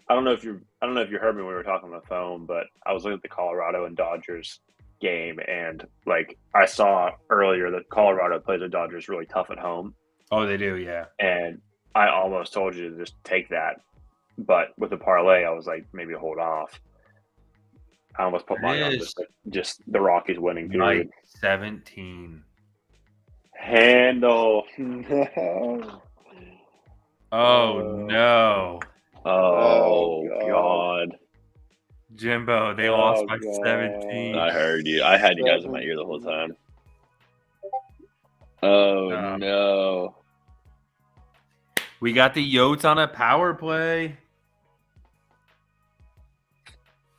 I don't know if you heard me when we were talking on the phone, but I was looking at the Colorado and Dodgers game, and like I saw earlier that Colorado plays the Dodgers really tough at home. Oh, they do, yeah. And I almost told you to just take that, but with the parlay, I was like, maybe hold off. I almost put money on just the Rockies winning. Period. 17. Handle. Oh no. Oh God. Jimbo, they lost by 17. I heard you. I had you guys in my ear the whole time. Oh no. We got the Yotes on a power play.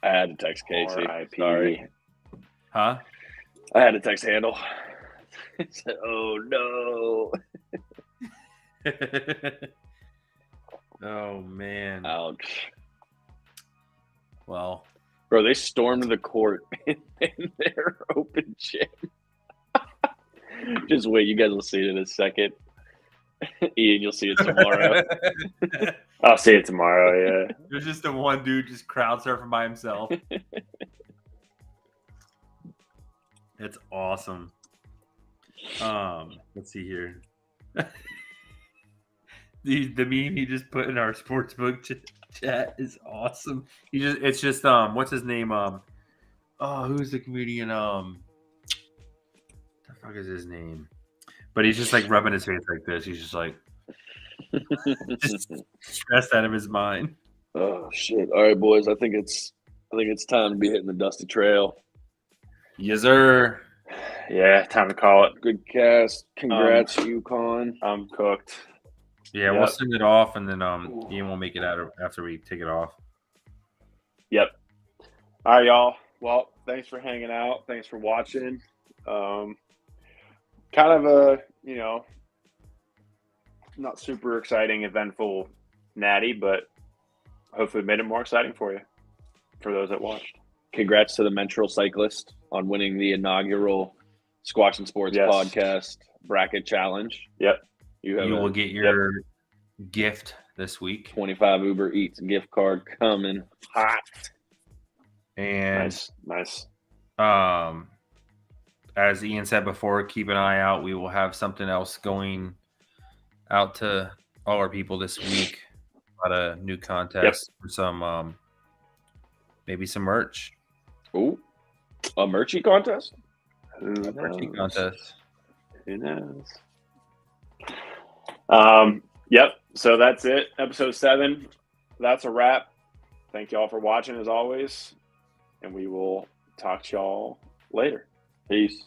I had to text Casey. Sorry. Huh? I had to text Handle. He said, oh no. Oh man. Ouch. Well, bro, they stormed the court in their open gym. Just wait, you guys will see it in a second. Ian, you'll see it tomorrow. I'll see it tomorrow, yeah. There's just the one dude just crowd surfing by himself. It's awesome. Let's see here. The meme he just put in our sportsbook chat is awesome. It's just what's his name? Who's the comedian? The fuck is his name? But he's just like rubbing his face like this. He's just like just stressed out of his mind. Oh shit! All right, boys. I think it's time to be hitting the dusty trail. Yes, sir. Yeah, time to call it. Good cast. Congrats, UConn. I'm cooked. Yeah, we'll send it off, and then Ian will make it out after we take it off. Yep. All right, y'all. Well, thanks for hanging out. Thanks for watching. Kind of a, not super exciting, eventful natty, but hopefully made it more exciting for you, for those that watched. Congrats to the Mental Cyclist on winning the inaugural Squatchin Sports Podcast Bracket Challenge. Yep. You will get your gift this week. 25 Uber Eats gift card coming hot. And nice. As Ian said before, keep an eye out. We will have something else going out to all our people this week. A lot of new contests for some, maybe some merch. Ooh, a merchy contest? Who knows? Yep. So that's it. Episode 7. That's a wrap. Thank y'all for watching as always. And we will talk to y'all later. Peace.